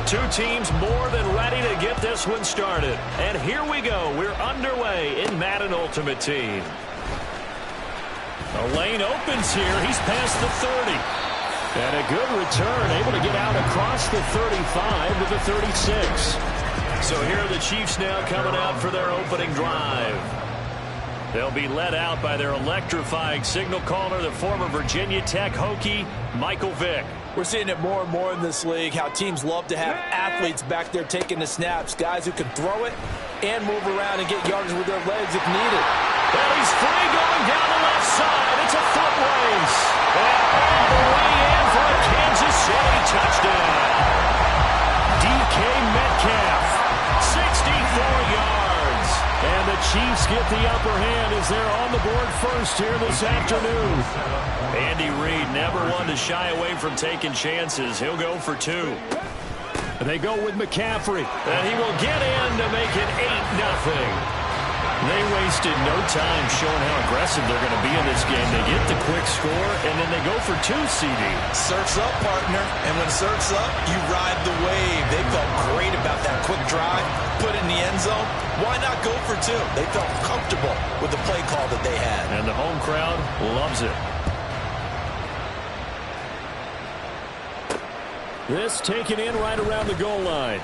Two teams more than ready to get this one started. And here we go. We're underway in Madden Ultimate Team. The lane opens here. He's past the 30. And a good return, able to get out across the 35 to the 36. So here are the Chiefs now coming out for their opening drive. They'll be led out by their electrifying signal caller, the former Virginia Tech Hokie, Michael Vick. We're seeing it more and more in this league, how teams love to have athletes back there taking the snaps, guys who can throw it and move around and get yards with their legs if needed. And he's free going down the left side. It's a foot race. And all the way in for a Kansas City touchdown. DK Metcalf, 64 yards. And the Chiefs get the upper hand as they're on the board first here this afternoon. Andy Reid never one to shy away from taking chances. He'll go for two. They go with McCaffrey. And he will get in to make it 8-0. They wasted no time showing how aggressive they're going to be in this game. They get the quick score, and then they go for two, CD. Surf's up, partner. And when surf's up, you ride the wave. They felt great about that quick drive, put it in the end zone. Why not go for two? They felt comfortable with the play call that they had. And the home crowd loves it. This taken in right around the goal line.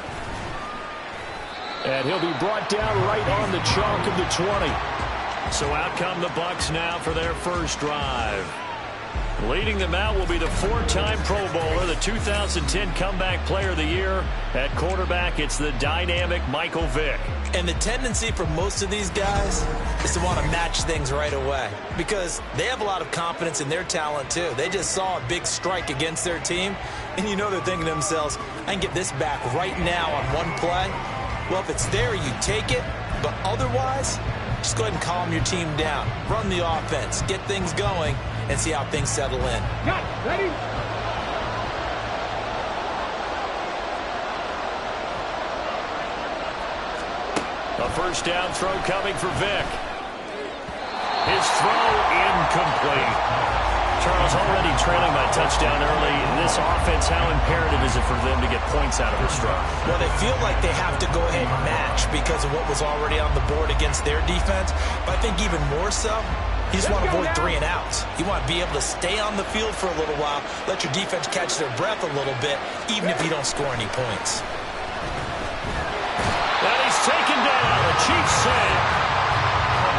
And he'll be brought down right on the chalk of the 20. So out come the Bucs now for their first drive. Leading them out will be the four-time Pro Bowler, the 2010 Comeback Player of the Year. At quarterback, it's the dynamic Michael Vick. And the tendency for most of these guys is to want to match things right away because they have a lot of confidence in their talent, too. They just saw a big strike against their team, and you know they're thinking to themselves, I can get this back right now on one play. Well, if it's there, you take it. But otherwise, just go ahead and calm your team down. Run the offense. Get things going and see how things settle in. Ready? A first down throw coming for Vick. His throw incomplete. Charles, already trailing by touchdown early. This offense, how imperative is it for them to get points out of this drive? Well, they feel like they have to go ahead and match because of what was already on the board against their defense. But I think even more so, you just want to avoid 3 and outs. You want to be able to stay on the field for a little while, let your defense catch their breath a little bit, even if you don't score any points. And he's taken down. The Chiefs save.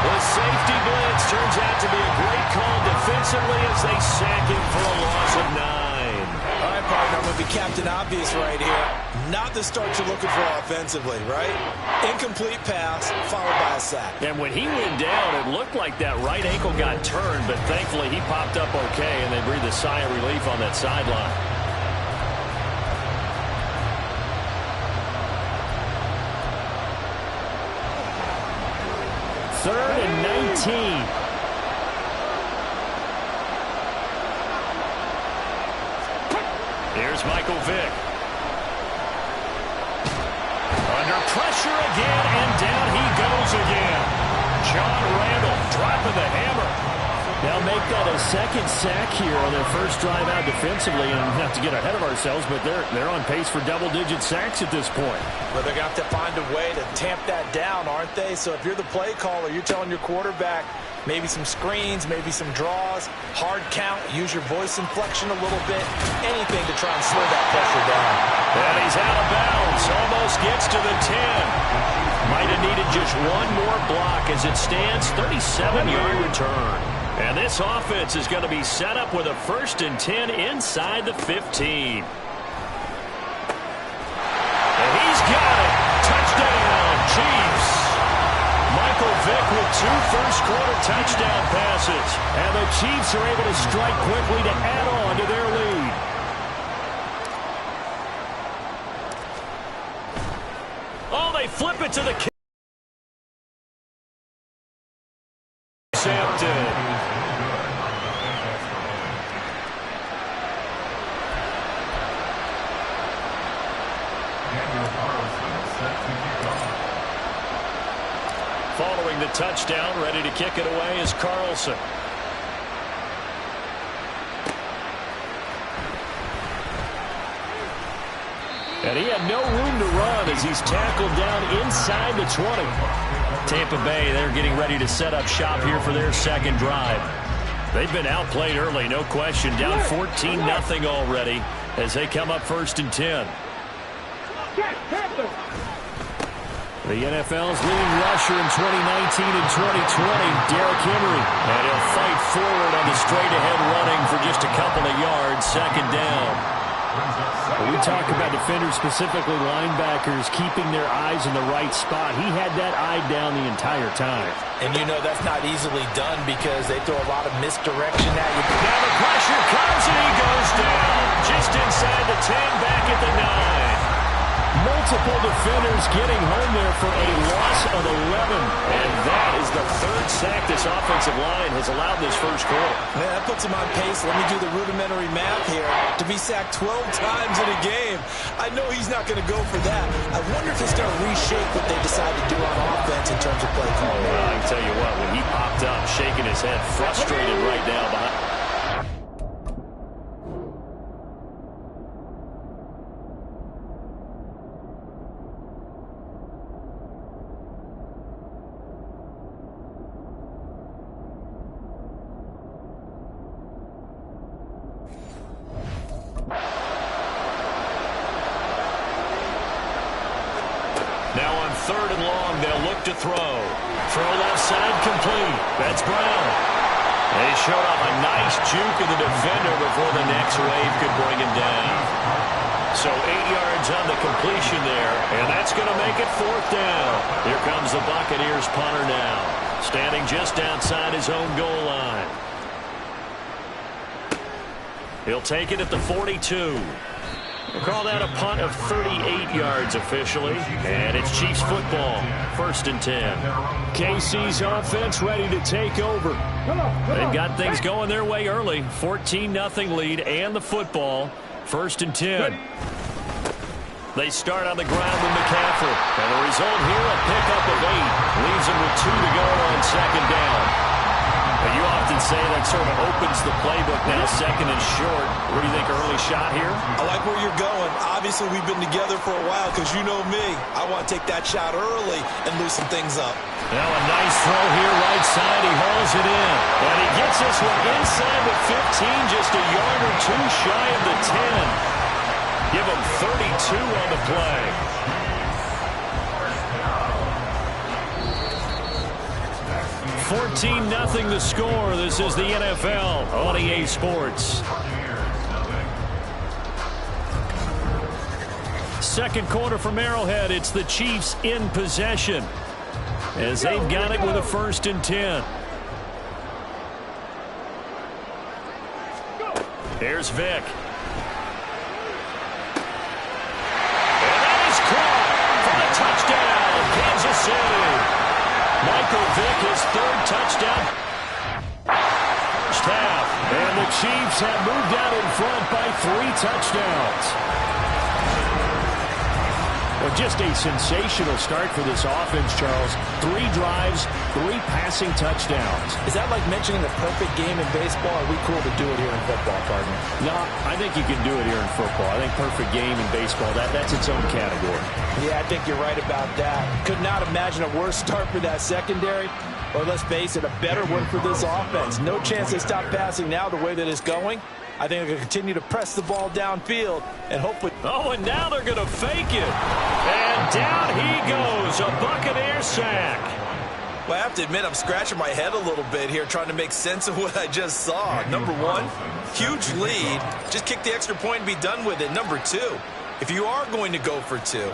The safety blitz turns out to be a great call defensively as they sack him for a loss of 9. All right, partner, I'm going to be Captain Obvious right here. Not the start you're looking for offensively, right? Incomplete pass followed by a sack. And when he went down, it looked like that right ankle got turned, but thankfully he popped up okay, and they breathed a sigh of relief on that sideline. Third and 19. Here's Michael Vick. Under pressure again, and down he goes again. John Randall dropping the hammer. Now make that a second sack here on their first drive out defensively, and not to get ahead of ourselves, but they're on pace for double-digit sacks at this point. Well, they're going to have to find a way to tamp that down, aren't they? So if you're the play caller, you're telling your quarterback maybe some screens, maybe some draws, hard count, use your voice inflection a little bit, anything to try and slow that pressure down. And he's out of bounds, almost gets to the 10. Might have needed just one more block as it stands, 37-yard return. And this offense is going to be set up with a 1st and 10 inside the 15. And he's got it. Touchdown, Chiefs. Michael Vick with 2 first-quarter touchdown passes. And the Chiefs are able to strike quickly to add on to their lead. Oh, they flip it to the kick. Following the touchdown, ready to kick it away is Carlson. And he had no room to run as he's tackled down inside the 20. Tampa Bay, they're getting ready to set up shop here for their second drive. They've been outplayed early, no question. Down 14-0 already as they come up 1st and 10. The NFL's leading rusher in 2019 and 2020, Derrick Henry. And he'll fight forward on the straight-ahead running for just a couple of yards, second down. When we talk about defenders, specifically linebackers, keeping their eyes in the right spot, he had that eye down the entire time. And you know that's not easily done because they throw a lot of misdirection at you. Now the pressure comes and he goes down. Just inside the 10, back at the 9. Multiple defenders getting home there for a loss of 11. And that is the 3rd sack this offensive line has allowed this first quarter. Man, that puts him on pace. Let me do the rudimentary math here. To be sacked 12 times in a game, I know he's not going to go for that. I wonder if it's going to reshape what they decide to do on offense in terms of play calling. Well, I can tell you what, when he popped up, shaking his head, frustrated right now behind. Now on 3rd and long, they'll look to throw. Throw left side complete. That's Brown. They showed off a nice juke of the defender before the next wave could bring him down. So 8 yards on the completion there, and that's going to make it 4th down. Here comes the Buccaneers punter now, standing just outside his own goal line. He'll take it at the 42. We'll call that a punt of 38 yards officially. And it's Chiefs football. 1st and 10. KC's offense ready to take over. They've got things going their way early. 14-0 lead and the football. 1st and 10. They start on the ground with McCaffrey. And the result here, a pickup of 8. Leaves them with 2 to go on 2nd down. But you often say that sort of opens the playbook now, 2nd and short. What do you think, early shot here? I like where you're going. Obviously, we've been together for a while because you know me. I want to take that shot early and loosen things up. Now a nice throw here, right side. He hauls it in. And he gets this one inside the 15, just a yard or 2 shy of the 10. Give him 32 on the play. 14-0 the score. This is the NFL on EA Sports. Second quarter from Arrowhead. It's the Chiefs in possession as they've got it with a 1st and 10. Here's Vick. And that is caught for a touchdown, Kansas City. Michael Vick, his 3rd touchdown. First half, and the Chiefs have moved out in front by 3 touchdowns. Well, just a sensational start for this offense, Charles. 3 drives, 3 passing touchdowns. Is that like mentioning the perfect game in baseball? Are we cool to do it here in football, partner? No, I think you can do it here in football. I think perfect game in baseball, that's its own category. Yeah, I think you're right about that. Could not imagine a worse start for that secondary. Or let's face it, a better one for this offense. No chance they stop passing now the way that it's going. I think they're going to continue to press the ball downfield and hopefully. Oh, and now they're going to fake it. And down he goes, a Buccaneer sack. Well, I have to admit, I'm scratching my head a little bit here trying to make sense of what I just saw. Number 1, huge lead. Just kick the extra point and be done with it. Number 2, if you are going to go for 2,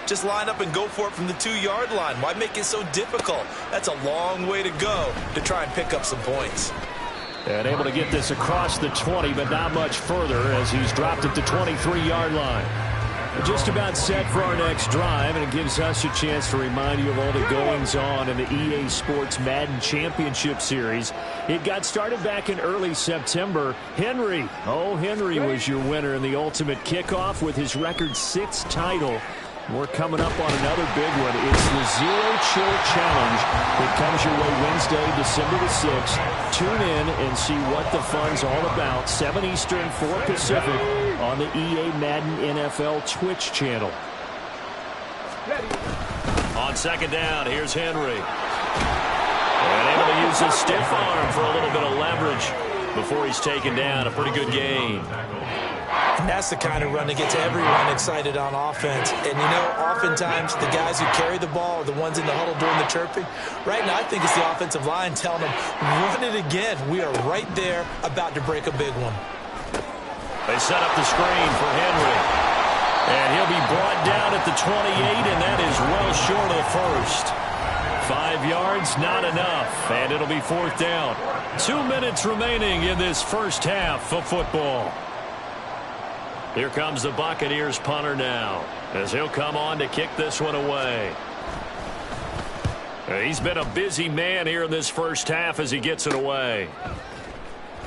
just line up and go for it from the 2-yard line. Why make it so difficult? That's a long way to go to try and pick up some points. And able to get this across the 20, but not much further as he's dropped at the 23-yard line. Just about set for our next drive, and it gives us a chance to remind you of all the goings-on in the EA Sports Madden Championship Series. It got started back in early September. Henry was your winner in the ultimate kickoff with his record 6th title We're coming up on another big one. It's the Zero Chill Challenge. It comes your way Wednesday, December the 6th. Tune in and see what the fun's all about. 7 Eastern, 4 Pacific on the EA Madden NFL Twitch channel. On second down, here's Henry. And able to use his stiff arm for a little bit of leverage before he's taken down. A pretty good gain. And that's the kind of run that gets everyone excited on offense. And, you know, oftentimes the guys who carry the ball are the ones in the huddle doing the chirping. Right now, I think it's the offensive line telling them, run it again. We are right there about to break a big one. They set up the screen for Henry. And he'll be brought down at the 28, and that is well short of the first. 5 yards, not enough, and it'll be 4th down. 2 minutes remaining in this first half of football. Here comes the Buccaneers punter now, as he'll come on to kick this one away. He's been a busy man here in this first half as he gets it away.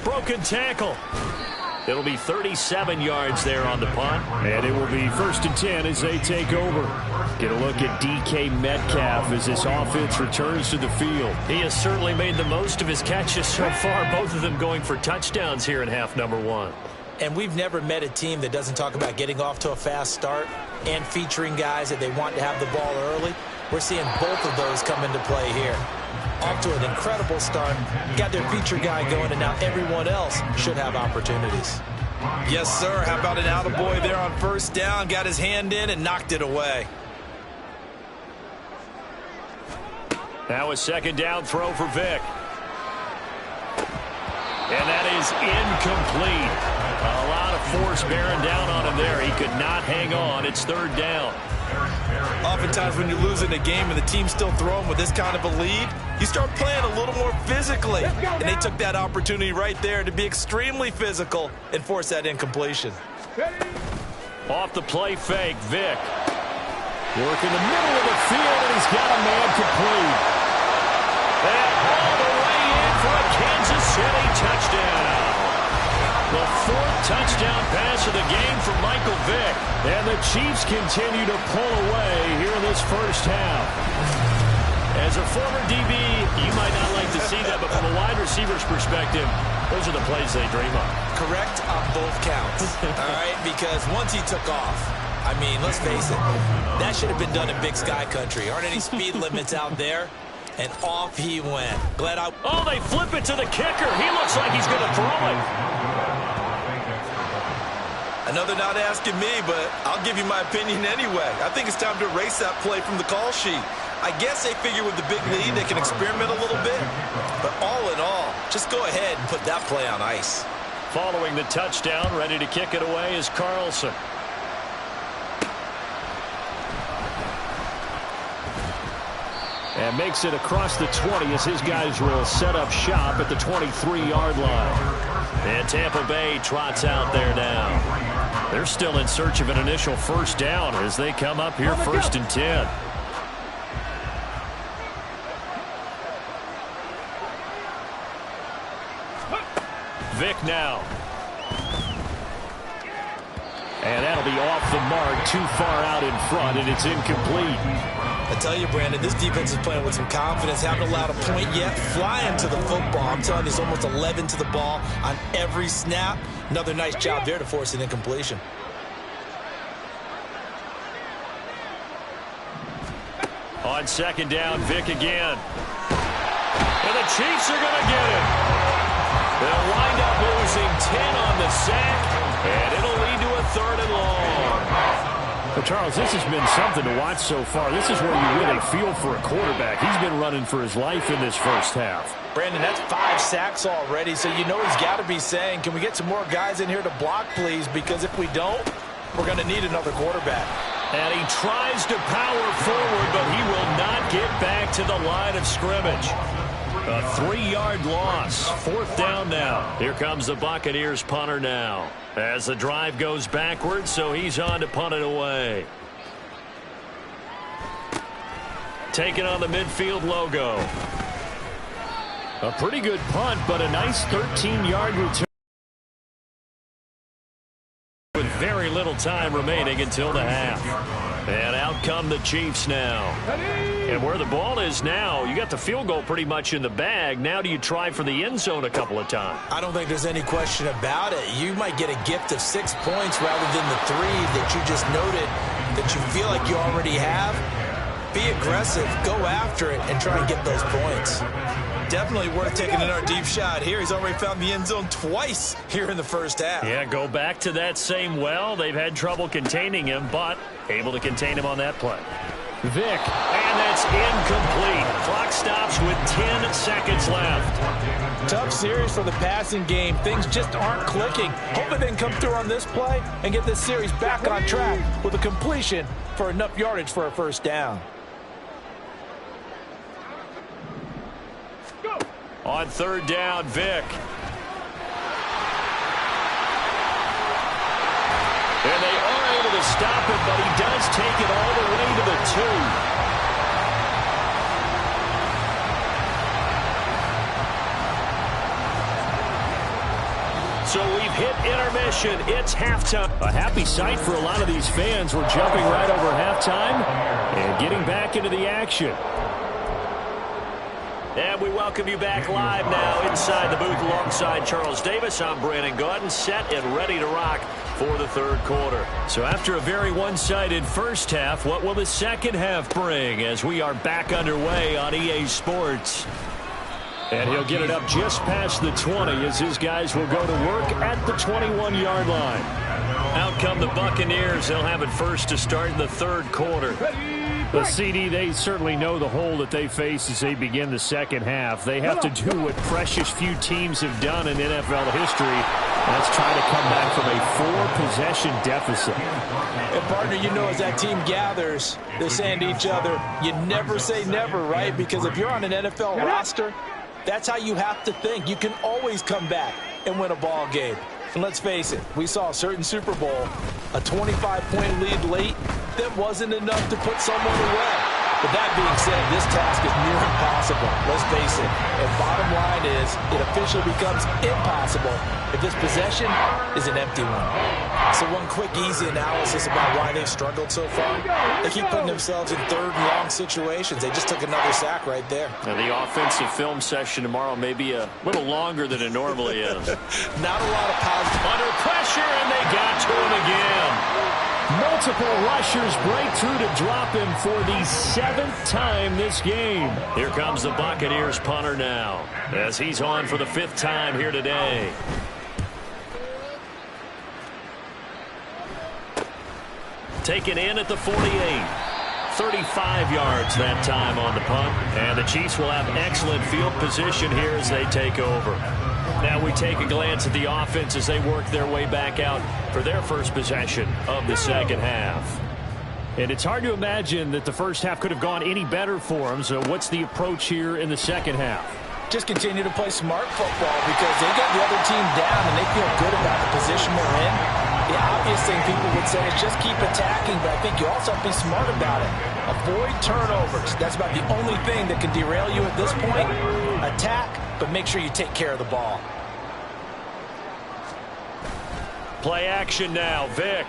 Broken tackle. It'll be 37 yards there on the punt, and it will be 1st and 10 as they take over. Get a look at DK Metcalf as this offense returns to the field. He has certainly made the most of his catches so far, both of them going for touchdowns here in half number 1. And we've never met a team that doesn't talk about getting off to a fast start and featuring guys that they want to have the ball early. We're seeing both of those come into play here. Off to an incredible start, got their feature guy going, and now everyone else should have opportunities. Yes, sir. How about an attaboy there on 1st down? Got his hand in and knocked it away. Now a 2nd down throw for Vic. And that is incomplete. A lot of force bearing down on him there. He could not hang on. It's 3rd down. Oftentimes when you're losing a game and the team's still throwing with this kind of a lead, you start playing a little more physically. And they took that opportunity right there to be extremely physical and force that incompletion. Off the play fake, Vic. Work in the middle of the field, and he's got a man complete. And all the way in for a Kansas City touchdown. The 4th touchdown pass of the game for Michael Vick. And the Chiefs continue to pull away here in this first half. As a former DB, you might not like to see that, but from a wide receiver's perspective, those are the plays they dream of. Correct on both counts. All right, because once he took off, I mean, let's face it, that should have been done in Big Sky Country. Aren't any speed limits out there? And off he went. Oh, they flip it to the kicker. He looks like he's going to throw it. Another not asking me, but I'll give you my opinion anyway. I think it's time to erase that play from the call sheet. I guess they figure with the big lead they can experiment a little bit. But all in all, just go ahead and put that play on ice. Following the touchdown, ready to kick it away is Carlson. And makes it across the 20 as his guys will set up shop at the 23-yard line. And Tampa Bay trots out there now. They're still in search of an initial 1st down as they come up here 1st and 10. Vic now. And that'll be off the mark, too far out in front, and it's incomplete. I tell you, Brandon, this defense is playing with some confidence. Haven't allowed a point yet. Flying to the football. I'm telling you, it's almost 11 to the ball on every snap. Another nice job there to force an incompletion. On 2nd down, Vic again. And the Chiefs are going to get it. They'll wind up losing 10 on the sack, and it'll lead to a 3rd and long. But Charles, this has been something to watch so far. This is where you really feel for a quarterback. He's been running for his life in this first half. Brandon, that's 5 sacks already, so you know he's got to be saying, can we get some more guys in here to block, please? Because if we don't, we're going to need another quarterback. And he tries to power forward, but he will not get back to the line of scrimmage. A 3-yard loss. 4th down now. Here comes the Buccaneers punter now. As the drive goes backwards, so he's on to punt it away. Taking on the midfield logo. A pretty good punt, but a nice 13-yard return. With very little time remaining until the half. And out come the Chiefs now. And where the ball is now, you got the field goal pretty much in the bag. Now do you try for the end zone a couple of times? I don't think there's any question about it. You might get a gift of 6 points rather than the 3 that you just noted that you feel like you already have. Be aggressive, go after it, and try and get those points. Definitely worth taking another deep shot here. He's already found the end zone twice here in the first half. Yeah, go back to that same well. They've had trouble containing him, but able to contain him on that play. Vic, and that's incomplete. Clock stops with 10 seconds left. Tough series for the passing game. Things just aren't clicking. Hoping they can come through on this play and get this series back on track with a completion for enough yardage for a first down. On third down, Vic. And they are able to stop it, but he does take it all the way to the 2. So we've hit intermission. It's halftime. A happy sight for a lot of these fans. We're jumping right over halftime and getting back into the action. And we welcome you back live now inside the booth alongside Charles Davis. I'm Brandon Gaudin, set and ready to rock for the third quarter. So after a very one-sided first half, what will the second half bring as we are back underway on EA Sports? And he'll get it up just past the 20 as his guys will go to work at the 21-yard line. Out come the Buccaneers. They'll have it first to start the third quarter. The CD, they certainly know the hole that they face as they begin the second half. They have to do what precious few teams have done in NFL history. That's try to come back from a 4-possession deficit. And partner, you know, as that team gathers, they're saying to each other, you never say never, right? Because if you're on an NFL roster, that's how you have to think. You can always come back and win a ball game. And let's face it, we saw a certain Super Bowl, a 25-point lead late, that wasn't enough to put someone away. But that being said, this task is near impossible. Let's face it. And bottom line is, it officially becomes impossible if this possession is an empty one. So one quick, easy analysis about why they've struggled so far. They keep putting themselves in third and long situations. They just took another sack right there. Now, the offensive film session tomorrow may be a little longer than it normally is. Not a lot of positive. Under pressure, and they got to him again. Multiple rushers break through to drop him for the 7th time this game. Here comes the Buccaneers punter now as he's on for the 5th time here today. Taken in at the 48. 35 yards that time on the punt. And the Chiefs will have excellent field position here as they take over. Now we take a glance at the offense as they work their way back out for their first possession of the second half. And it's hard to imagine that the first half could have gone any better for them. So what's the approach here in the second half? Just continue to play smart football because they got the other team down and they feel good about the position they're in. The obvious thing people would say is just keep attacking, but I think you also have to be smart about it. Avoid turnovers. That's about the only thing that can derail you at this point. Attack, but make sure you take care of the ball. Play action now, Vic.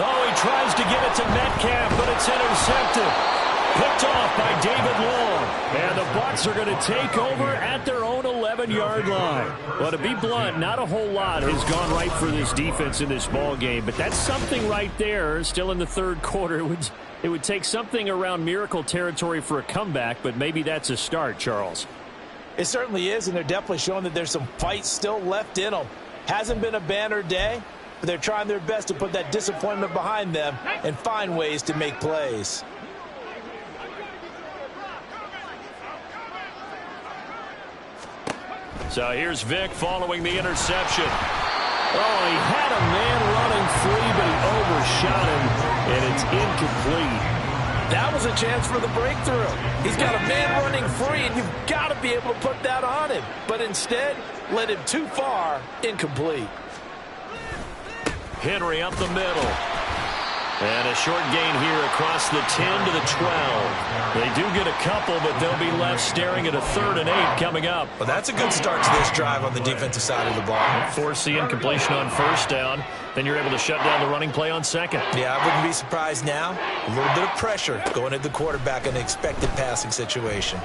Oh, he tries to get it to Metcalf, but it's intercepted. Picked off by David Long. And the Bucs are going to take over at their own 11-yard line. Well, to be blunt, not a whole lot has gone right for this defense in this ball game, but that's something right there. Still in the third quarter. It would take something around miracle territory for a comeback, but maybe that's a start, Charles. It certainly is, and they're definitely showing that there's some fight still left in them. Hasn't been a banner day, but they're trying their best to put that disappointment behind them and find ways to make plays. So here's Vic following the interception. Oh, he had a man running free, but he overshot him, and it's incomplete. That was a chance for the breakthrough. He's got a man running free, and you've got to be able to put that on him. But instead, led him too far, incomplete. Henry up the middle. And a short gain here across the 10 to the 12. They do get a couple, but they'll be left staring at a 3rd and 8 coming up. Well, that's a good start to this drive on the defensive side of the ball. Force the incompletion on 1st down. Then you're able to shut down the running play on 2nd. Yeah, I wouldn't be surprised now. A little bit of pressure going at the quarterback in an expected passing situation.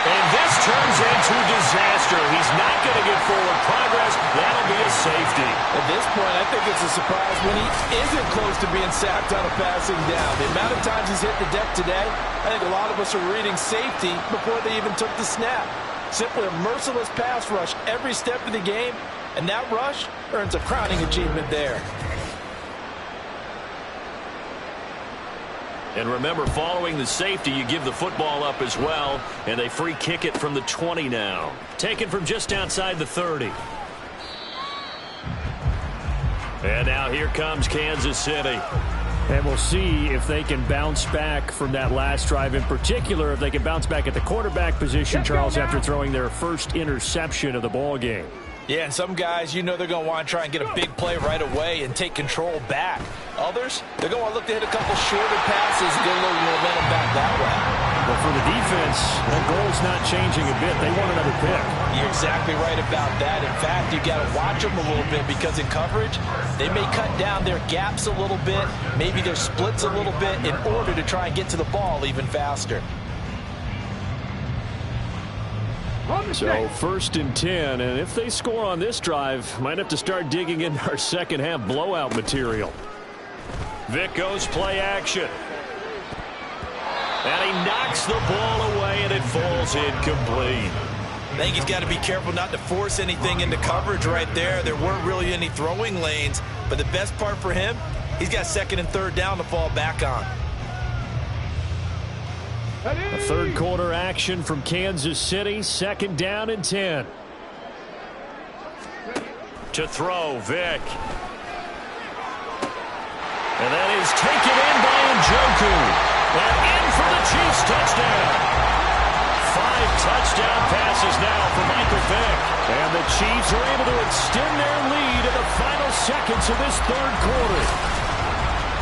And this turns into disaster. He's not going to get forward progress. That'll be a safety. At this point, I think it's a surprise when he isn't close to being sacked on a passing down. The amount of times he's hit the deck today, I think a lot of us are reading safety before they even took the snap. Simply a merciless pass rush every step of the game, and that rush earns a crowning achievement there. And remember, following the safety, you give the football up as well, and they free kick it from the 20 now. Taken from just outside the 30. And now here comes Kansas City. And we'll see if they can bounce back from that last drive. In particular, if they can bounce back at the quarterback position, Charles, after throwing their first interception of the ball game. Yeah, and some guys, you know they're going to want to try and get a big play right away and take control back. Others, they're going to look to hit a couple shorter passes and get a little momentum back that way. Well, for the defense, that goal's not changing a bit. They want another pick. You're exactly right about that. In fact, you got to watch them a little bit because in coverage, they may cut down their gaps a little bit, maybe their splits a little bit in order to try and get to the ball even faster. So 1st and 10, and if they score on this drive, might have to start digging into our second half blowout material. Vic goes play action. And he knocks the ball away, and it falls incomplete. I think he's got to be careful not to force anything into coverage right there. There weren't really any throwing lanes, but the best part for him, he's got 2nd and 3rd down to fall back on. A 3rd quarter action from Kansas City, 2nd down and 10. To throw, Vic. And that is taken in by Njoku. And in for the Chiefs touchdown. 5 touchdown passes now for Michael Vick. And the Chiefs are able to extend their lead in the final seconds of this 3rd quarter.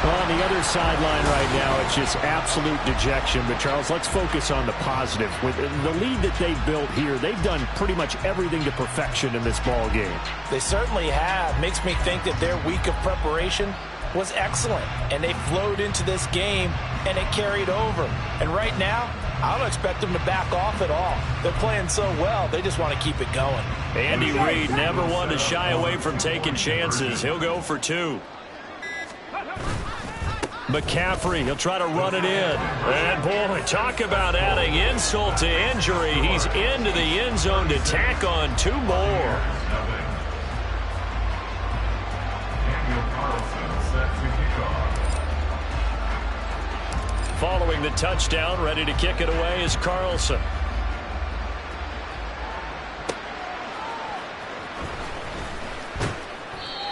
Well, on the other sideline right now, it's just absolute dejection. But, Charles, let's focus on the positive. With the lead that they've built here, they've done pretty much everything to perfection in this ball game. They certainly have. Makes me think that their week of preparation was excellent. And they flowed into this game, and it carried over. And right now, I don't expect them to back off at all. They're playing so well, they just want to keep it going. Andy Reid never one to shy away from taking chances. He'll go for 2. McCaffrey, he'll try to run it in. And, boy, talk about adding insult to injury. He's into the end zone to tack on 2 more. Following the touchdown, ready to kick it away is Carlson.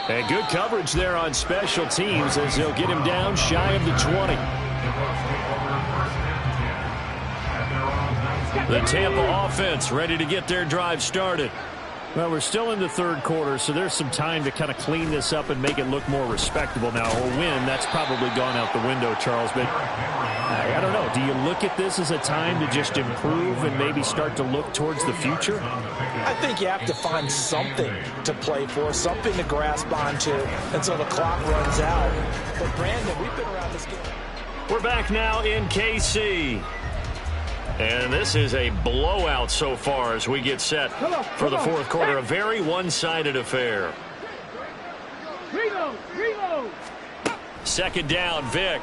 And good coverage there on special teams as they'll get him down shy of the 20. The Tampa offense ready to get their drive started. Well, we're still in the 3rd quarter, so there's some time to kind of clean this up and make it look more respectable now. A win, that's probably gone out the window, Charles. But I don't know. Do you look at this as a time to just improve and maybe start to look towards the future? I think you have to find something to play for, something to grasp onto until the clock runs out. But, Brandon, we've been around this game. We're back now in KC. And this is a blowout so far as we get set for the 4th quarter. A very one-sided affair. 2nd down, Vic.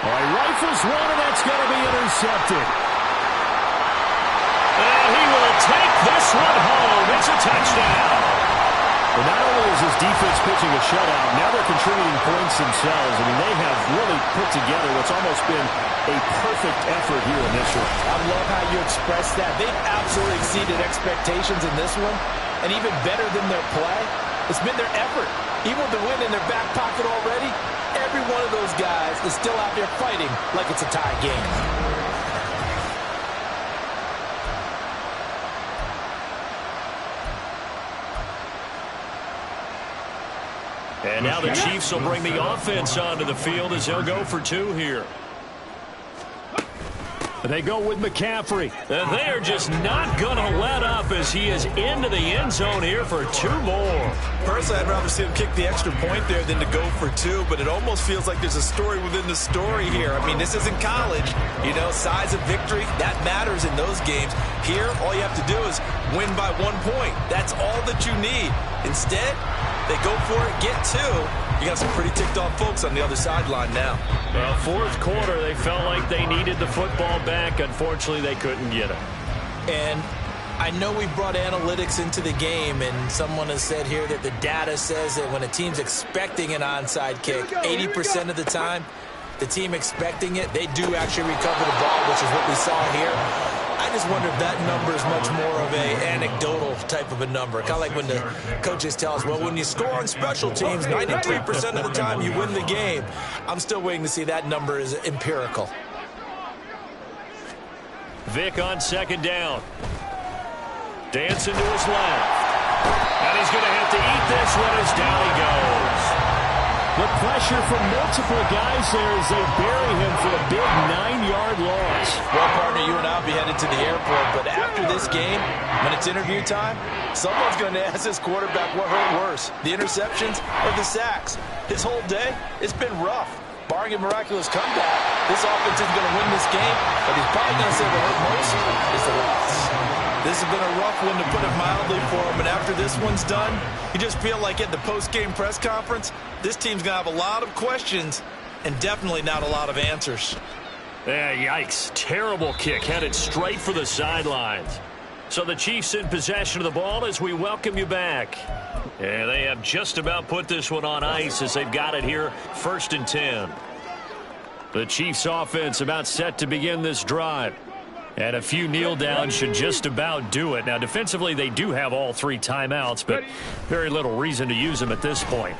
All right, rifles one, and that's going to be intercepted. And he will take this one home. It's a touchdown. But not only is his defense pitching a shutout, now they're contributing points themselves. I mean, they have really put together what's almost been a perfect effort here initially. I love how you express that. They've absolutely exceeded expectations in this one. And even better than their play, it's been their effort. Even with the win in their back pocket already, every one of those guys is still out there fighting like it's a tie game. And now the Chiefs will bring the offense onto the field as they'll go for 2 here. They go with McCaffrey. And they are just not going to let up as he is into the end zone here for 2 more. Personally, I'd rather see him kick the extra point there than to go for 2, but it almost feels like there's a story within the story here. I mean, this isn't college. You know, size of victory, that matters in those games. Here, all you have to do is win by 1 point. That's all that you need. Instead, they go for it, get 2. You got some pretty ticked off folks on the other sideline now. Well, 4th quarter, they felt like they needed the football back. Unfortunately, they couldn't get it. And I know we brought analytics into the game, and someone has said here that the data says that when a team's expecting an onside kick, 80% of the time, the team expecting it, they do actually recover the ball, which is what we saw here. I just wonder if that number is much more of a anecdotal type of a number. Kind of like when the coaches tell us, well, when you score on special teams, 93% of the time you win the game. I'm still waiting to see that number is empirical. Vic on 2nd down. Dancing to his left. And he's going to have to eat this one as down he goes. The pressure from multiple guys there as they bury him for a big 9-yard loss. Well, partner, you and I will be headed to the airport, but after this game, when it's interview time, someone's going to ask this quarterback what hurt worse, the interceptions or the sacks. His whole day, it's been rough. Barring a miraculous comeback, this offense is going to win this game, but he's probably going to say what hurt most is the loss. This has been a rough one, to put it mildly, for him, and after this one's done, you just feel like at the post-game press conference, this team's going to have a lot of questions and definitely not a lot of answers. Yeah, yikes. Terrible kick, headed straight for the sidelines. So the Chiefs in possession of the ball as we welcome you back. Yeah, they have just about put this one on ice as they've got it here, 1st and 10. The Chiefs offense about set to begin this drive. And a few kneel downs should just about do it. Now, defensively, they do have all 3 timeouts, but very little reason to use them at this point.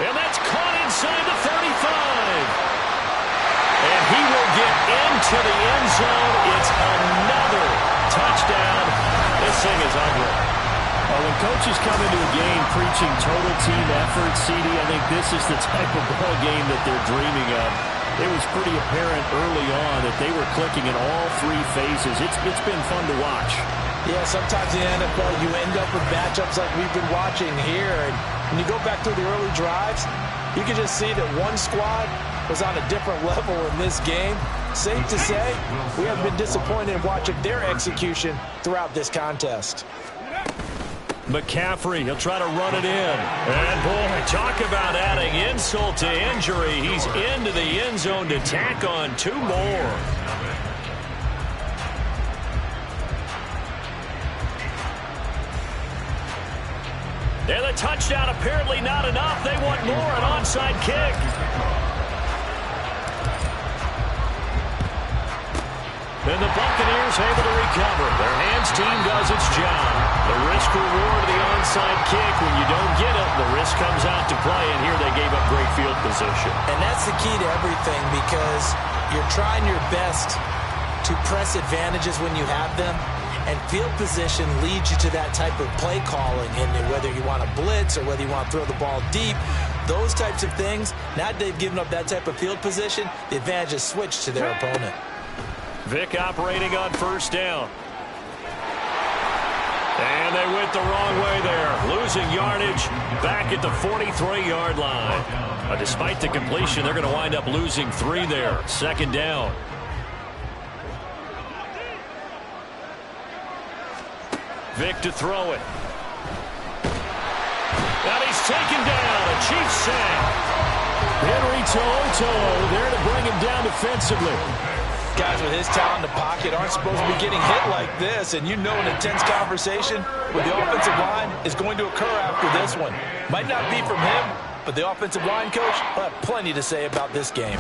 And that's caught inside the 35. And he will get into the end zone. It's another touchdown. This thing is ugly. Well, when coaches come into a game preaching total team effort, CD, I think this is the type of ball game that they're dreaming of. It was pretty apparent early on that they were clicking in all 3 phases. It's been fun to watch. Yeah, sometimes in the NFL you end up with matchups like we've been watching here. And when you go back through the early drives, you can just see that one squad was on a different level in this game. Safe to say, we have been disappointed in watching their execution throughout this contest. McCaffrey, he'll try to run it in. And, boy, talk about adding insult to injury. He's into the end zone to tack on 2 more. And the touchdown apparently not enough. They want more, an onside kick. And the Buccaneers able to recover. Their hands team does its job. The risk-reward of the onside kick, when you don't get it, the risk comes out to play, and here they gave up great field position. And that's the key to everything, because you're trying your best to press advantages when you have them, and field position leads you to that type of play calling, and whether you want to blitz or whether you want to throw the ball deep, those types of things, now that they've given up that type of field position, the advantage is switched to their opponent. Vic operating on 1st down. And they went the wrong way there. Losing yardage back at the 43-yard line. But despite the completion, they're going to wind up losing 3 there. 2nd down. Vic to throw it. And he's taken down. A Chiefs sack. Henry To'o there to bring him down defensively. Guys with his talent in the pocket aren't supposed to be getting hit like this, and you know an intense conversation with the offensive line is going to occur after this one. Might not be from him, but the offensive line coach will have plenty to say about this game.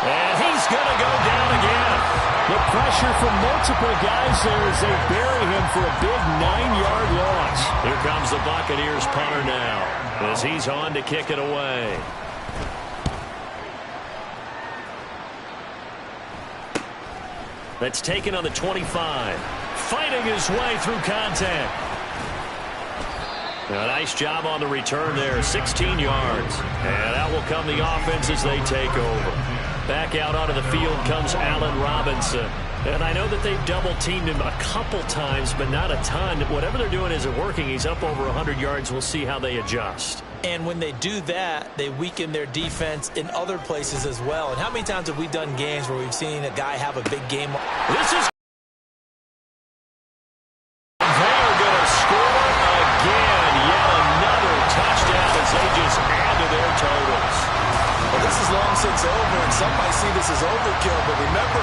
And he's going to go down again. The pressure from multiple guys there as they bury him for a big 9-yard loss. Here comes the Buccaneers punter now as he's on to kick it away. That's taken on the 25. fighting his way through contact. A nice job on the return there, 16 yards. And out will come the offense as they take over. Back out onto the field comes Allen Robinson. And I know that they've double-teamed him a couple times, but not a ton. Whatever they're doing isn't working. He's up over 100 yards. We'll see how they adjust. And when they do that, they weaken their defense in other places as well. And how many times have we done games where we've seen a guy have a big game? This is... They're going to score again. Yet another touchdown as they just add to their totals. Well, this is long since over, and some might see this as overkill. But remember,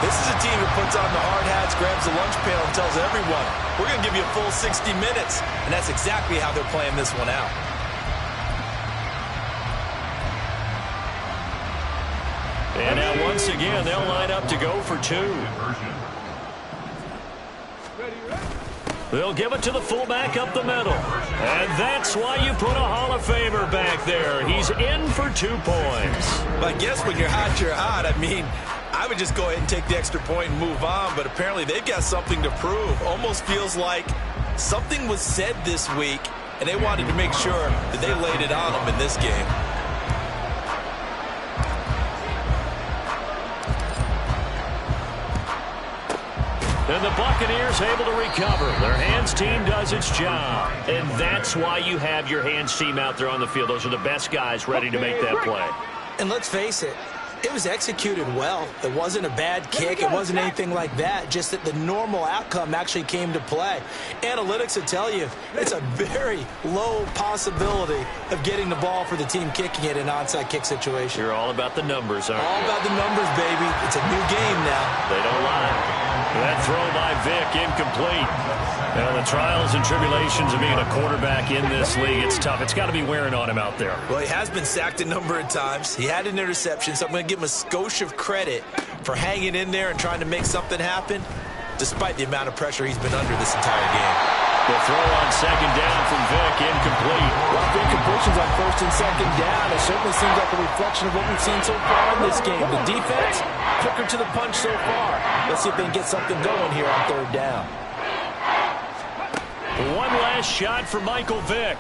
this is a team who puts on the hard hats, grabs the lunch pail, and tells everyone, we're going to give you a full 60 minutes. And that's exactly how they're playing this one out. And now once again, they'll line up to go for two. They'll give it to the fullback up the middle. And that's why you put a Hall of Famer back there. He's in for 2 points. But I guess when you're hot. I mean, I would just go ahead and take the extra point and move on. But apparently they've got something to prove. Almost feels like something was said this week, and they wanted to make sure that they laid it on them in this game. And the Buccaneers able to recover. Their hands team does its job. And that's why you have your hands team out there on the field. Those are the best guys ready to make that play. And let's face it, it was executed well. It wasn't a bad kick. It wasn't anything like that. Just that the normal outcome actually came to play. Analytics will tell you it's a very low possibility of getting the ball for the team kicking it in an onside kick situation. You're all about the numbers, aren't you? All about the numbers, baby. It's a new game now. They don't lie. That throw by Vick, incomplete. Now, the trials and tribulations of being a quarterback in this league, it's tough. It's got to be wearing on him out there. Well, he has been sacked a number of times. He had an interception, so I'm going to give him a skosh of credit for hanging in there and trying to make something happen, despite the amount of pressure he's been under this entire game. The throw on second down from Vick, incomplete. Well, incompletions on first and second down. It certainly seems like a reflection of what we've seen so far in this game. The defense, quicker to the punch so far. Let's see if they can get something going here on third down. One last shot for Michael Vick.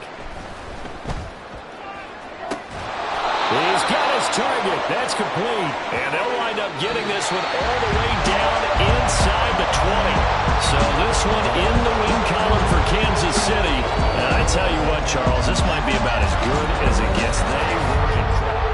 He's got his target. That's complete. And they'll wind up getting this one all the way down inside the 20. So this one in the win column for Kansas City. And I tell you what, Charles, this might be about as good as it gets. They were incredible.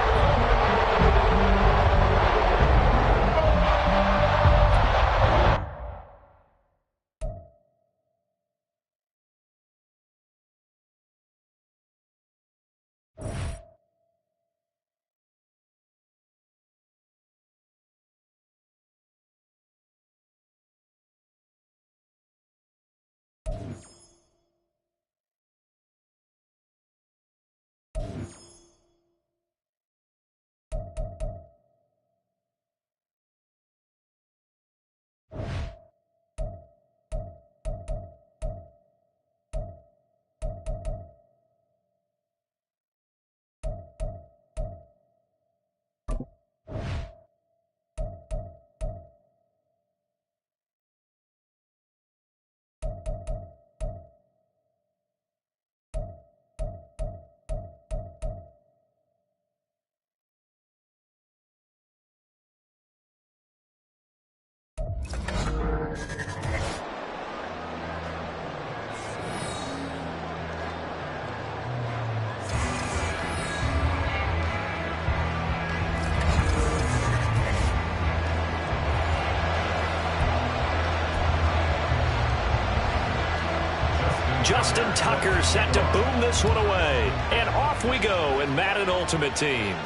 Justin Tucker set to boom this one away. And off we go in Madden Ultimate Team.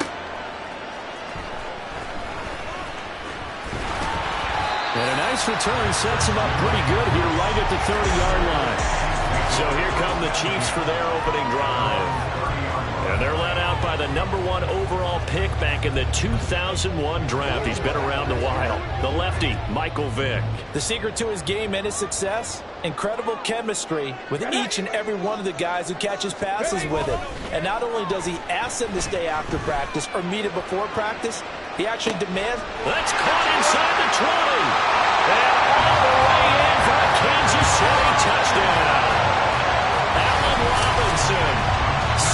And a nice return sets him up pretty good here right at the 30-yard line. So here come the Chiefs for their opening drive. And they're led out by the #1 overall pick back in the 2001 draft. He's been around a while. The lefty, Michael Vick. The secret to his game and his success, incredible chemistry with each and every one of the guys who catches passes with it. And not only does he ask them to stay after practice or meet it before practice, he actually demands. That's caught inside the 20. And all the way in for a City touchdown. Allen Robinson,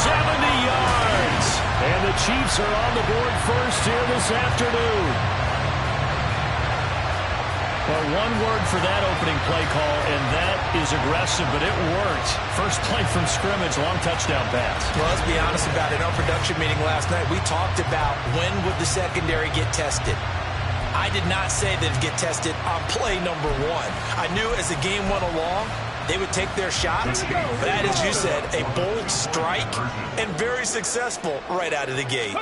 70 yards. And the Chiefs are on the board first here this afternoon. Well, one word for that opening play call, and that is aggressive, but it worked. First play from scrimmage, long touchdown pass. Well, let's be honest about it. In our production meeting last night, we talked about when would the secondary get tested. I did not say they'd get tested on play number one. I knew as the game went along, they would take their shots. That, as you said, a bold strike and very successful right out of the gate.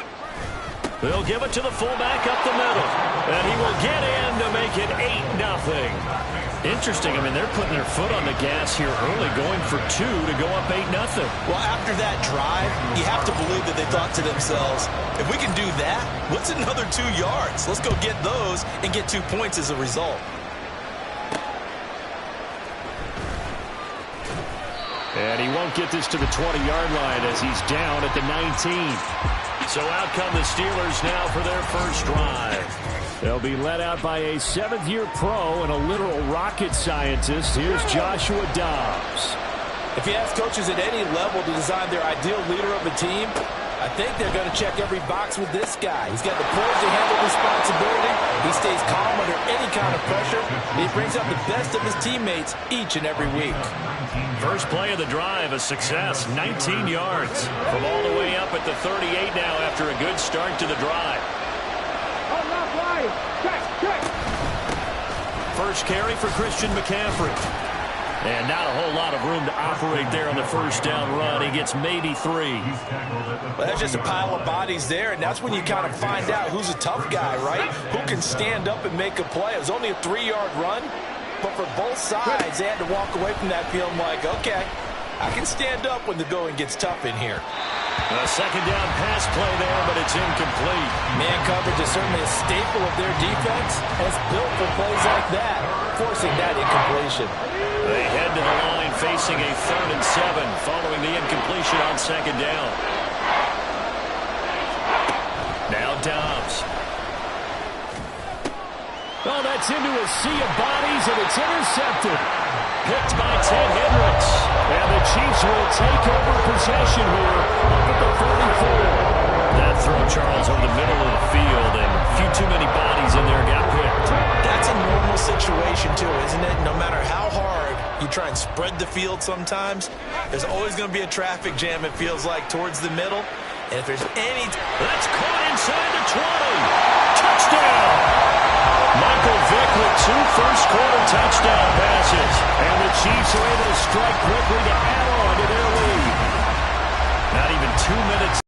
They'll give it to the fullback up the middle. And he will get in to make it 8-0. Interesting. I mean, they're putting their foot on the gas here early, going for 2 to go up 8-0. Well, after that drive, you have to believe that they thought to themselves, if we can do that, what's another 2 yards? Let's go get those and get 2 points as a result. And he won't get this to the 20-yard line as he's down at the 19. So out come the Steelers now for their first drive. They'll be led out by a 7th-year pro and a literal rocket scientist. Here's Joshua Dobbs. If you ask coaches at any level to design their ideal leader of a team, I think they're going to check every box with this guy. He's got the poise to handle responsibility. He stays calm under any kind of pressure. And he brings out the best of his teammates each and every week. First play of the drive, a success, 19 yards. From all the way up at the 38 now after a good start to the drive. First carry for Christian McCaffrey. And not a whole lot of room to operate there on the first down run. He gets maybe 3. Well, that's just a pile of bodies there, and that's when you kind of find out who's a tough guy, right? Who can stand up and make a play. It was only a 3-yard run, but for both sides, they had to walk away from that feeling like, okay, I can stand up when the going gets tough in here. A second down pass play there, but it's incomplete. Man coverage is certainly a staple of their defense, and it's built for plays like that, forcing that incompletion. They head to the line facing a 3rd and 7 following the incompletion on second down. Now Dobbs. Oh, that's into a sea of bodies, and it's intercepted. Picked by Ted Hendricks. And the Chiefs will take over possession here up at the 34. That throw, Charles, over the middle of the field, and a few too many bodies in there got picked. That's a normal situation, too, isn't it? No matter how hard you try and spread the field sometimes, there's always going to be a traffic jam, it feels like, towards the middle. And if there's any... That's caught inside the 20. Touchdown! Michael Vick with 2 first-quarter touchdown passes. And the Chiefs are able to strike quickly to add on to their lead. Not even 2 minutes.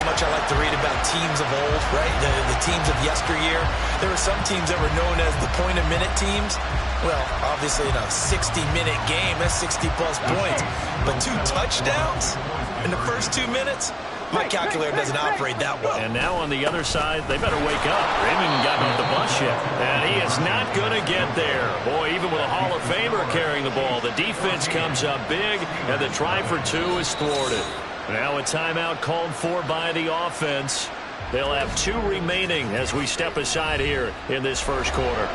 Much I like to read about teams of old, right? The teams of yesteryear. There were some teams that were known as the point-a-minute teams. Well, obviously in a 60-minute game, that's 60-plus points. But 2 touchdowns in the first 2 minutes? My calculator doesn't operate that well. And now on the other side, they better wake up. They haven't even gotten off the bus yet. And he is not going to get there. Boy, even with a Hall of Famer carrying the ball, the defense comes up big, and the try for 2 is thwarted. Now a timeout called for by the offense. They'll have 2 remaining as we step aside here in this first quarter.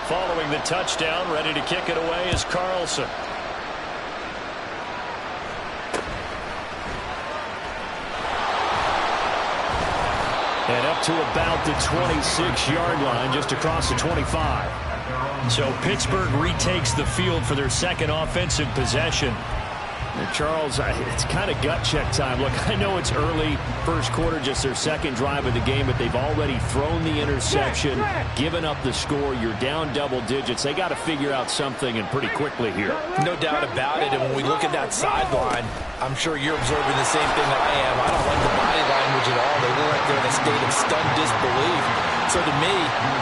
Following the touchdown, ready to kick it away is Carlson. And up to about the 26-yard line, just across the 25. So Pittsburgh retakes the field for their second offensive possession. And Charles, it's kind of gut check time. Look, I know it's early, first quarter, just their second drive of the game, but they've already thrown the interception, given up the score. You're down double digits. They got to figure out something, and pretty quickly here. No doubt about it. And when we look at that sideline, I'm sure you're observing the same thing that I am. I don't like the body language at all. They look like they're in a state of stunned disbelief. So to me,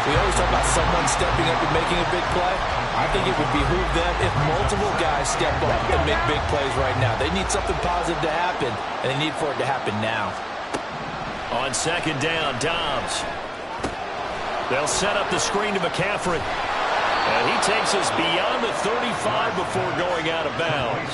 we always talk about someone stepping up and making a big play. I think it would behoove them if multiple guys step up and make big plays right now. They need something positive to happen, and they need for it to happen now. On second down, Dobbs. They'll set up the screen to McCaffrey. And he takes us beyond the 35 before going out of bounds.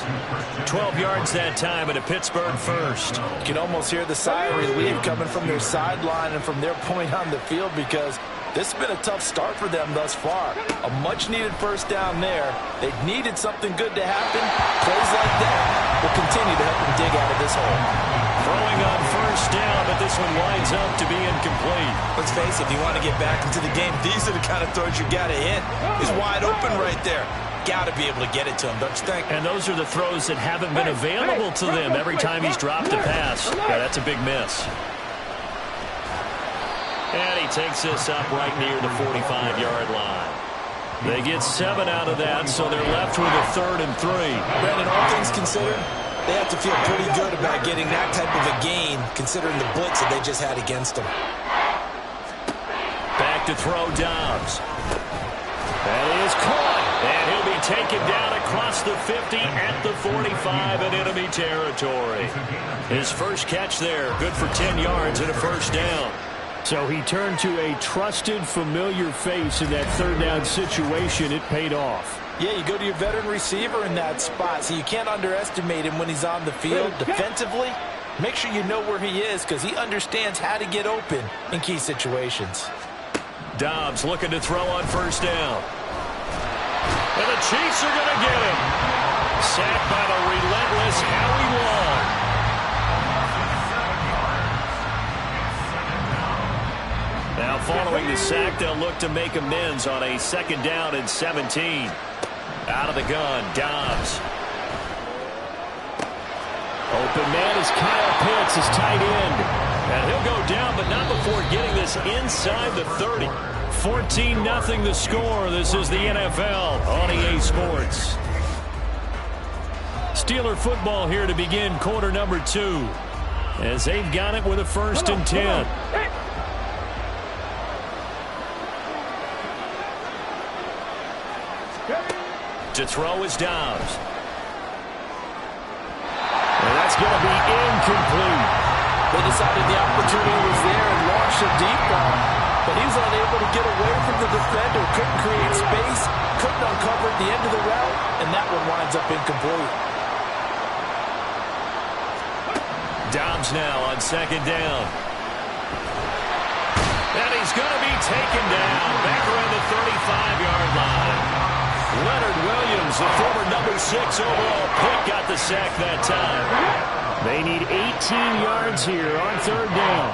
12 yards that time and a Pittsburgh first. You can almost hear the sigh of relief coming from their sideline and from their point on the field, because this has been a tough start for them thus far. A much-needed first down there. They needed something good to happen. Plays like that will continue to help them dig out of this hole. Throwing on first down, but this one winds up to be incomplete. Let's face it, if you want to get back into the game, these are the kind of throws you got to hit. He's wide open right there. Got to be able to get it to him, don't you think? And those are the throws that haven't been available to them every time he's dropped a pass. Yeah, that's a big miss. And he takes this up right near the 45-yard line. They get 7 out of that, so they're left with a 3rd and 3. Brandon, all things considered, they have to feel pretty good about getting that type of a gain, considering the blitz that they just had against them. Back to throw Dobbs. That is caught, and he'll be taken down across the 50 at the 45 in enemy territory. His first catch there, good for 10 yards and a first down. So he turned to a trusted, familiar face in that 3rd down situation. It paid off. Yeah, you go to your veteran receiver in that spot, so you can't underestimate him when he's on the field defensively. Make sure you know where he is, because he understands how to get open in key situations. Dobbs looking to throw on first down. And the Chiefs are going to get him. Sacked by the relentless Howie Long. Now following the sack, they'll look to make amends on a 2nd down and 17. Out of the gun, Dobbs. Open man is Kyle Pitts, his tight end. And he'll go down, but not before getting this inside the 30. 14-0 the score. This is the NFL on EA Sports. Steeler football here to begin quarter number 2. As they've got it with a 1st and 10. To throw is Dobbs. And that's going to be incomplete. They decided the opportunity was there and launched a deep ball, but he was unable to get away from the defender, couldn't create space, couldn't uncover at the end of the route, and that one winds up incomplete. Dobbs now on 2nd down. And he's going to be taken down back around the 35-yard line. Leonard Williams, the former number 6 overall pick, got the sack that time. They need 18 yards here on 3rd down.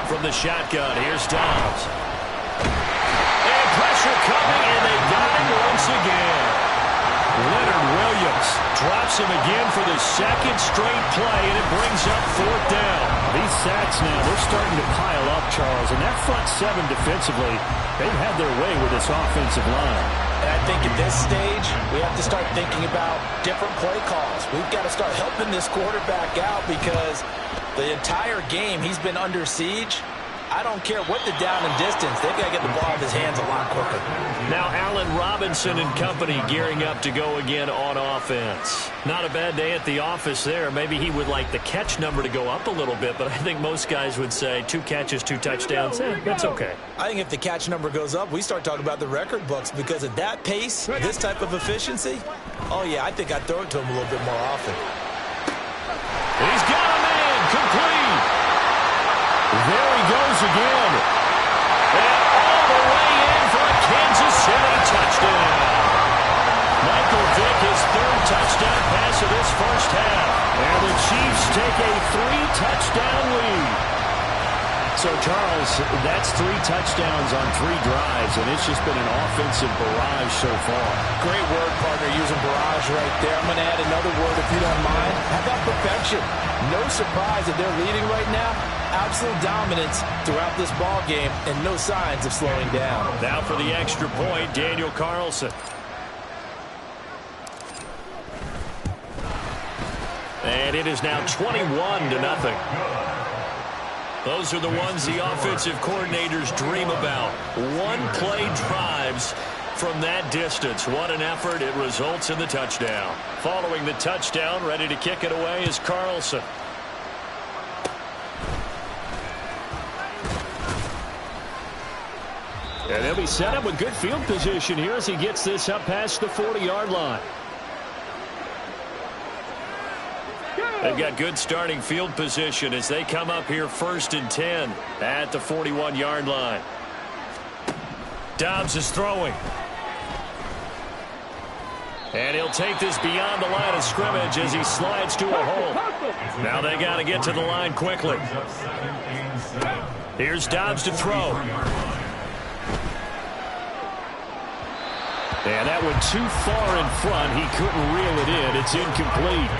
From the shotgun, here's Dobbs. And pressure coming, and they got him once again. Leonard Williams drops him again for the 2nd straight play, and it brings up 4th down. These sacks now, they're starting to pile up, Charles, and that front 7 defensively, they've had their way with this offensive line. And I think at this stage, we have to start thinking about different play calls. We've got to start helping this quarterback out, because the entire game he's been under siege. I don't care what the down and distance. They've got to get the ball in his hands a lot quicker. Now Allen Robinson and company gearing up to go again on offense. Not a bad day at the office there. Maybe he would like the catch number to go up a little bit, but I think most guys would say 2 catches, 2 touchdowns. That's okay. I think if the catch number goes up, we start talking about the record books, because at that pace, this type of efficiency, oh yeah, I think I'd throw it to him a little bit more often. He's got a man, complete. There he goes again. And all the way in for a Kansas City touchdown. Michael Vick, his 3rd touchdown pass of this first half. And the Chiefs take a 3-touchdown lead. So, Charles, that's 3 touchdowns on 3 drives, and it's just been an offensive barrage so far. Great word, partner, using barrage right there. I'm going to add another word, if you don't mind. How about perfection? No surprise that they're leading right now. Absolute dominance throughout this ball game, and no signs of slowing down. Now for the extra point, Daniel Carlson. And it is now 21-0. Those are the ones the offensive coordinators dream about. 1-play drives from that distance. What an effort. It results in the touchdown. Following the touchdown, ready to kick it away is Carlson. And they'll be set up with good field position here as he gets this up past the 40-yard line. They've got good starting field position as they come up here 1st and 10 at the 41-yard line. Dobbs is throwing. And he'll take this beyond the line of scrimmage as he slides to a hole. Now they got to get to the line quickly. Here's Dobbs to throw. And that went too far in front. He couldn't reel it in. It's incomplete.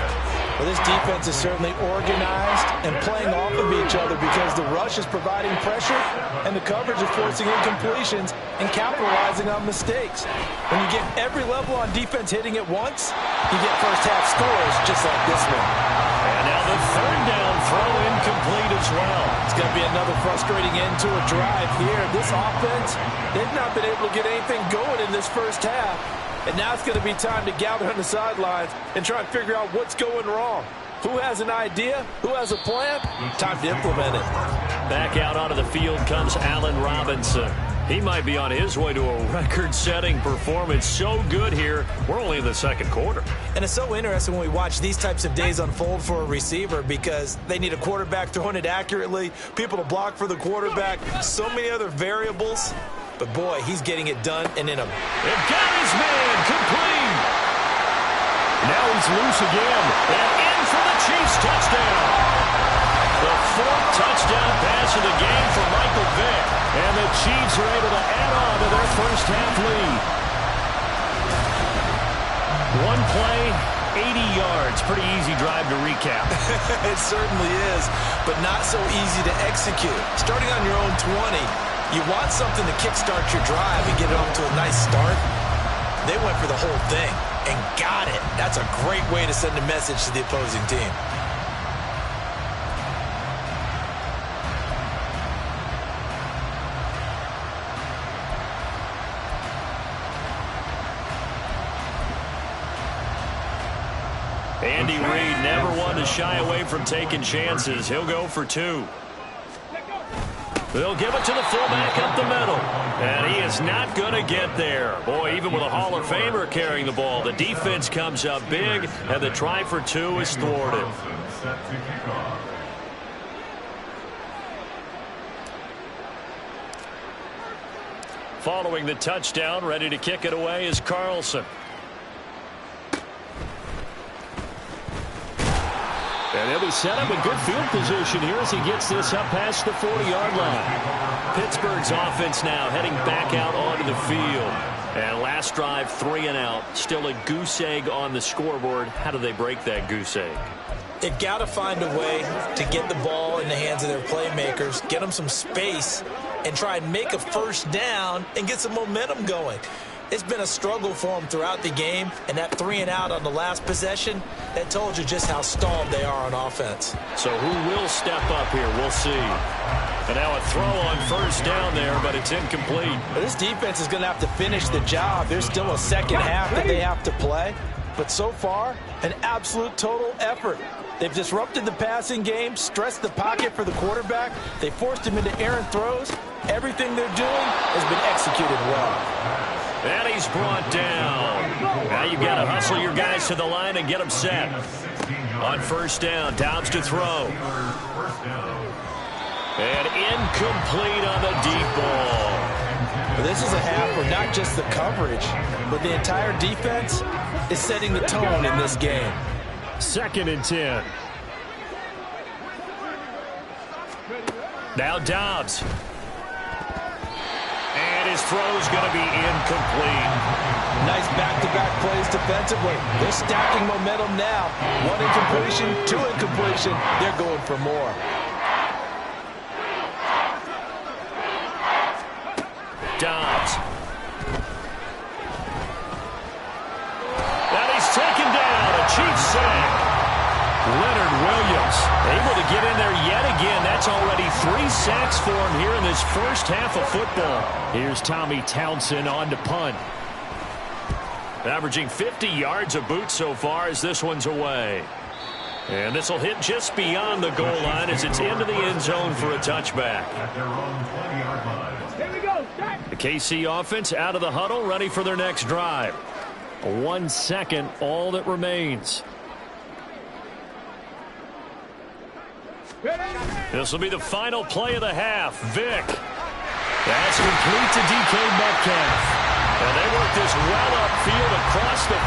Well, this defense is certainly organized and playing off of each other because the rush is providing pressure and the coverage is forcing incompletions and capitalizing on mistakes. When you get every level on defense hitting at once, you get first-half scores just like this one. And now the 3rd down throw incomplete as well. It's going to be another frustrating end to a drive here. This offense, they've not been able to get anything going in this first half. And now it's going to be time to gather on the sidelines and try and figure out what's going wrong. Who has an idea? Who has a plan? Time to implement it. Back out onto the field comes Allen Robinson. He might be on his way to a record-setting performance. So good here. We're only in the 2nd quarter. And it's so interesting when we watch these types of days unfold for a receiver because they need a quarterback throwing it accurately, people to block for the quarterback, so many other variables. But, boy, he's getting it done and in a... It got his man complete. Now he's loose again. And in for the Chiefs touchdown. The 4th touchdown pass of the game for Michael Vick. And the Chiefs are able to add on to their first-half lead. One play, 80 yards. Pretty easy drive to recap. It certainly is, but not so easy to execute. Starting on your own 20, you want something to kickstart your drive and get it off to a nice start. They went for the whole thing and got it. That's a great way to send a message to the opposing team. Andy Reid never one to shy away from taking chances. He'll go for 2. They'll give it to the fullback up the middle. And he is not going to get there. Boy, even with a Hall of Famer carrying the ball, the defense comes up big, and the try for 2 is thwarted. Following the touchdown, ready to kick it away is Carlson. And he'll be set up with good field position here as he gets this up past the 40-yard line. Pittsburgh's offense now heading back out onto the field. And last drive, 3 and out. Still a goose egg on the scoreboard. How do they break that goose egg? They've got to find a way to get the ball in the hands of their playmakers, get them some space, and try and make a first down and get some momentum going. It's been a struggle for them throughout the game, and that 3 and out on the last possession, that told you just how stalled they are on offense. So who will step up here? We'll see. And now a throw on first down there, but it's incomplete. Well, this defense is going to have to finish the job. There's still a second half that they have to play. But so far, an absolute total effort. They've disrupted the passing game, stressed the pocket for the quarterback. They forced him into errant throws. Everything they're doing has been executed well. And he's brought down. Now you've got to hustle your guys to the line and get them set. On first down, Dobbs to throw. And incomplete on the deep ball. Well, this is a half where not just the coverage, but the entire defense is setting the tone in this game. 2nd and 10. Now Dobbs. And his throw's going to be incomplete. Nice back-to-back plays defensively. They're stacking momentum now. 1 incompletion, 2 incompletion. They're going for more. Dobbs. And he's taken down. A Chiefs sack. Leonard Williams able to get in there yet again. That's already 3 sacks for him here in this first half of football. Here's Tommy Townsend on to punt. Averaging 50 yards a boot so far as this one's away. And this will hit just beyond the goal line as it's into the end zone for a touchback. Here we go. The KC offense out of the huddle, ready for their next drive. 1 second, all that remains. This will be the final play of the half. Vick. That's complete to DK Metcalf. And they work this well upfield across the 45.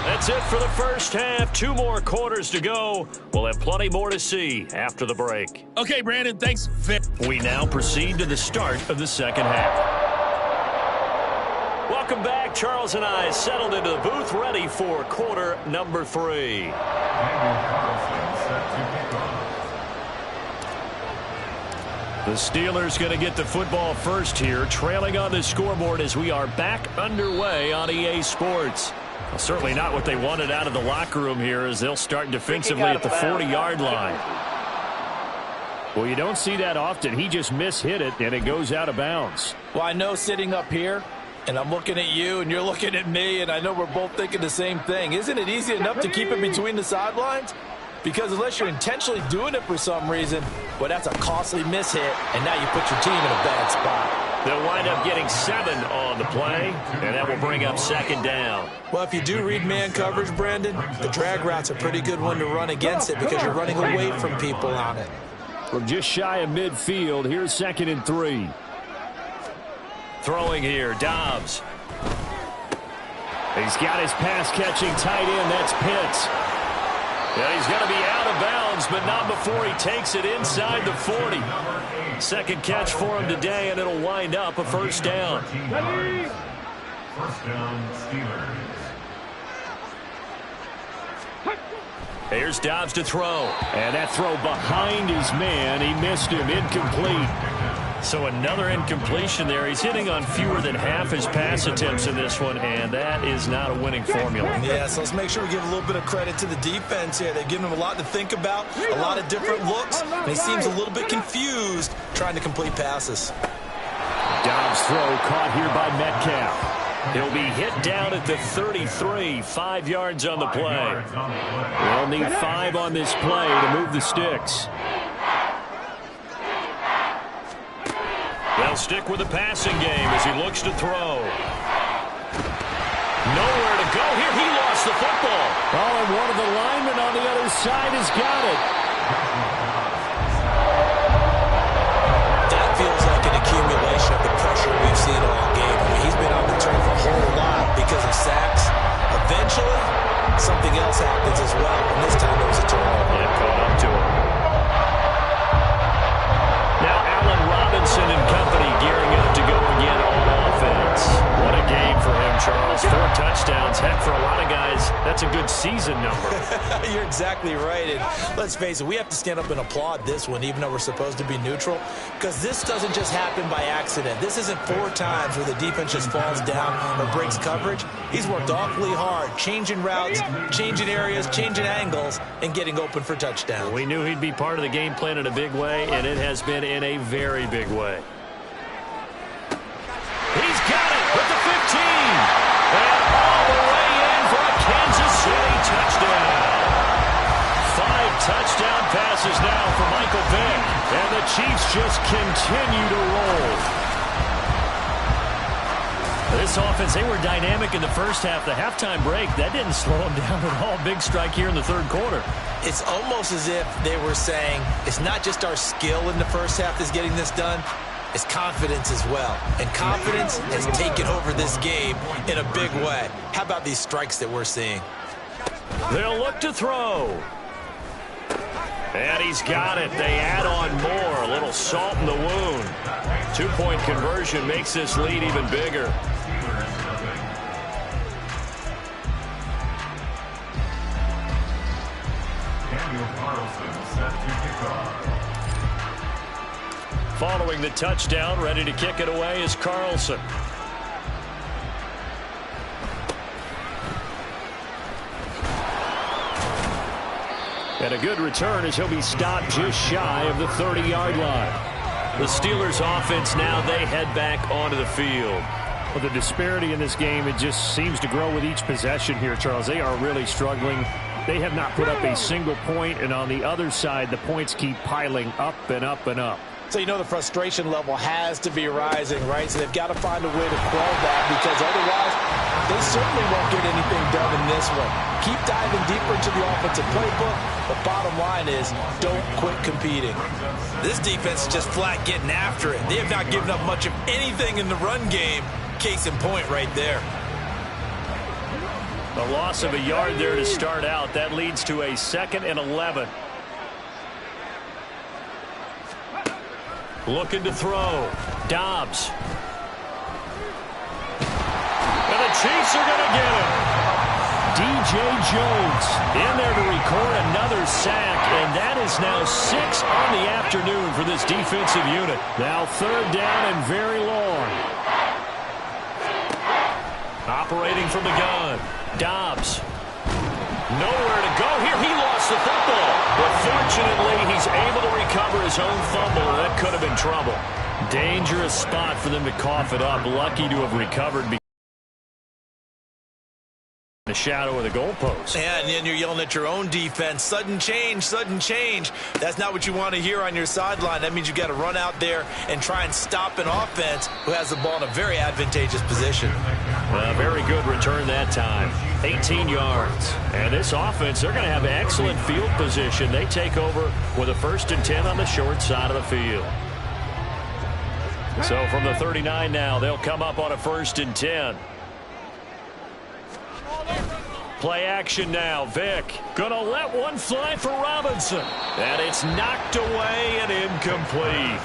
That's it for the first half. 2 more quarters to go. We'll have plenty more to see after the break. Okay, Brandon, thanks, Vic. We now proceed to the start of the second half. Welcome back. Charles and I settled into the booth, ready for quarter number 3. The Steelers going to get the football first here, trailing on the scoreboard as we are back underway on EA Sports. Well, certainly not what they wanted out of the locker room here as they'll start defensively at the 40-yard line. Well, you don't see that often. He just mishit it, and it goes out of bounds. Well, I know sitting up here, and I'm looking at you, and you're looking at me, and I know we're both thinking the same thing. Isn't it easy enough to keep it between the sidelines? Because unless you're intentionally doing it for some reason, well, that's a costly mishit, and now you put your team in a bad spot. They'll wind up getting 7 on the play, and that will bring up second down. Well, if you do read man coverage, Brandon, the drag route's a pretty good one to run against it because you're running away from people on it. We're just shy of midfield. Here's 2nd and 3. Throwing here, Dobbs. He's got his pass-catching tight end. That's Pitts. Yeah, he's going to be out of bounds, but not before he takes it inside the 40. Second catch for him today, and it'll wind up a first down. First down, Steelers. Here's Dobbs to throw. And that throw behind his man. He missed him. Incomplete. So another incompletion there. He's hitting on fewer than half his pass attempts in this one, and that is not a winning formula. Yeah, so let's make sure we give a little bit of credit to the defense here. They've given him a lot to think about, a lot of different looks, and he seems a little bit confused trying to complete passes. Dobbs' throw caught here by Metcalf. He'll be hit down at the 33, 5 yards on the play. They'll need 5 on this play to move the sticks. They'll stick with the passing game as he looks to throw. Nowhere to go here. He lost the football. Oh, and one of the linemen on the other side has got it. That feels like an accumulation of the pressure we've seen all game. I mean, he's been on the turf a whole lot because of sacks. Eventually, something else happens as well, and this time it was a turnover. Yeah, caught up to him. Now Allen Robinson and company gearing up to go again on offense. What a game for him, Charles. 4 touchdowns. Heck, for a lot of guys, that's a good season number. You're exactly right. And let's face it, we have to stand up and applaud this one, even though we're supposed to be neutral, because this doesn't just happen by accident. This isn't 4 times where the defense just falls down or breaks coverage. He's worked awfully hard, changing routes, changing areas, changing angles, and getting open for touchdowns. We knew he'd be part of the game plan in a big way, and it has been in a very big way. He's got it with the 15. And all the way in for a Kansas City touchdown. 5 touchdown passes now for Michael Vick. And the Chiefs just continue to roll. This offense, they were dynamic in the first half. The halftime break, that didn't slow them down at all. Big strike here in the third quarter. It's almost as if they were saying, it's not just our skill in the first half that's getting this done, it's confidence as well. And confidence has taken over this game in a big way. How about these strikes that we're seeing? They'll look to throw. And he's got it. They add on more. A little salt in the wound. 2-point conversion makes this lead even bigger. Following the touchdown, ready to kick it away is Carlson. And a good return as he'll be stopped just shy of the 30-yard line. The Steelers offense now, they head back onto the field. Well, the disparity in this game, it just seems to grow with each possession here, Charles. They are really struggling. They have not put up a single point, and on the other side, the points keep piling up and up and up. So you know the frustration level has to be rising, right? So they've got to find a way to quell that, because otherwise they certainly won't get anything done in this one. Keep diving deeper into the offensive playbook. The bottom line is don't quit competing. This defense is just flat getting after it. They have not given up much of anything in the run game. Case in point right there. A loss of a yard there to start out. That leads to a 2nd and 11. Looking to throw. Dobbs. And the Chiefs are going to get him. DJ Jones in there to record another sack, and that is now 6 on the afternoon for this defensive unit. Now 3rd down and very long. Operating from the gun. Dobbs. Nowhere to go here. He lost the football. But fortunately, he's able to recover his own fumble. That could have been trouble. Dangerous spot for them to cough it up. Lucky to have recovered in the shadow of the goalpost. Yeah, and then you're yelling at your own defense. Sudden change, sudden change. That's not what you want to hear on your sideline. That means you got to run out there and try and stop an offense who has the ball in a very advantageous position. Very good return that time. 18 yards. And this offense, they're going to have excellent field position. They take over with a 1st and 10 on the short side of the field. So from the 39 now, they'll come up on a 1st and 10. Play action now. Vick going to let one fly for Robinson. And it's knocked away and incomplete.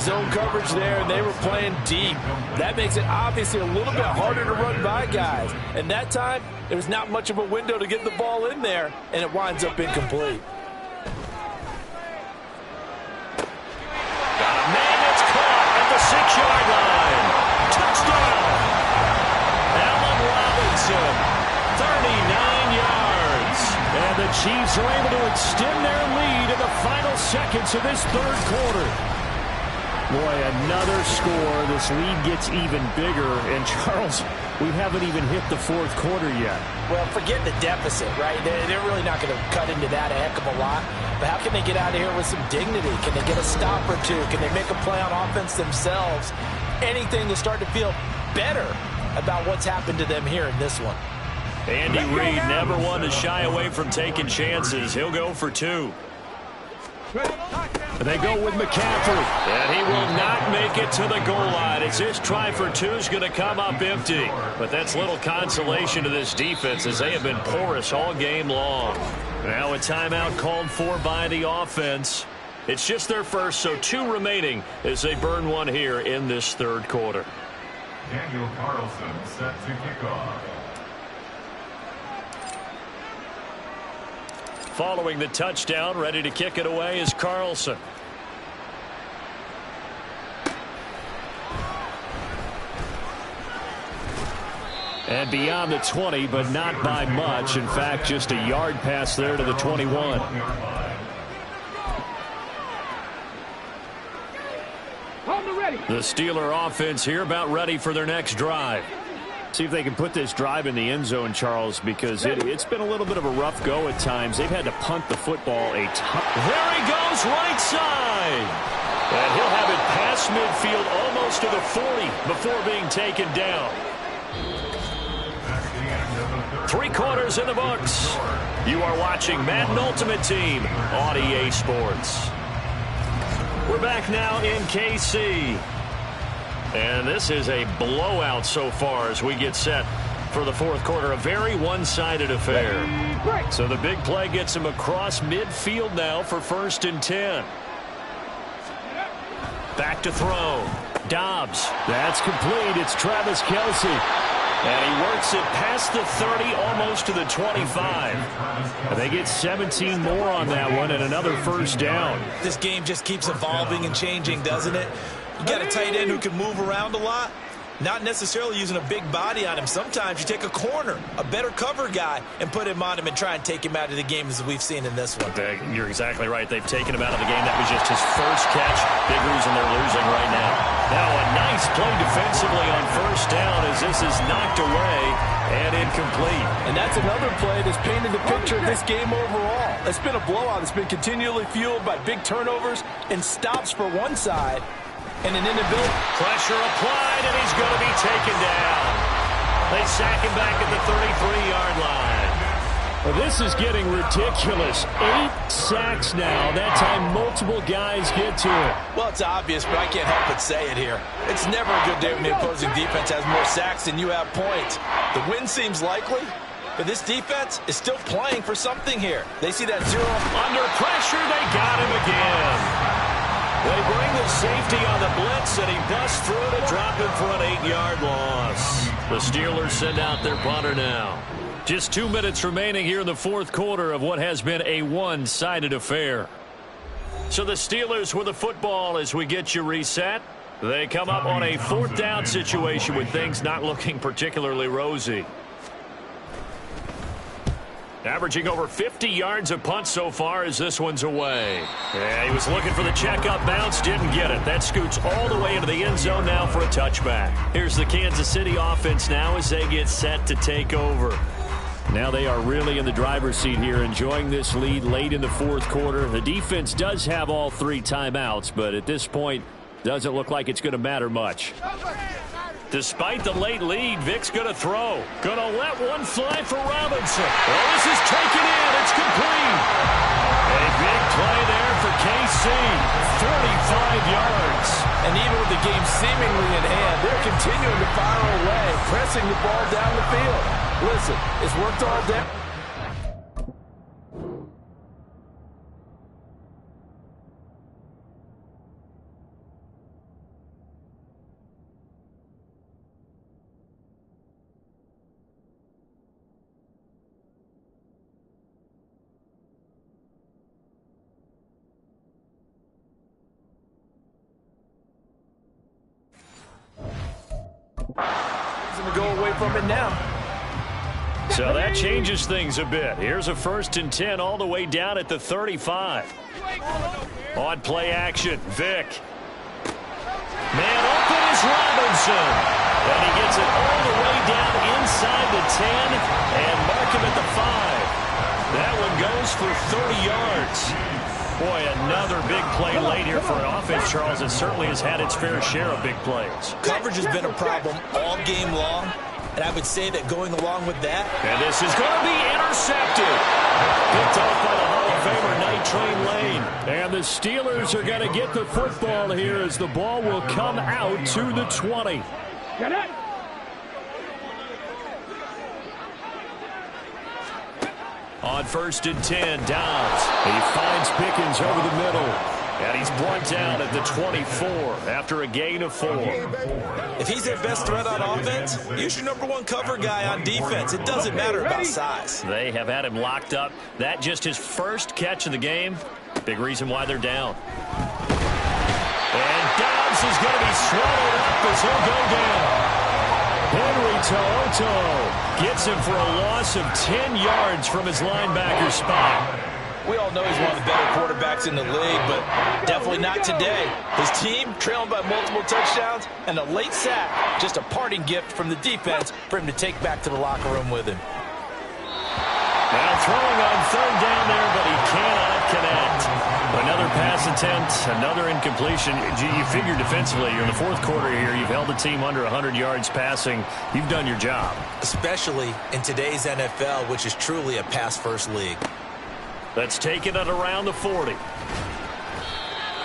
Zone coverage there, and they were playing deep. That makes it obviously a little bit harder to run by guys. And that time, there was not much of a window to get the ball in there, and it winds up incomplete. Got a man that's caught at the 6-yard line. Touchdown. Allen Robinson, 39 yards. And the Chiefs are able to extend their lead in the final seconds of this 3rd quarter. Boy, another score. This lead gets even bigger. And, Charles, we haven't even hit the 4th quarter yet. Well, forget the deficit, right? They're really not going to cut into that a heck of a lot. But how can they get out of here with some dignity? Can they get a stop or two? Can they make a play on offense themselves? Anything to start to feel better about what's happened to them here in this one. Andy Reid never one to shy away from taking chances. He'll go for 2. They go with McCaffrey, and he will not make it to the goal line as this try for 2 is going to come up empty. But that's little consolation to this defense as they have been porous all game long. Now a timeout called for by the offense. It's just their first, so 2 remaining as they burn one here in this 3rd quarter. Daniel Carlson set to kick off. Following the touchdown, ready to kick it away is Carlson. And beyond the 20, but not by much. In fact, just a yard pass there to the 21. The Steeler offense here about ready for their next drive. See if they can put this drive in the end zone, Charles, because it's been a little bit of a rough go at times. They've had to punt the football a ton. There he goes, right side. And he'll have it past midfield almost to the 40 before being taken down. 3 quarters in the books. You are watching Madden Ultimate Team on EA Sports. We're back now in KC. And this is a blowout so far as we get set for the 4th quarter. A very one-sided affair. So the big play gets him across midfield now for 1st and 10. Back to throw. Dobbs. That's complete. It's Travis Kelce. And he works it past the 30, almost to the 25. And they get 17 more on that one and another 1st down. This game just keeps evolving and changing, doesn't it? You got a tight end who can move around a lot. Not necessarily using a big body on him. Sometimes you take a corner, a better cover guy, and put him on him and try and take him out of the game as we've seen in this one. You're exactly right. They've taken him out of the game. That was just his first catch. Big reason they're losing right now. Now a nice play defensively on first down as this is knocked away and incomplete. And that's another play that's painted the picture of this game overall. It's been a blowout. It's been continually fueled by big turnovers and stops for one side and an inability. Pressure applied, and he's going to be taken down. They sack him back at the 33-yard line. Well, this is getting ridiculous. 8 sacks now. That time multiple guys get to it. Well, it's obvious, but I can't help but say it here. It's never a good day when the opposing defense has more sacks than you have points. The win seems likely, but this defense is still playing for something here. They see that zero. Under pressure, they got him again. They bring the safety on the blitz, and he busts through to drop him for an 8-yard loss. The Steelers send out their punter now. Just 2 minutes remaining here in the fourth quarter of what has been a one-sided affair. So the Steelers with the football as we get you reset. They come up on a 4th down situation with things not looking particularly rosy. Averaging over 50 yards a punt so far as this one's away. Yeah, he was looking for the checkup bounce, didn't get it. That scoots all the way into the end zone now for a touchback. Here's the Kansas City offense now as they get set to take over. Now they are really in the driver's seat here, enjoying this lead late in the fourth quarter. The defense does have all 3 timeouts, but at this point, doesn't look like it's going to matter much. Despite the late lead, Vic's going to throw. Going to let one fly for Robinson. Oh, this is taken in. It's complete. A big play there for KC. 35 yards. And even with the game seemingly in hand, they're continuing to fire away, pressing the ball down the field. Listen, it's worked all day. To go away from it now. So that changes things a bit. Here's a 1st and 10 all the way down at the 35. On play action, Vic. Man open is Robinson. And he gets it all the way down inside the 10 and mark him at the 5. That one goes for 30 yards. Boy, another big play late here for an offense, Charles. It certainly has had its fair share of big plays. Coverage has been a problem all game long, and I would say that going along with that. And this is going to be intercepted. Picked off by the Hall of Famer Night Train Lane. And the Steelers are going to get the football here as the ball will come out to the 20. Get it. On 1st and 10, Downs. He finds Pickens over the middle. And he's brought down at the 24 after a gain of 4. If he's their best threat on offense, use your #1 cover guy on defense. It doesn't matter about size. They have had him locked up. That just his first catch of the game. Big reason why they're down. And Downs is going to be swallowed up as he'll go down. Henry To'oTo'o gets him for a loss of 10 yards from his linebacker spot. We all know he's one of the better quarterbacks in the league, but definitely not today. His team trailing by multiple touchdowns and a late sack, just a parting gift from the defense for him to take back to the locker room with him. Now throwing on 3rd down there, but he cannot connect. Another pass attempt, another incompletion. You figure defensively, you're in the fourth quarter here. You've held the team under 100 yards passing. You've done your job. Especially in today's NFL, which is truly a pass-first league. Let's take it at around the 40.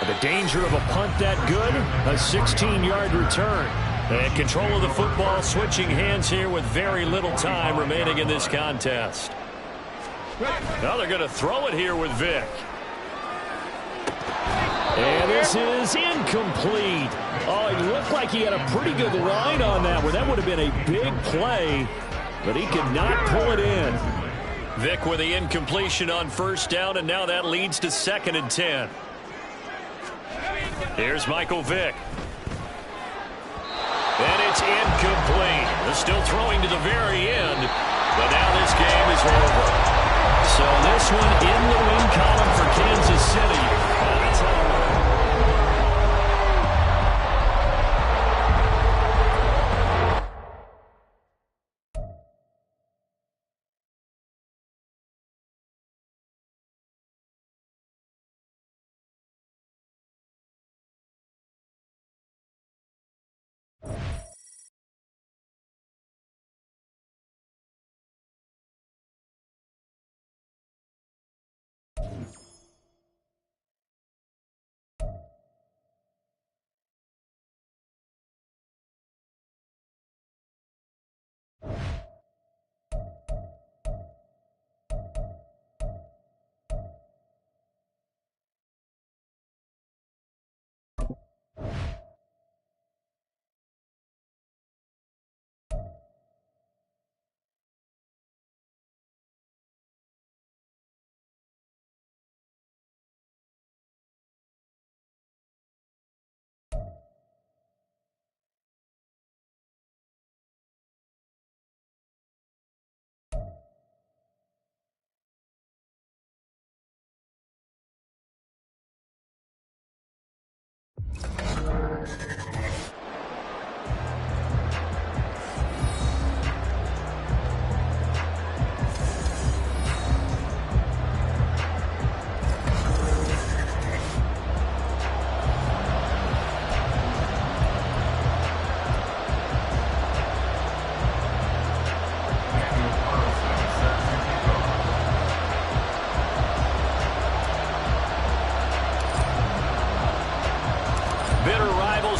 The danger of a punt that good, a 16-yard return. And control of the football, switching hands here with very little time remaining in this contest. Now they're going to throw it here with Vic. And this is incomplete. Oh, it looked like he had a pretty good line on that one. That would have been a big play, but he could not pull it in. Vic with the incompletion on 1st down, and now that leads to 2nd and 10. Here's Michael Vick. And It's incomplete. They're still throwing to the very end, but now this game is over. So this one in the win column for Kansas City. That's how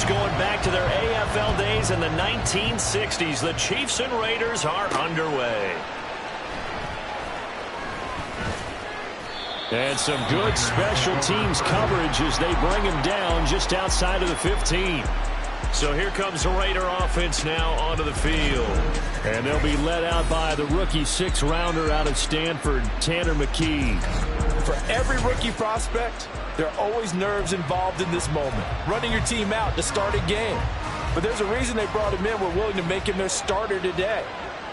going back to their AFL days in the 1960s. The Chiefs and Raiders are underway. And some good special teams coverage as they bring him down just outside of the 15. So here comes the Raider offense now onto the field. And they'll be led out by the rookie sixth-rounder out of Stanford, Tanner McKee. For every rookie prospect, there are always nerves involved in this moment. Running your team out to start a game. But there's a reason they brought him in. We're willing to make him their starter today.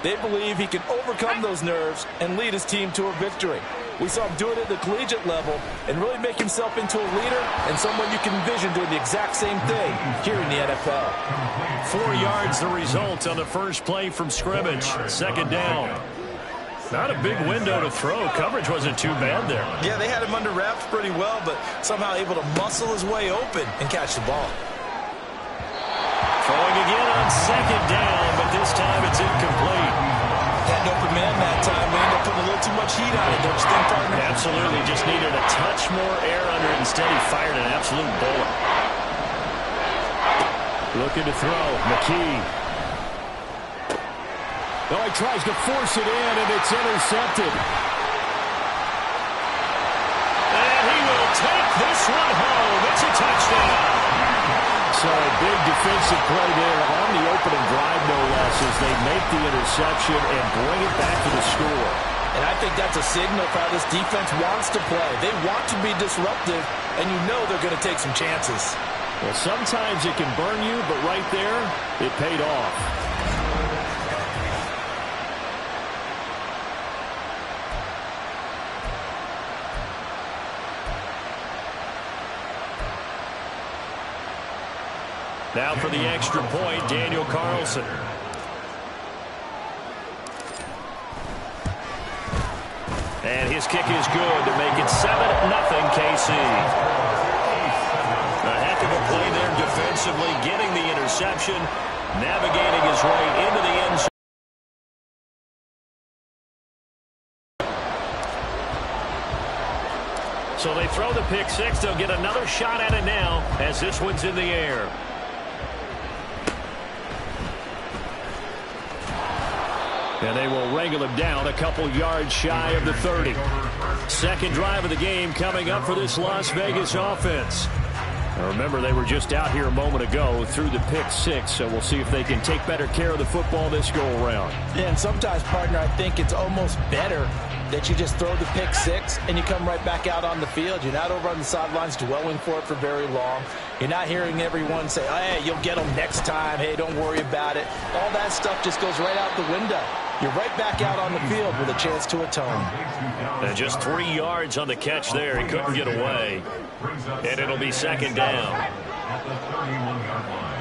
They believe he can overcome those nerves and lead his team to a victory. We saw him do it at the collegiate level and really make himself into a leader and someone you can envision doing the exact same thing here in the NFL. 4 yards the result on the first play from scrimmage. Second down. Not a big window to throw. Coverage wasn't too bad there. Yeah, they had him under wraps pretty well, but somehow able to muscle his way open and catch the ball. Throwing again on second down, but this time it's incomplete. Had an open man that time. We ended up putting a little too much heat on it, don't you think, partner? Absolutely. Just needed a touch more air under it. Instead, he fired an absolute bullet. Looking to throw. McKee. Oh, he tries to force it in, and it's intercepted. And he will take this one home. It's a touchdown. So a big defensive play there on the opening drive, no less, as they make the interception and bring it back to the score. And I think that's a signal for how this defense wants to play. They want to be disruptive, and you know they're going to take some chances. Well, sometimes it can burn you, but right there, it paid off. Now for the extra point, Daniel Carlson. And his kick is good to make it 7-0 KC. A heck of a play there defensively, getting the interception, navigating his way into the end zone. So they throw the pick six. They'll get another shot at it now as this one's in the air. And they will wrangle him down a couple yards shy of the 30. Second drive of the game coming up for this Las Vegas offense. Now remember, they were just out here a moment ago through the pick six, so we'll see if they can take better care of the football this go-around. Yeah, and sometimes, partner, I think it's almost better that you just throw the pick six and you come right back out on the field. You're not over on the sidelines dwelling for it for very long. You're not hearing everyone say, oh, hey, you'll get them next time. Hey, don't worry about it. All that stuff just goes right out the window. You're right back out on the field with a chance to atone. And just 3 yards on the catch there. He couldn't get away. And it'll be second down. At the 31-yard line.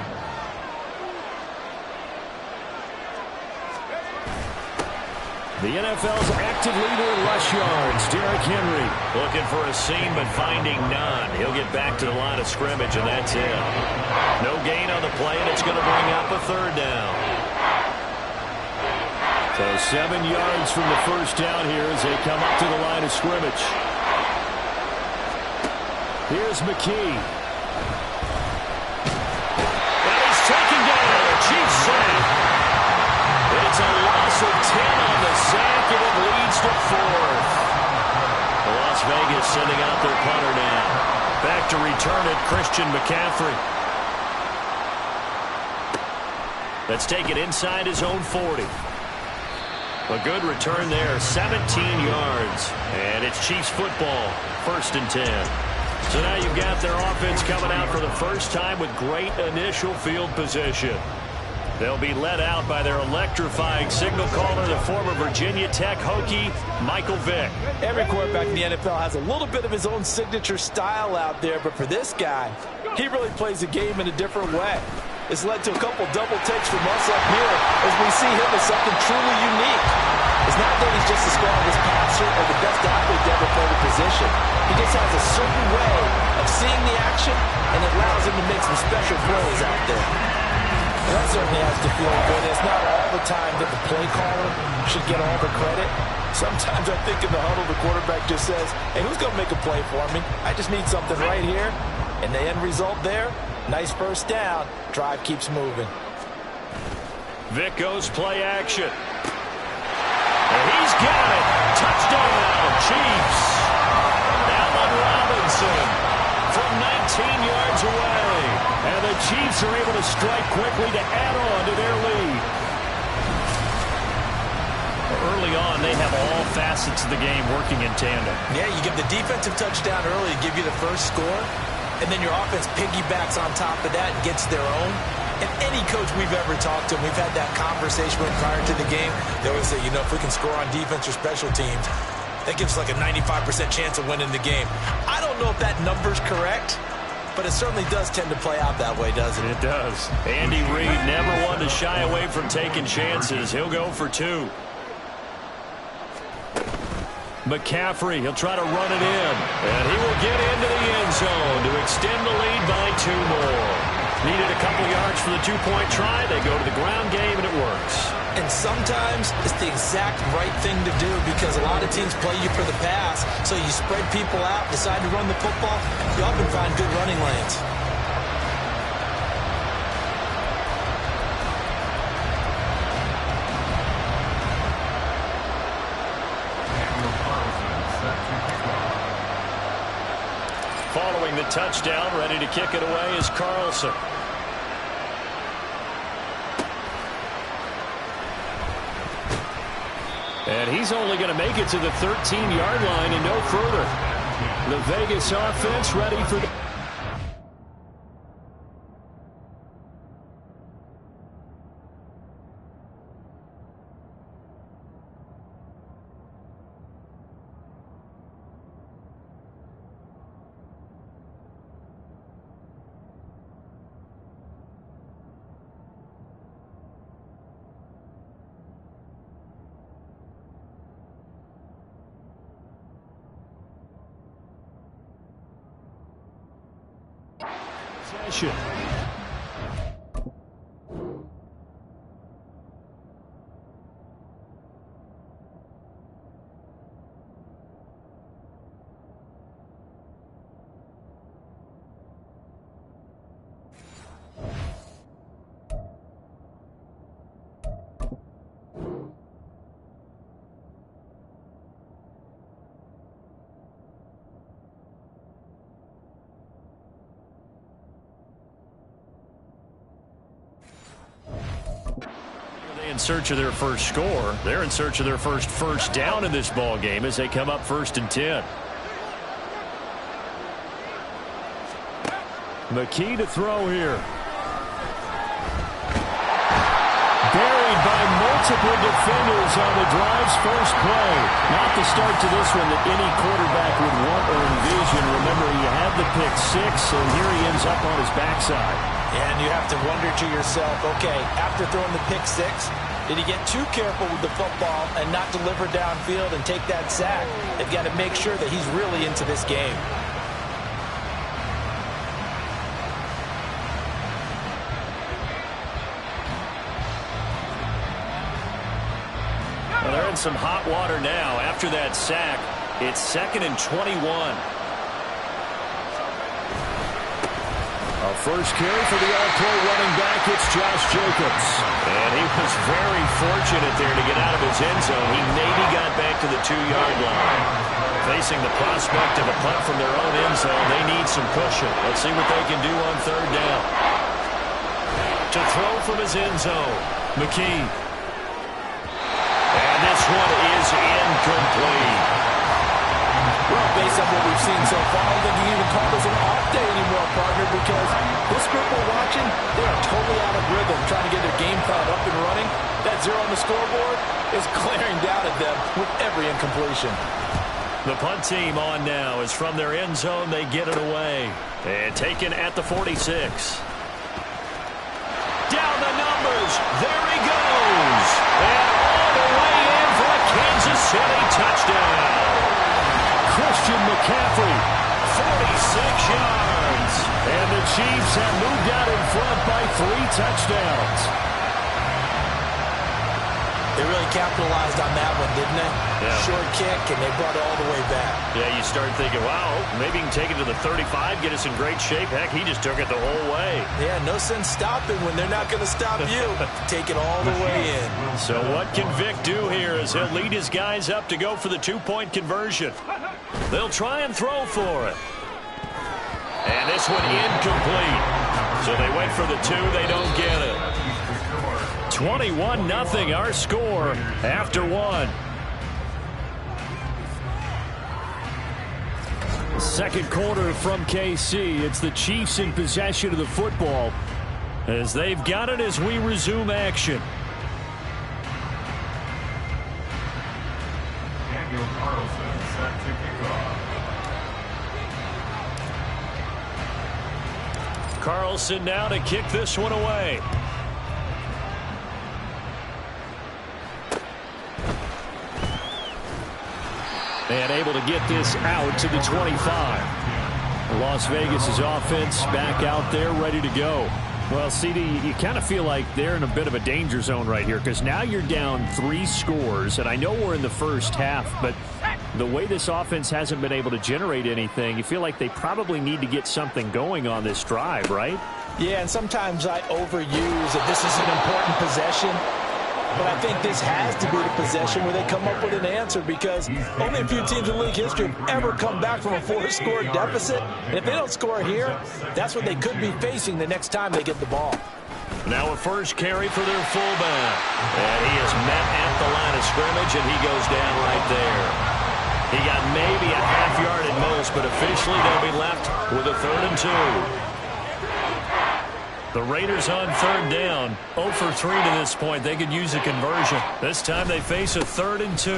The NFL's active leader in rush yards, Derrick Henry. Looking for a seam, but finding none. He'll get back to the line of scrimmage, and that's it. No gain on the play, and it's going to bring up a third down. So 7 yards from the first down here as they come up to the line of scrimmage. Here's McKee. And he's taken down. Chiefs sack. It's a loss of 10 on the sack, and it leads to 4th. Las Vegas sending out their punter now. Back to return it, Christian McCaffrey. Let's take it inside his own 40. A good return there, 17 yards. And it's Chiefs football, 1st and 10. So now you've got their offense coming out for the first time with great initial field position. They'll be led out by their electrifying signal caller, the former Virginia Tech Hokie, Michael Vick. Every quarterback in the NFL has a little bit of his own signature style out there, but for this guy, he really plays the game in a different way. It's led to a couple double takes from us up here as we see him as something truly unique. It's not that he's just the strongest passer or the best athlete to ever play the position. He just has a certain way of seeing the action, and it allows him to make some special plays out there. And that certainly has to feel good. It's not all the time that the play caller should get all the credit. Sometimes I think in the huddle, the quarterback just says, hey, who's going to make a play for me? I just need something right here. And the end result there, nice first down. Drive keeps moving. Vick goes play action. And he's got it. Touchdown, Chiefs. Allen Robinson from 19 yards away. And the Chiefs are able to strike quickly to add on to their lead. Early on, they have all facets of the game working in tandem. Yeah, you give the defensive touchdown early to give you the first score, and then your offense piggybacks on top of that and gets their own. And any coach we've ever talked to, we've had that conversation with prior to the game, they always say, you know, if we can score on defense or special teams, that gives us like a 95% chance of winning the game. I don't know if that number's correct, but it certainly does tend to play out that way, doesn't it? It does. Andy Reid never one to shy away from taking chances. He'll go for 2. McCaffrey, he'll try to run it in. And he will get into the end zone to extend the lead by 2 more. Needed a couple yards for the 2-point try. They go to the ground game, and it works. And sometimes it's the exact right thing to do because a lot of teams play you for the pass. So you spread people out, decide to run the football, you often find good running lanes. Following the touchdown, ready to kick it away is Carlson. And he's only going to make it to the 13-yard line and no further. The Vegas offense ready for the... possession. In search of their first score. They're in search of their first down in this ball game as they come up 1st and 10. McKee to throw here. Buried by multiple defenders on the drive's first play. Not the start to this one that any quarterback would want or envision. Remember, he had the pick six, and here he ends up on his backside. And you have to wonder to yourself, okay, after throwing the pick six, did he get too careful with the football and not deliver downfield and take that sack? They've got to make sure that he's really into this game. Well, they're in some hot water now. After that sack, it's 2nd and 21. A first carry for the All-Pro running back. It's Josh Jacobs. And he was very fortunate there to get out of his end zone. He maybe got back to the 2-yard line. Facing the prospect of a punt from their own end zone, they need some pushing. Let's see what they can do on 3rd down. To throw from his end zone, McKee. And this one is incomplete. Well, based on what we've seen so far, I don't think you can even call this an off day anymore, partner, because this group we're watching, they are totally out of rhythm, trying to get their game plan up and running. That 0 on the scoreboard is glaring down at them with every incompletion. The punt team on now is from their end zone. They get it away. And taken at the 46. Down the numbers. There he goes. And all the way in for a Kansas City touchdown. Christian McCaffrey, 46 yards. And the Chiefs have moved out in front by 3 touchdowns. They really capitalized on that one, didn't they? Yeah. Short kick, and they brought it all the way back. Yeah, you start thinking, wow, maybe he can take it to the 35, get us in great shape. Heck, he just took it the whole way. Yeah, no sense stopping when they're not going to stop you. Take it all the way in. So what can Vic do here as he'll lead his guys up to go for the 2-point conversion? They'll try and throw for it. And this one incomplete. So they went for the 2, they don't get it. 21-0 our score after 1. Second quarter from KC. It's the Chiefs in possession of the football as they've got it as we resume action. Daniel Carlson set to kick off. Carlson now to kick this one away. And able to get this out to the 25. Las Vegas' offense back out there ready to go. Well, CD, you kind of feel like they're in a bit of a danger zone right here because now you're down 3 scores. And I know we're in the first half, but the way this offense hasn't been able to generate anything, you feel like they probably need to get something going on this drive, right? Yeah, and sometimes I overuse that this is an important possession. But I think this has to be the possession where they come up with an answer because only a few teams in league history have ever come back from a 4-score deficit. And if they don't score here, that's what they could be facing the next time they get the ball. Now a first carry for their fullback. And he is met at the line of scrimmage, and he goes down right there. He got maybe a half yard at most, but officially they'll be left with a 3rd and 2. The Raiders on 3rd down. 0 for 3 to this point. They could use a conversion. This time they face a 3rd and 2.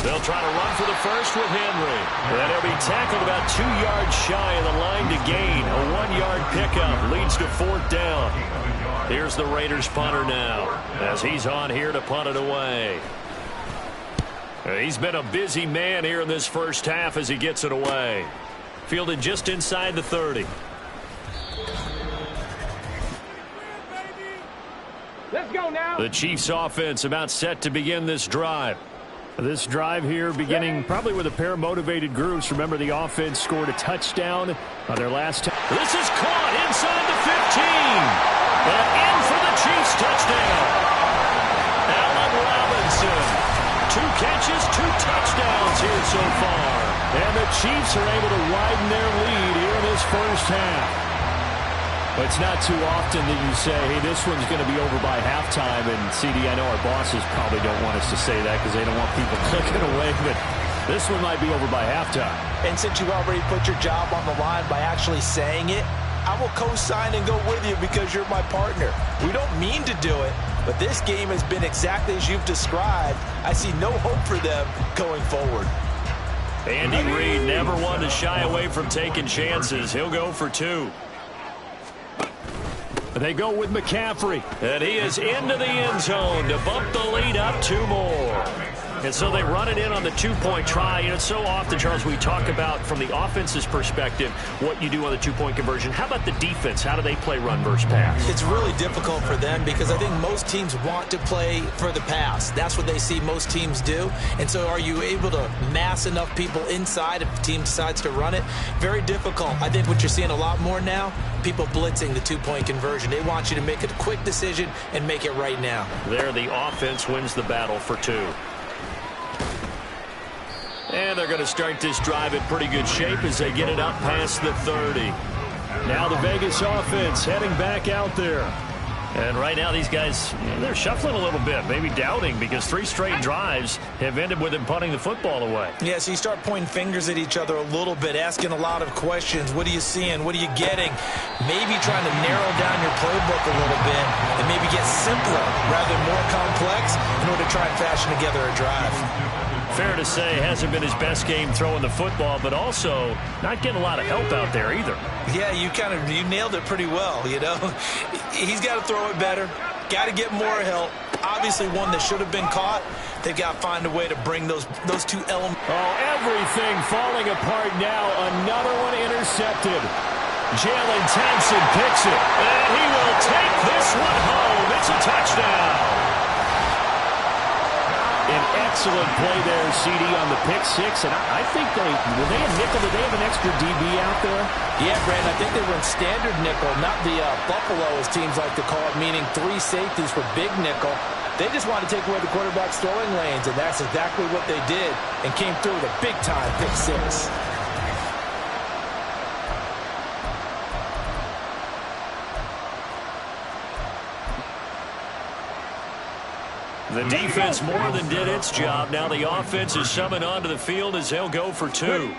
They'll try to run for the first with Henry. And he'll be tackled about 2 yards shy of the line to gain. A 1-yard pickup leads to 4th down. Here's the Raiders punter now as he's on here to punt it away. He's been a busy man here in this first half as he gets it away. Fielded just inside the 30. Let's go now. The Chiefs offense about set to begin this drive. This drive here beginning probably with a pair of motivated groups. Remember, the offense scored a touchdown on their last time. This is caught inside the 15. And in for the Chiefs touchdown. Allen Robinson. 2 catches, 2 touchdowns here so far. And the Chiefs are able to widen their lead here in this first half. But it's not too often that you say, hey, this one's going to be over by halftime. And, CD, I know our bosses probably don't want us to say that because they don't want people clicking away. But this one might be over by halftime. And since you've already put your job on the line by actually saying it, I will co-sign and go with you because you're my partner. We don't mean to do it, but this game has been exactly as you've described. I see no hope for them going forward. Andy Reid never one to shy away from taking chances. He'll go for 2. They go with McCaffrey, and he is into the end zone to bump the lead up 2 more. And so they run it in on the 2-point try. You know, so often, Charles, we talk about from the offense's perspective what you do on the 2-point conversion. How about the defense? How do they play run versus pass? It's really difficult for them because I think most teams want to play for the pass. That's what they see most teams do. And so are you able to mass enough people inside if the team decides to run it? Very difficult. I think what you're seeing a lot more now, people blitzing the 2-point conversion. They want you to make a quick decision and make it right now. There, the offense wins the battle for 2. And they're going to start this drive in pretty good shape as they get it up past the 30. Now the Vegas offense heading back out there. And right now these guys, they're shuffling a little bit, maybe doubting because 3 straight drives have ended with them punting the football away. Yeah, so you start pointing fingers at each other a little bit, asking a lot of questions. What are you seeing? What are you getting? Maybe trying to narrow down your playbook a little bit and maybe get simpler rather than more complex in order to try and fashion together a drive. Fair to say, hasn't been his best game throwing the football, but also not getting a lot of help out there either. Yeah, you nailed it pretty well, you know. He's got to throw it better, got to get more help. Obviously one that should have been caught. They've got to find a way to bring those 2 elements. Oh, everything falling apart now. Another one intercepted. Jalen Thompson picks it, and he will take this one home. It's a touchdown. An excellent play there, CD, on the pick 6. And I think were they a nickel? Did they have an extra DB out there? Yeah, Brandon, I think they run standard nickel, not the Buffalo, as teams like to call it, meaning 3 safeties for big nickel. They just want to take away the quarterback's throwing lanes, and that's exactly what they did and came through with a big-time pick 6. The defense more than did its job. Now the offense is summoned onto the field as they'll go for 2.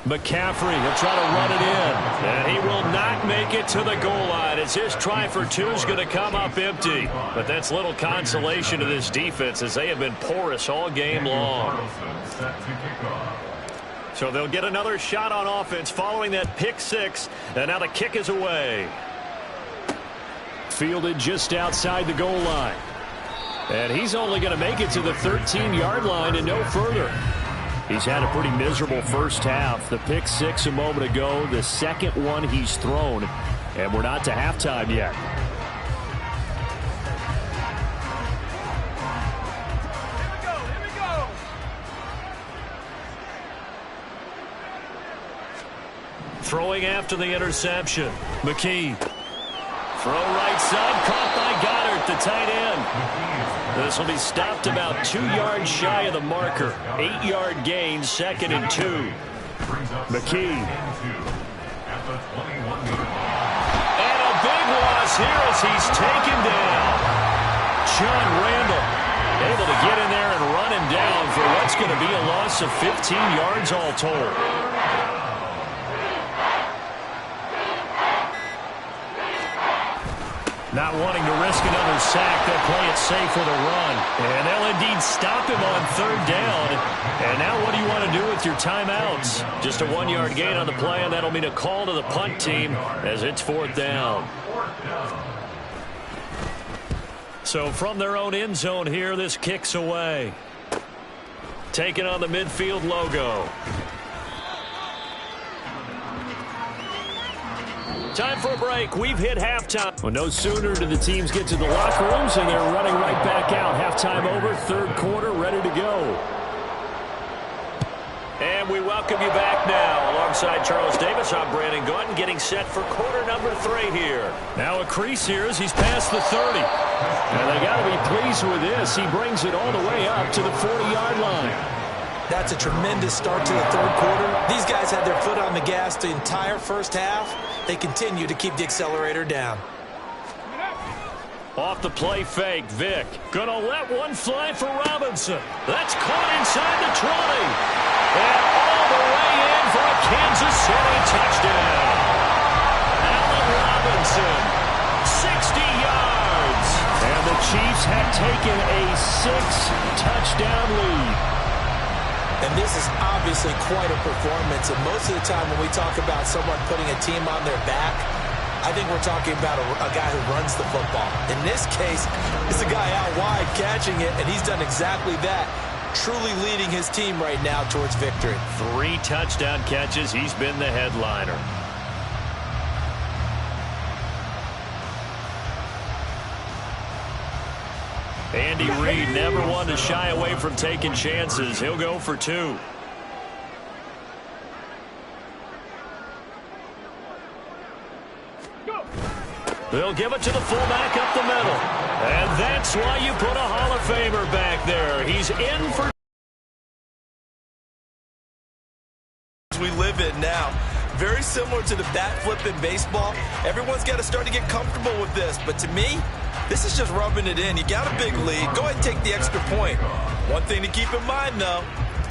McCaffrey will try to run it in. And he will not make it to the goal line as his try for 2 is going to come up empty. But that's little consolation to this defense as they have been porous all game long. So they'll get another shot on offense following that pick 6. And now the kick is away. Fielded just outside the goal line. And he's only going to make it to the 13-yard line and no further. He's had a pretty miserable first half. The pick 6 a moment ago, the second one he's thrown. And we're not to halftime yet. Here we go. Throwing after the interception. McKee. Throw right side, caught by Goddard, the tight end. This will be stopped about 2 yards shy of the marker. 8-yard gain, 2nd and 2. McKee. And a big loss here as he's taken down. John Randall able to get in there and run him down for what's going to be a loss of 15 yards all told. Not wanting to risk another sack, they'll play it safe with a run. And they'll indeed stop him on 3rd down. And now what do you want to do with your timeouts? Just a 1-yard gain on the play, and that'll mean a call to the punt team as it's 4th down. So from their own end zone here, this kicks away. Taking on the midfield logo. Time for a break. We've hit halftime. Well, no sooner do the teams get to the locker rooms and they're running right back out. Halftime over, 3rd quarter, ready to go. And we welcome you back now. Alongside Charles Davis, I'm Brandon Gaudin, getting set for quarter number 3 here. Now a crease here as he's past the 30. And they got to be pleased with this. He brings it all the way up to the 40-yard line. That's a tremendous start to the 3rd quarter. These guys had their foot on the gas the entire first half. They continue to keep the accelerator down. Off the play fake, Vick. Gonna let one fly for Robinson. That's caught inside the 20. And all the way in for a Kansas City touchdown. Now Robinson. 60 yards. And the Chiefs have taken a 6-touchdown lead. And this is obviously quite a performance. And most of the time when we talk about someone putting a team on their back, I think we're talking about a guy who runs the football. In this case, it's a guy out wide catching it, and he's done exactly that, truly leading his team right now towards victory. 3 touchdown catches. He's been the headliner. Andy Reid never one to shy away from taking chances. He'll go for 2. They'll give it to the fullback up the middle. And that's why you put a Hall of Famer back there. He's in for... We live in now. Very similar to the bat flip in baseball. Everyone's got to start to get comfortable with this. But to me, this is just rubbing it in. You got a big lead. Go ahead and take the extra point. One thing to keep in mind, though,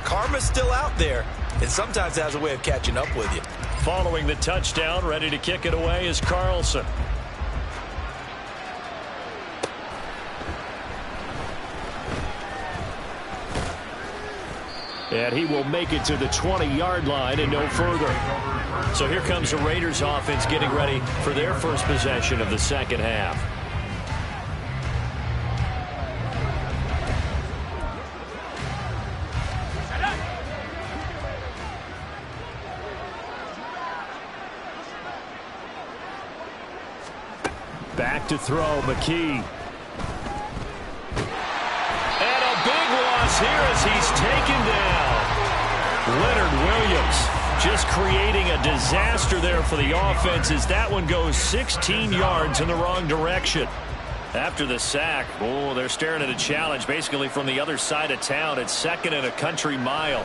karma's still out there. It sometimes has a way of catching up with you. Following the touchdown, ready to kick it away is Carlson. And he will make it to the 20-yard line and no further. So here comes the Raiders offense getting ready for their first possession of the second half. Back to throw, McKee. And a big loss here as he's taken down. Leonard Williams just creating a disaster there for the offense as that one goes 16 yards in the wrong direction. After the sack, oh, they're staring at a challenge basically from the other side of town. It's 2nd and a country mile.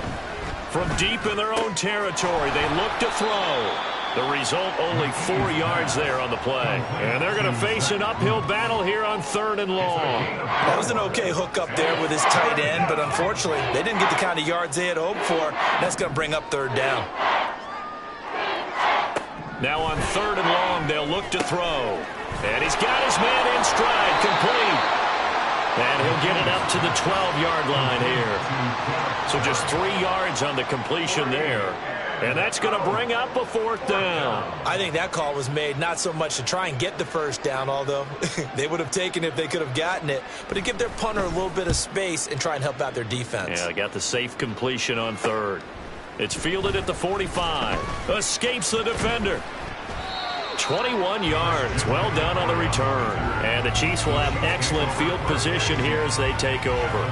From deep in their own territory, they look to throw. The result, only 4 yards there on the play. And they're going to face an uphill battle here on 3rd and long. That was an okay hook up there with his tight end, but unfortunately, they didn't get the kind of yards they had hoped for. That's going to bring up 3rd down. Now on 3rd and long, they'll look to throw. And he's got his man in stride, complete. And he'll get it up to the 12-yard line here. So just 3 yards on the completion there. And that's going to bring up a 4th down. I think that call was made not so much to try and get the 1st down, although they would have taken it if they could have gotten it, but to give their punter a little bit of space and try and help out their defense. Yeah, they got the safe completion on 3rd. It's fielded at the 45. Escapes the defender. 21 yards. Well done on the return. And the Chiefs will have excellent field position here as they take over.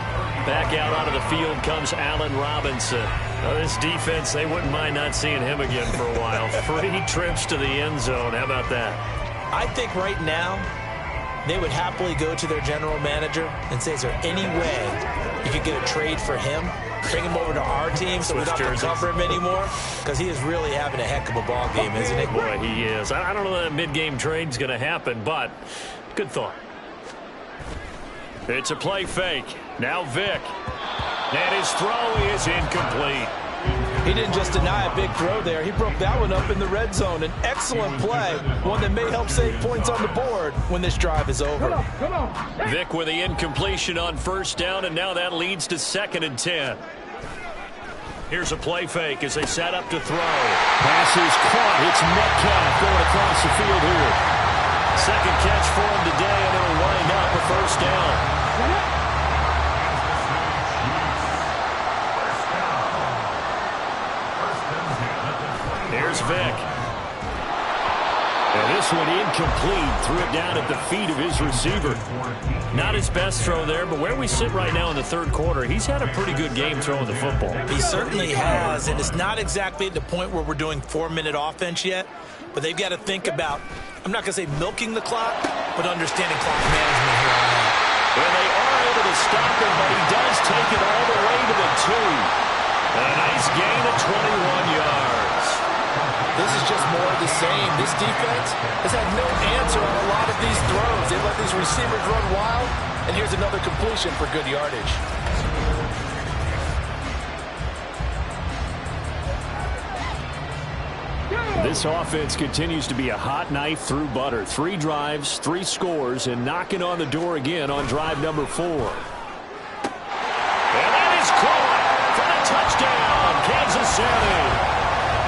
Back out onto the field comes Allen Robinson. This defense, they wouldn't mind not seeing him again for a while. 3 trips to the end zone. How about that? I think right now they would happily go to their general manager and say, is there any way you could get a trade for him? Bring him over to our team so we don't have to cover him anymore? Because he is really having a heck of a ball game, isn't he? Boy, he is. I don't know that mid-game trade's going to happen, but good thought. It's a play fake. Now Vic. And his throw is incomplete. He didn't just deny a big throw there. He broke that one up in the red zone. An excellent play, one that may help save points on the board when this drive is over. Come on. Vic with the incompletion on 1st down, and now that leads to 2nd and 10. Here's a play fake as they set up to throw. Pass is caught. It's Metcalf going across the field here. 2nd catch for him today, and it'll wind up a 1st down. Here's Vic. And this one incomplete. Threw it down at the feet of his receiver. Not his best throw there, but where we sit right now in the 3rd quarter, he's had a pretty good game throwing the football. He certainly has, and it's not exactly at the point where we're doing 4-minute offense yet, but they've got to think about, I'm not going to say milking the clock, but understanding clock management here on out. And they are able to stop him, but he does take it all the way to the 2. A nice gain of 21 yards. This is just more of the same. This defense has had no answer on a lot of these throws. They let these receivers run wild, and here's another completion for good yardage. This offense continues to be a hot knife through butter. 3 drives, 3 scores, and knocking on the door again on drive number 4. And that is caught for the touchdown, Kansas City.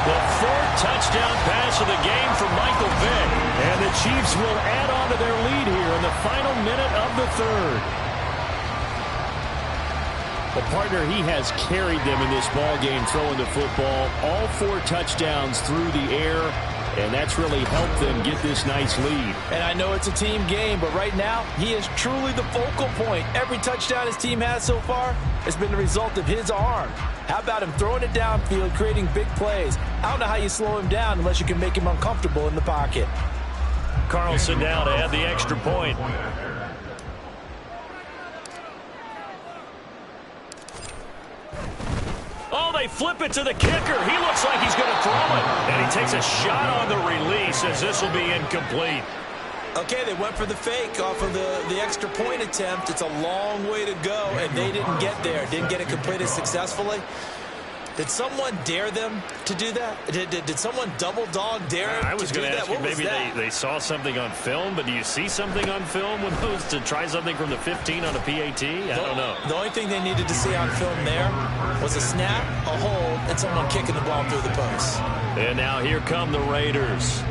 The 4th touchdown pass of the game for Michael Vick. And the Chiefs will add on to their lead here in the final minute of the 3rd. The partner, he has carried them in this ball game throwing the football. All 4 touchdowns through the air, and that's really helped them get this nice lead. And I know it's a team game, but right now, he is truly the focal point. Every touchdown his team has so far has been the result of his arm. How about him throwing it downfield, creating big plays? I don't know how you slow him down unless you can make him uncomfortable in the pocket. Carlson now to add the extra point. Oh, they flip it to the kicker. He looks like he's going to throw it. And he takes a shot on the release as this will be incomplete. Okay, they went for the fake off of the extra point attempt. It's a long way to go, and they didn't get there. Didn't get it completed successfully. Did someone dare them to do that? Did someone double dog dare them I was going to ask you, maybe they saw something on film, but do you see something on film with those to try something from the 15 on a PAT? I don't know. The only thing they needed to see on film there was a snap, a hold, and someone kicking the ball through the post. And now here come the Raiders.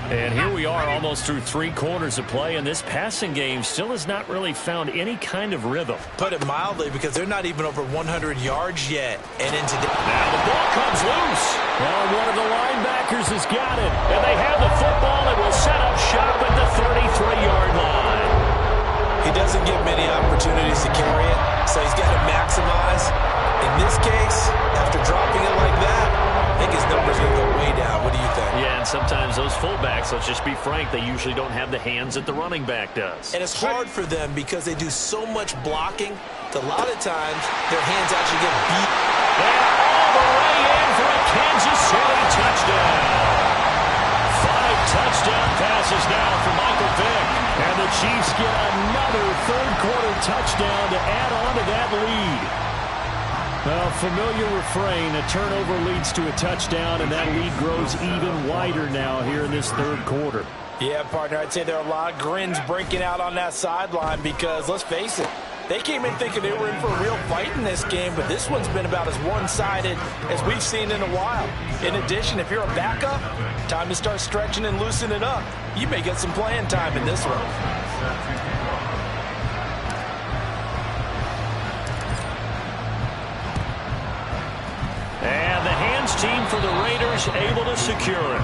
And here we are almost through 3 quarters of play, and this passing game still has not really found any kind of rhythm. Put it mildly, because they're not even over 100 yards yet. And into now the ball comes loose. Well, one of the linebackers has got it, and they have the football and will set up shop at the 33-yard line. He doesn't get many opportunities to carry it, so he's got to maximize. In this case, after dropping it like that, I think his numbers are going to go way down. What do you think? Yeah, and sometimes those fullbacks, let's just be frank, they usually don't have the hands that the running back does. And it's hard for them because they do so much blocking that a lot of times their hands actually get beat. And all the way in for a Kansas City touchdown. 5 touchdown passes now for Michael Vick. And the Chiefs get another third-quarter touchdown to add on to that lead. Well, familiar refrain, a turnover leads to a touchdown, and that lead grows even wider now here in this 3rd quarter. Yeah, partner, I'd say there are a lot of grins breaking out on that sideline because, let's face it, they came in thinking they were in for a real fight in this game, but this one's been about as one-sided as we've seen in a while. In addition, if you're a backup, time to start stretching and loosening up. You may get some playing time in this one. And the hands team for the Raiders able to secure it.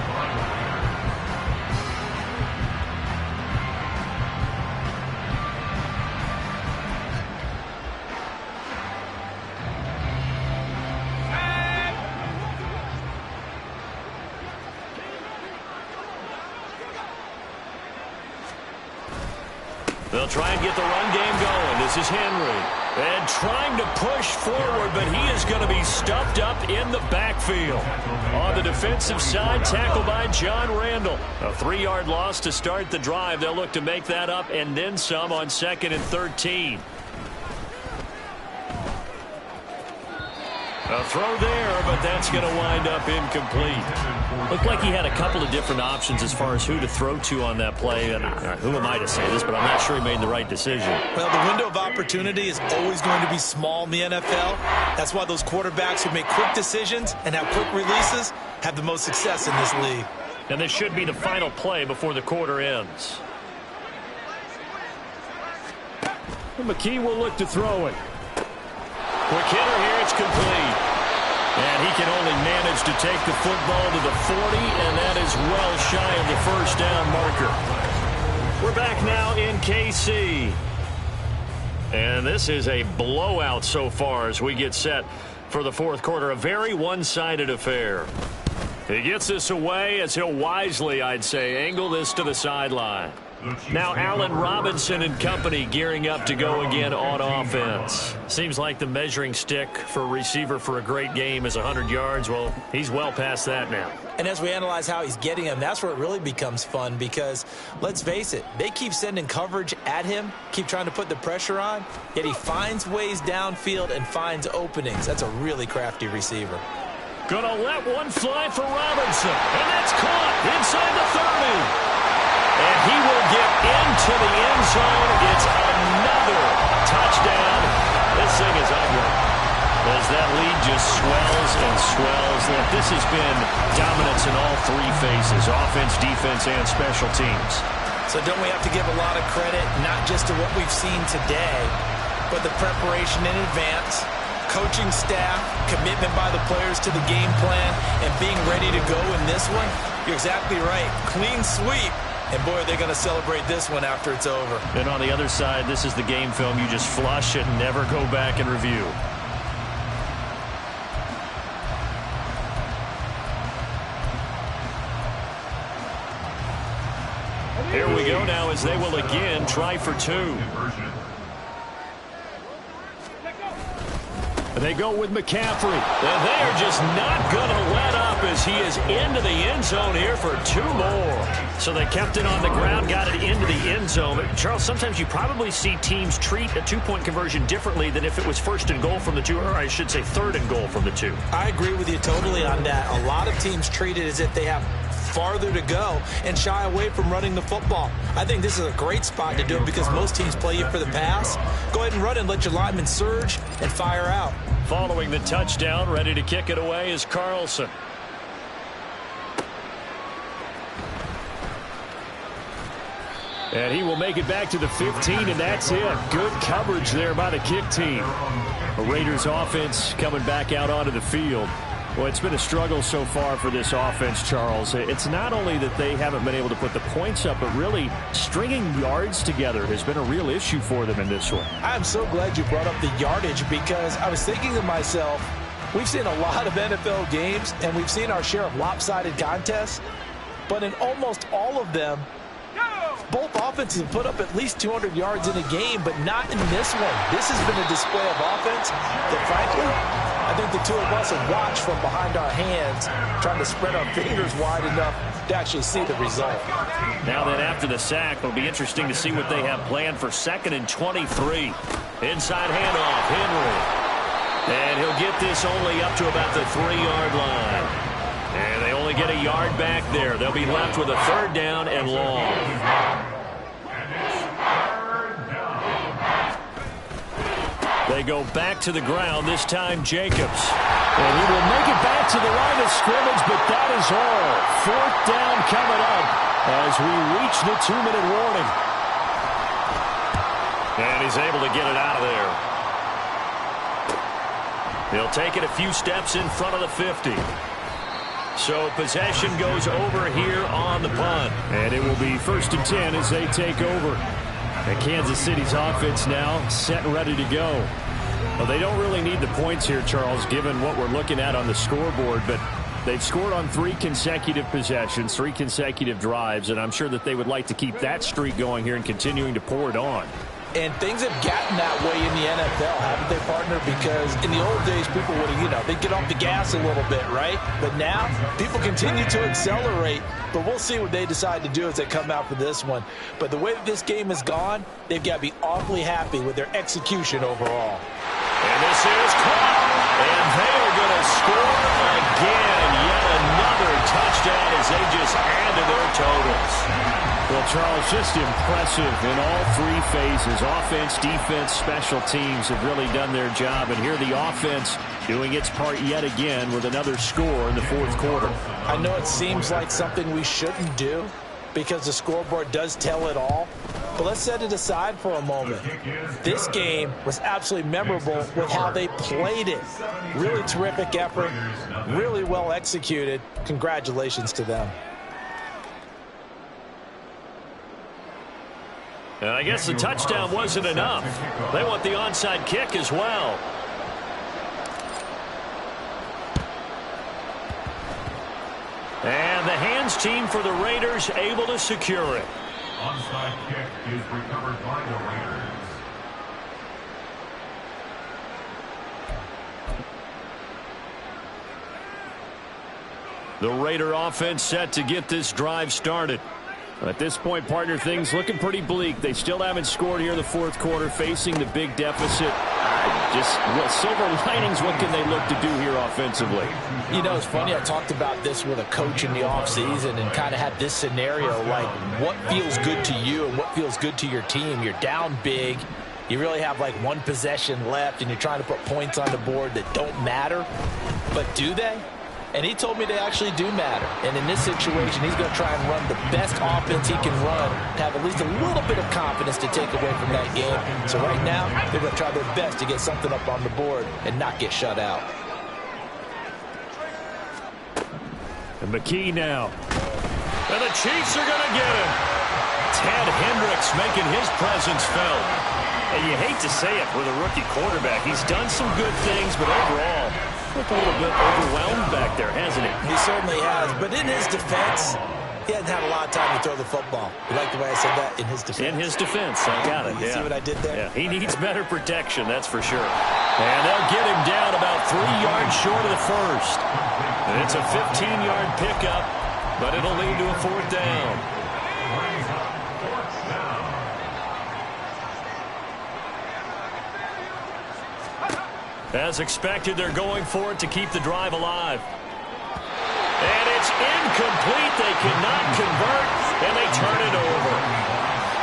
They'll try and get the run game going. This is Henry. And trying to push forward, but he is going to be stuffed up in the backfield. On the defensive side, tackled by John Randall. A 3-yard loss to start the drive. They'll look to make that up and then some on 2nd and 13. A throw there, but that's going to wind up incomplete. Looked like he had a couple of different options as far as who to throw to on that play. And who am I to say this, but I'm not sure he made the right decision. Well, the window of opportunity is always going to be small in the NFL. That's why those quarterbacks who make quick decisions and have quick releases have the most success in this league. And this should be the final play before the quarter ends. And McKee will look to throw it. Quick hitter here, it's complete. And he can only manage to take the football to the 40, and that is well shy of the first down marker. We're back now in KC. And this is a blowout so far as we get set for the 4th quarter. A very one-sided affair. He gets this away as he'll wisely, I'd say, angle this to the sideline. Now Allen Robinson and company gearing up to go again on offense. Seems like the measuring stick for a receiver for a great game is 100 yards. Well, he's well past that now. And as we analyze how he's getting them, that's where it really becomes fun because, let's face it, they keep sending coverage at him, keep trying to put the pressure on, yet he finds ways downfield and finds openings. That's a really crafty receiver. Gonna let one fly for Robinson. And that's caught inside the 30. And he will get into the end zone. It's another touchdown. This thing is ugly, as that lead just swells and swells. Look, this has been dominance in all three phases, offense, defense, and special teams. So don't we have to give a lot of credit, not just to what we've seen today, but the preparation in advance, coaching staff, commitment by the players to the game plan, and being ready to go in this one? You're exactly right. Clean sweep. And, boy, are they going to celebrate this one after it's over. And on the other side, this is the game film you just flush and never go back and review. Here we go now as they will again try for two. They go with McCaffrey. And they are just not going to let up as he is into the end zone here for two more. So they kept it on the ground, got it into the end zone. But Charles, sometimes you probably see teams treat a two-point conversion differently than if it was first and goal from the two, or I should say third and goal from the two. I agree with you totally on that. A lot of teams treat it as if they have farther to go and shy away from running the football. I think this is a great spot to do it because most teams play you for the pass. Go ahead and run and let your linemen surge and fire out. Following the touchdown, ready to kick it away is Carlson. And he will make it back to the 15, and that's it. Good coverage there by the kick team. The Raiders offense coming back out onto the field. Well, it's been a struggle so far for this offense, Charles. It's not only that they haven't been able to put the points up, but really stringing yards together has been a real issue for them in this one. I'm so glad you brought up the yardage because I was thinking to myself, we've seen a lot of NFL games and we've seen our share of lopsided contests, but in almost all of them, both offenses have put up at least 200 yards in a game, but not in this one. This has been a display of offense that, frankly, I think the two of us have watched from behind our hands, trying to spread our fingers wide enough to actually see the result. Now then, after the sack, it'll be interesting to see what they have planned for 2nd and 23. Inside handoff, Henry. And he'll get this only up to about the 3-yard line. And they only get a yard back there. They'll be left with a 3rd down and long. They go back to the ground, this time Jacobs. And he will make it back to the line of scrimmage, but that is all. 4th down coming up as we reach the 2-minute warning. And he's able to get it out of there. He'll take it a few steps in front of the 50. So possession goes over here on the punt. And it will be 1st and 10 as they take over. And Kansas City's offense now set and ready to go. Well, they don't really need the points here, Charles, given what we're looking at on the scoreboard. But they've scored on 3 consecutive possessions, 3 consecutive drives. And I'm sure that they would like to keep that streak going here and continuing to pour it on. And things have gotten that way in the NFL, haven't they, partner? Because in the old days, people would have, they'd get off the gas a little bit, right? But now, people continue to accelerate. But we'll see what they decide to do as they come out for this one. But the way that this game has gone, they've got to be awfully happy with their execution overall. And this is caught. And they are going to score again. Yet another touchdown as they just add to their totals. Well, Charles, just impressive in all 3 phases. Offense, defense, special teams have really done their job. And here the offense doing its part yet again with another score in the 4th quarter. I know it seems like something we shouldn't do because the scoreboard does tell it all. But let's set it aside for a moment. This game was absolutely memorable with how they played it. Really terrific effort, really well executed. Congratulations to them. And I guess the touchdown wasn't enough. They want the onside kick as well. And the hands team for the Raiders able to secure it. Onside kick is recovered by the Raiders. The Raider offense set to get this drive started. At this point, partner, things looking pretty bleak. They still haven't scored here in the 4th quarter, facing the big deficit. Just silver linings, what can they look to do here offensively? You know, it's funny, I talked about this with a coach in the offseason and kind of had this scenario, like what feels good to you and what feels good to your team. You're down big. You really have like one possession left, and you're trying to put points on the board that don't matter. But do they? And he told me they actually do matter. And in this situation, he's going to try and run the best offense he can run to have at least a little bit of confidence to take away from that game. So right now, they're going to try their best to get something up on the board and not get shut out. And McKee now. And the Chiefs are going to get him. Ted Hendricks making his presence felt. And you hate to say it with a rookie quarterback. He's done some good things, but overall, looked a little bit overwhelmed back there, hasn't he? He certainly has. But in his defense, he hasn't had a lot of time to throw the football. You like the way I said that? In his defense. In his defense. I got it. You see what I did there? Yeah, he needs better protection, that's for sure. And they'll get him down about 3 yards short of the first. And it's a 15-yard pickup, but it'll lead to a 4th down. As expected, they're going for it to keep the drive alive. And it's incomplete. They cannot convert, and they turn it over.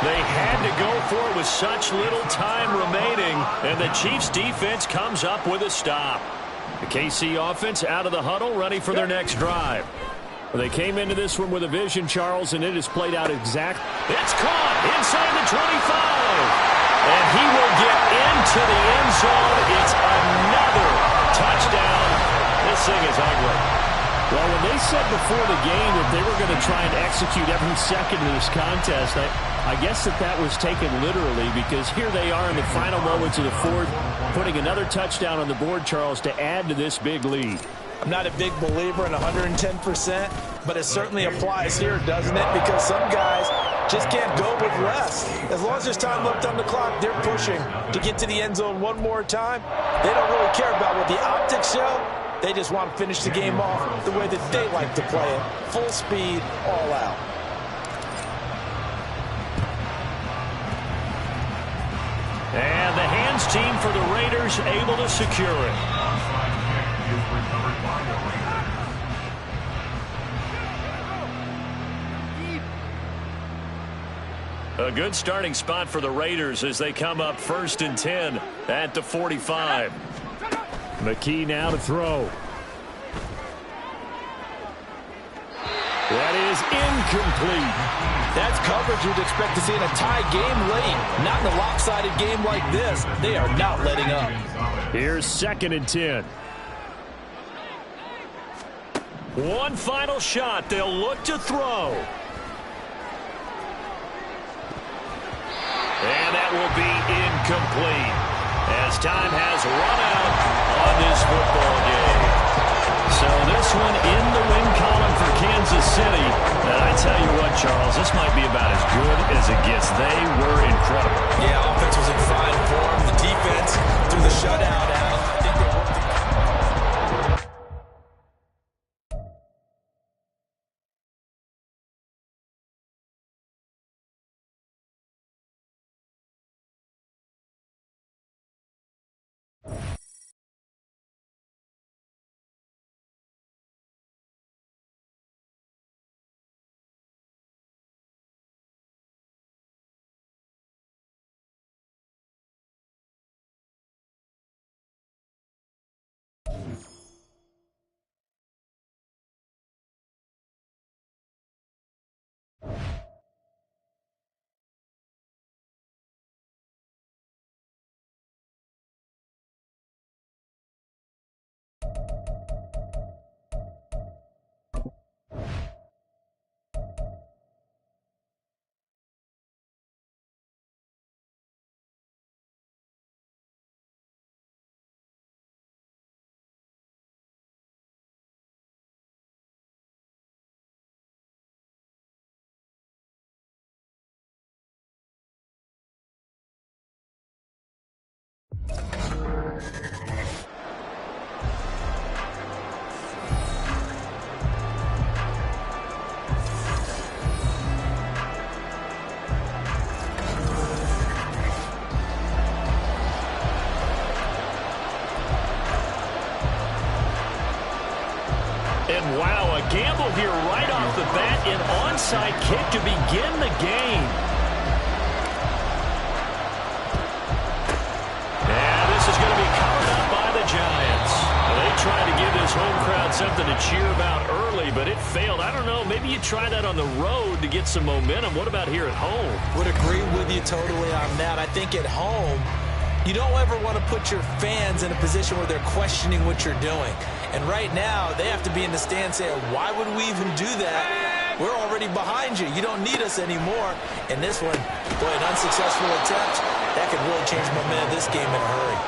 They had to go for it with such little time remaining, and the Chiefs' defense comes up with a stop. The KC offense out of the huddle, ready for their next drive. They came into this one with a vision, Charles, and it has played out exact. It's caught inside the 25. And he will get into the end zone. It's another touchdown. This thing is ugly. Well, when they said before the game that they were going to try and execute every second of this contest, I guess that was taken literally, because here they are in the final moments of the fourth, putting another touchdown on the board, Charles, to add to this big lead. I'm not a big believer in 110%, but it certainly applies here, doesn't it? Because some guys just can't go with less. As long as there's time left on the clock, they're pushing to get to the end zone one more time. They don't really care about what the optics show. They just want to finish the game off the way that they like to play it. Full speed, all out. And the hands team for the Raiders able to secure it. A good starting spot for the Raiders as they come up 1st and 10 at the 45. McKee now to throw. That is incomplete. That's coverage you'd expect to see in a tie game late. Not in a lopsided game like this. They are not letting up. Here's 2nd and 10. One final shot. They'll look to throw. And that will be incomplete as time has run out on this football game. So this one in the win column for Kansas City. And I tell you what, Charles, this might be about as good as it gets. They were incredible. Yeah, offense was in fine form. The defense threw the shutout out. I think they worked it. And wow, a gamble here right off the bat. An onside kick to begin the game. And this is going to be covered up by the Giants. They tried to give this home crowd something to cheer about early, but it failed. I don't know. Maybe you try that on the road to get some momentum. What about here at home? Would agree with you totally on that. I think at home, you don't ever want to put your fans in a position where they're questioning what you're doing. And right now, they have to be in the stand saying, why would we even do that? We're already behind you. You don't need us anymore. And this one, boy, an unsuccessful attempt, that could really change the momentum of this game in a hurry.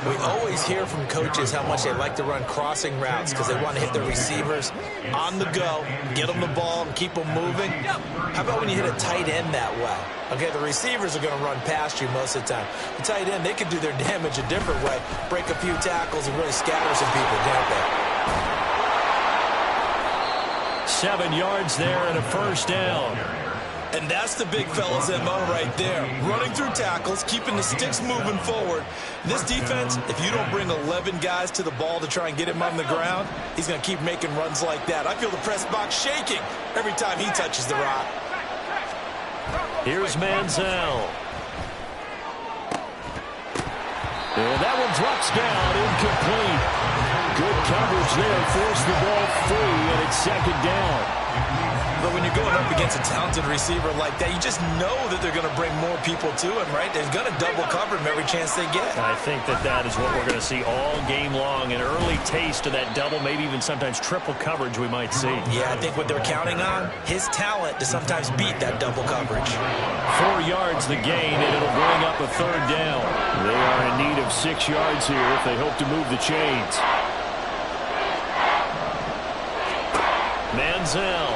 We always hear from coaches how much they like to run crossing routes because they want to hit their receivers on the go, get them the ball, and keep them moving. How about when you hit a tight end that way? Okay, the receivers are going to run past you most of the time. The tight end, they can do their damage a different way, break a few tackles, and really scatter some people, can't they? 7 yards there and a first down. And that's the big fella's MO right there. Running through tackles, keeping the sticks moving forward. This defense, if you don't bring 11 guys to the ball to try and get him on the ground, he's going to keep making runs like that. I feel the press box shaking every time he touches the rock. Here's Manziel. And that one drops down, incomplete. Good coverage there, forced the ball free, and it's second down. But when you're going up against a talented receiver like that, you just know that they're going to bring more people to him, right? They're going to double cover him every chance they get. I think that is what we're going to see all game long. An early taste of that double, maybe even sometimes triple coverage we might see. Yeah, I think what they're counting on, his talent to sometimes beat that double coverage. 4 yards the gain, and it'll bring up a third down. They are in need of 6 yards here if they hope to move the chains. Manziel.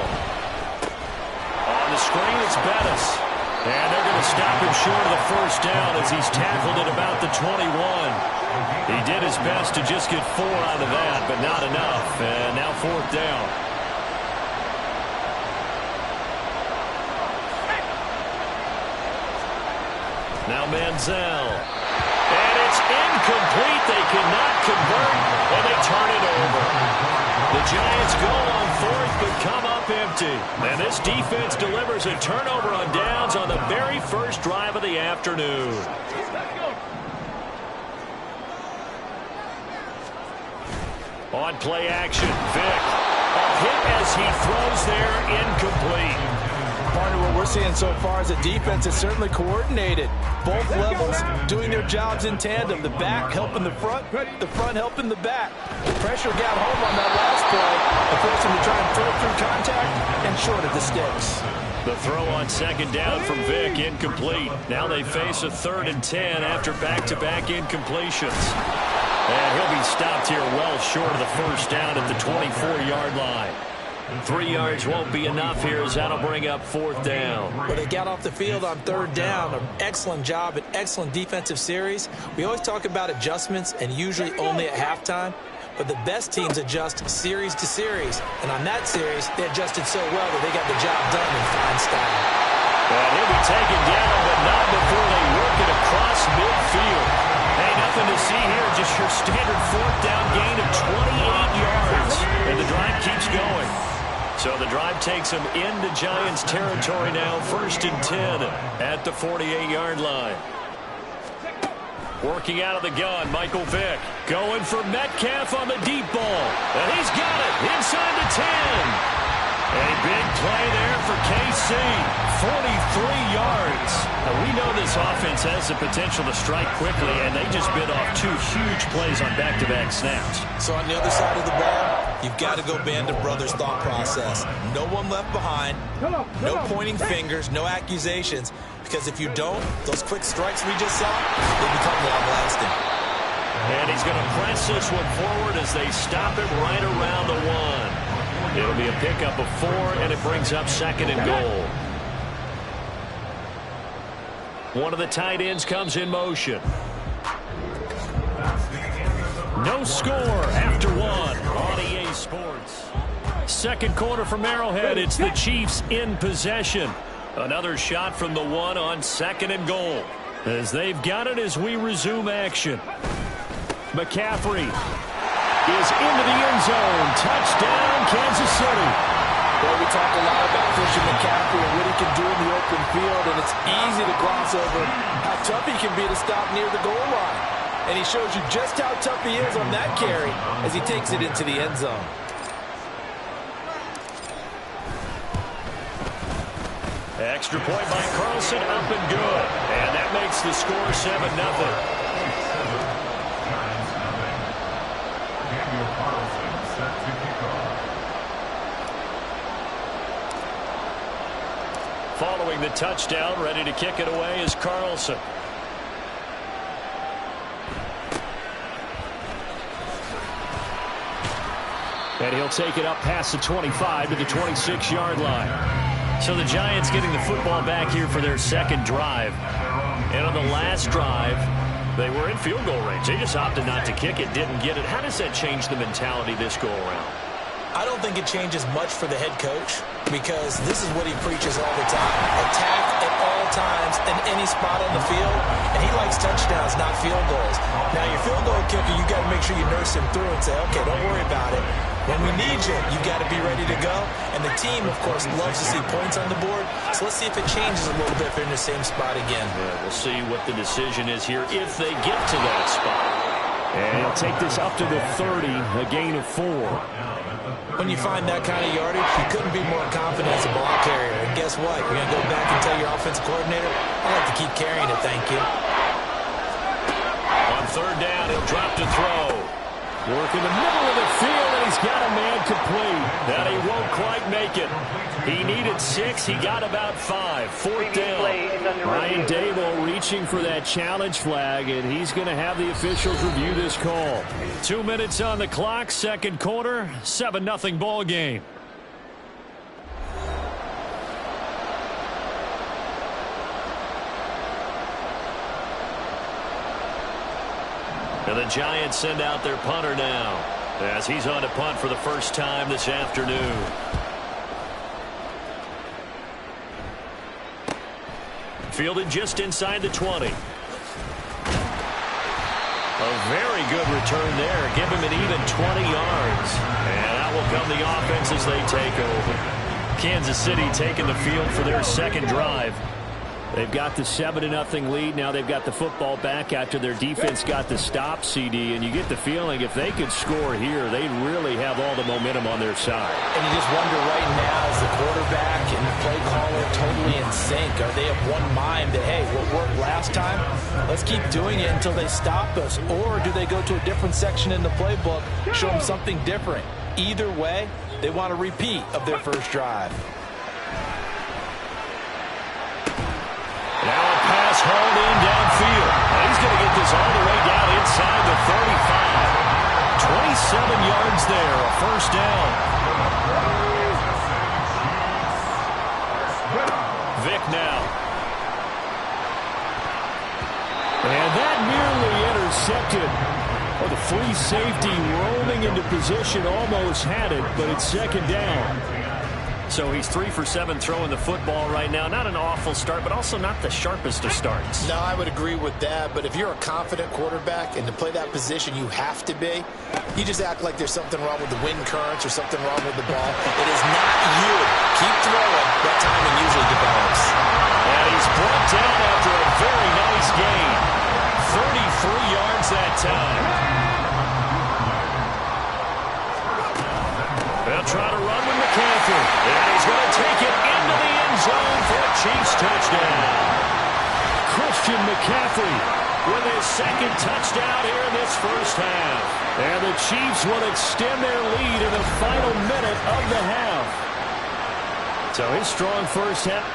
On the screen, it's Bettis. And they're going to stop him short of the first down as he's tackled at about the 21. He did his best to just get 4 out of that, but not enough. And now fourth down. Now Manziel. And it's incomplete. They cannot convert, and they turn it over. The Giants go on fourth, but come up empty. And this defense delivers a turnover on downs on the very first drive of the afternoon. On play action, Vick. A hit as he throws there, incomplete. Partner, what we're seeing so far is a defense that's certainly coordinated. Both levels doing their jobs in tandem. The back helping the front helping the back. The pressure got home on that last play and forced him to try and throw through contact and short of the sticks. The throw on second down from Vick, incomplete. Now they face a 3rd and 10 after back-to-back incompletions. And he'll be stopped here well short of the first down at the 24-yard line. 3 yards won't be enough here as that'll bring up fourth down. But they got off the field on third down. An excellent job, an excellent defensive series. We always talk about adjustments and usually only at halftime. But the best teams adjust series to series. And on that series, they adjusted so well that they got the job done in fine style. And he'll be taken down, but not before they work it across midfield. Hey, nothing to see here, just your standard fourth down gain of 28 yards. And the drive keeps going. So the drive takes them into Giants territory now, 1st and 10 at the 48-yard line. Working out of the gun, Michael Vick. Going for Metcalf on the deep ball. And he's got it inside the 10. A big play there for KC. 43 yards. Now, we know this offense has the potential to strike quickly, and they just bit off 2 huge plays on back-to-back snaps. So on the other side of the ball, you've got to go Band of Brothers thought process. No one left behind. No pointing fingers. No accusations. Because if you don't, those quick strikes we just saw, they become long-lasting. And he's going to press this one forward as they stop it right around the 1. It'll be a pickup of 4, and it brings up 2nd and goal. One of the tight ends comes in motion. No score after 1 on EA Sports. Second quarter from Arrowhead. It's the Chiefs in possession. Another shot from the 1 on 2nd and goal. As they've got it as we resume action. McCaffrey. is into the end zone. Touchdown, Kansas City. Well, we talk a lot about Christian McCaffrey and what he can do in the open field, and it's easy to gloss over how tough he can be to stop near the goal line. And he shows you just how tough he is on that carry as he takes it into the end zone. Extra point by Carlson, up and good. And that makes the score 7-0. Set to kick off. Following the touchdown, ready to kick it away is Carlson. And he'll take it up past the 25 to the 26-yard line. So the Giants getting the football back here for their second drive. And on the last drive, they were in field goal range. They just opted not to kick it, didn't get it. How does that change the mentality this go around? I don't think it changes much for the head coach because this is what he preaches all the time. Attack at all times in any spot on the field, and he likes touchdowns, not field goals. Now, your field goal kicker, you got to make sure you nurse him through and say, okay, don't worry about it. When we need you, you got to be ready to go. And the team, of course, loves to see points on the board. So let's see if it changes a little bit if they're in the same spot again. Yeah, we'll see what the decision is here if they get to that spot. And he'll take this up to the 30, a gain of 4. When you find that kind of yardage, you couldn't be more confident as a ball carrier. And guess what? You're going to go back and tell your offensive coordinator, I like to keep carrying it, thank you. On third down, he'll drop to throw. Work in the middle of the field, and he's got a man complete. That he won't quite make it. He needed 6. He got about 5. Fourth down. Ryan Dable reaching for that challenge flag, and he's going to have the officials review this call. 2 minutes on the clock, second quarter, 7-0 ball game. And the Giants send out their punter now as he's on to punt for the first time this afternoon. Fielded just inside the 20. A very good return there. Give him an even 20 yards. And out will come the offense as they take over. Kansas City taking the field for their second drive. They've got the 7-0 lead. Now they've got the football back after their defense got the stop, CD. And you get the feeling if they could score here, they'd really have all the momentum on their side. And you just wonder right now, is the quarterback and the play caller totally in sync? Are they of one mind that, hey, what worked last time, let's keep doing it until they stop us? Or do they go to a different section in the playbook, show them something different? Either way, they want a repeat of their first drive. Now a pass hauled in downfield. He's going to get this all the way down inside the 35. 27 yards there, a first down. Vic now. And that nearly intercepted. Oh, the free safety roaming into position almost had it, but it's second down. So he's 3 for 7 throwing the football right now. Not an awful start, but also not the sharpest of starts. No, I would agree with that. But if you're a confident quarterback and to play that position you have to be, you just act like there's something wrong with the wind currents or something wrong with the ball. It is not you. Keep throwing. That timing usually develops. And he's brought down after a very nice gain. 33 yards that time. They'll try to run with McCaffrey. And he's going to take it into the end zone for a Chiefs touchdown. Christian McCaffrey with his second touchdown here in this first half. And the Chiefs will extend their lead in the final minute of the half. So his strong first half.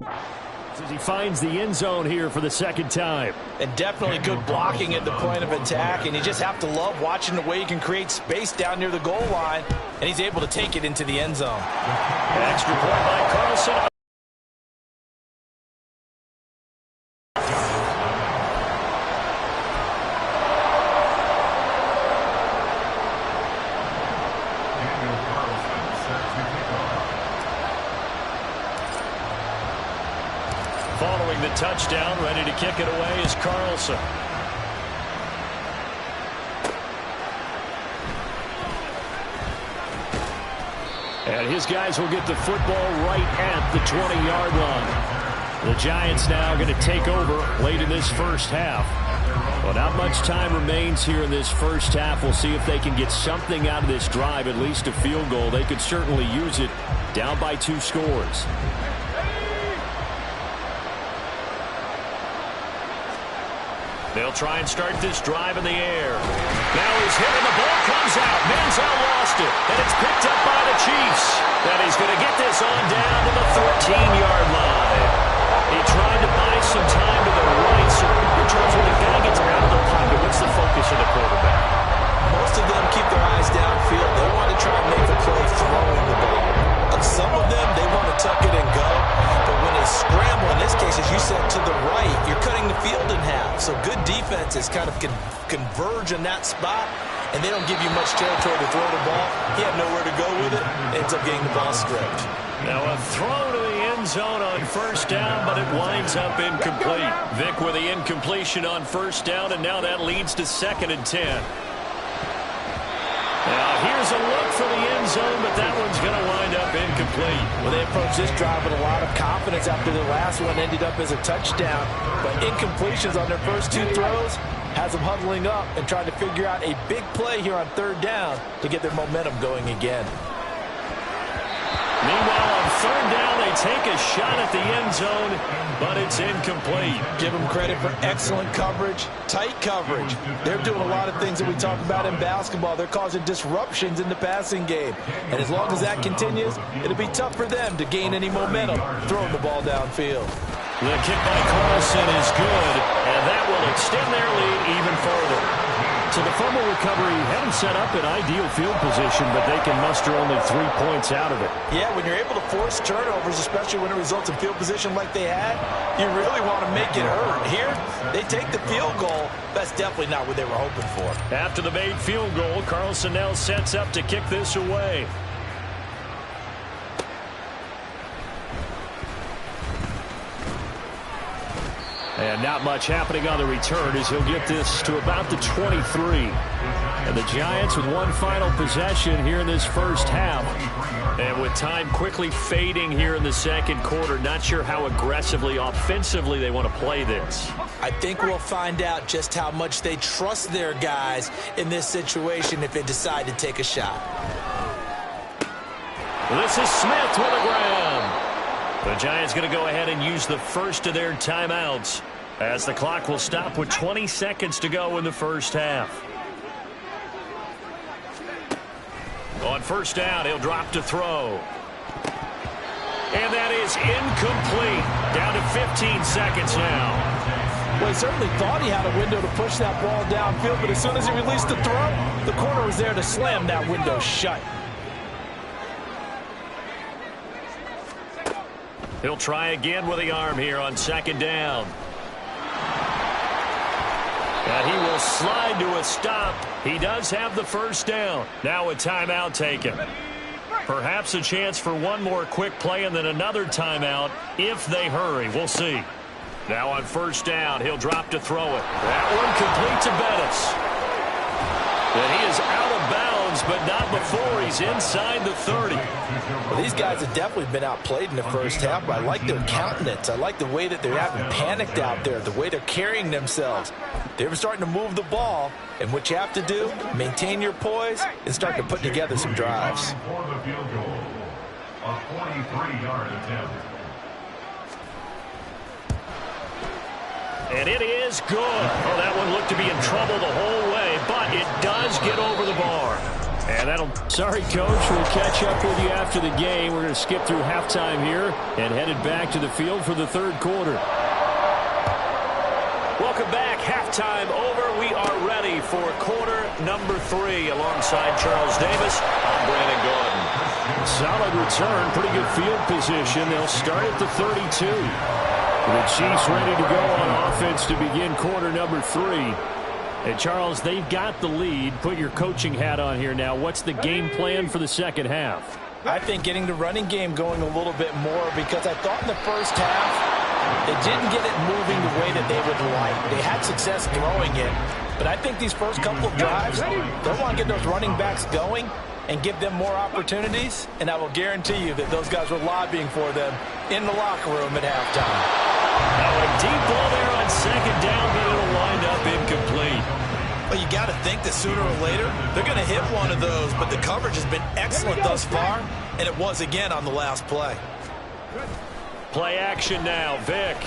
As he finds the end zone here for the second time. And definitely good blocking at the point of attack, and you just have to love watching the way he can create space down near the goal line, and he's able to take it into the end zone. Extra point by Carlson. Following the touchdown, ready to kick it away is Carlson. And his guys will get the football right at the 20-yard line. The Giants now going to take over late in this first half. Well, not much time remains here in this first half. We'll see if they can get something out of this drive, at least a field goal. They could certainly use it, down by 2 scores. They'll try and start this drive in the air. Now he's hit and the ball comes out. Manziel lost it, and it's picked up by the Chiefs. And he's going to get this on down to the 14-yard line. He tried to buy some time to the right. So, Charles, when the guy gets out of the pocket, what's the focus of the quarterback? Most of them keep their eyes downfield. They want to try and make the play throwing the ball. Some of them, they want to tuck it and go. But when they scramble, in this case, as you said, to the right, you're cutting the field in half. So good defenses kind of converge in that spot, and they don't give you much territory to throw the ball. He had nowhere to go with it. Ends up getting the ball stripped. Now a throw to the end zone on first down, but it winds up incomplete. Vic with the incompletion on first down, and now that leads to 2nd and 10. Now here's a look for the end zone, but that one's going to wind up incomplete. Well, they approached this drive with a lot of confidence after the last one ended up as a touchdown. But incompletions on their first 2 throws has them huddling up and trying to figure out a big play here on 3rd down to get their momentum going again. Meanwhile, on 3rd down, they take a shot at the end zone, but it's incomplete. Give them credit for excellent coverage, tight coverage. They're doing a lot of things that we talk about in basketball. They're causing disruptions in the passing game. And as long as that continues, it'll be tough for them to gain any momentum throwing the ball downfield. The kick by Carlson is good, and that will extend their lead even further. So the fumble recovery hadn't set up an ideal field position, but they can muster only 3 points out of it. Yeah, when you're able to force turnovers, especially when it results in field position like they had, you really want to make it hurt. Here, they take the field goal. That's definitely not what they were hoping for. After the made field goal, Carlson now sets up to kick this away. And not much happening on the return as he'll get this to about the 23. And the Giants with one final possession here in this first half. And with time quickly fading here in the second quarter, not sure how aggressively, offensively they want to play this. I think we'll find out just how much they trust their guys in this situation if they decide to take a shot. This is Smith with the ground. The Giants going to go ahead and use the first of their timeouts as the clock will stop with 20 seconds to go in the first half. On first down, he'll drop to throw. And that is incomplete. Down to 15 seconds now. Well, he certainly thought he had a window to push that ball downfield, but as soon as he released the throw, the corner was there to slam that window shut. He'll try again with the arm here on 2nd down. And he will slide to a stop. He does have the first down. Now a timeout taken. Perhaps a chance for one more quick play and then another timeout if they hurry. We'll see. Now on first down, he'll drop to throw it. That one complete to Bettis. And he is out of bounds, but not before he's inside the 30. Well, these guys have definitely been outplayed in the first half, but I like their countenance. I like the way that they're having panicked out there, the way they're carrying themselves. They're starting to move the ball, and what you have to do, maintain your poise and start to put together some drives. For the field goal, a 43-yard attempt. And it is good. Oh, that one looked to be in trouble the whole way, but it does get over the bar. And sorry, Coach, we'll catch up with you after the game. We're going to skip through halftime here and headed back to the field for the third quarter. Welcome back. Halftime over. We are ready for quarter number 3. Alongside Charles Davis, I'm Brandon Gordon. Solid return. Pretty good field position. They'll start at the 32. The Chiefs ready to go on offense to begin quarter number 3. And, Charles, they've got the lead. Put your coaching hat on here now. What's the game plan for the second half? I think getting the running game going a little bit more, because I thought in the first half they didn't get it moving the way that they would like. They had success throwing it, but I think these first couple of drives, they'll want to get those running backs going and give them more opportunities, and I will guarantee you that those guys were lobbying for them in the locker room at halftime. Now a deep ball there on second down, but it'll wind up incomplete. Well, you got to think that sooner or later they're going to hit one of those, but the coverage has been excellent thus far, and it was again on the last play. Play action now, Vick.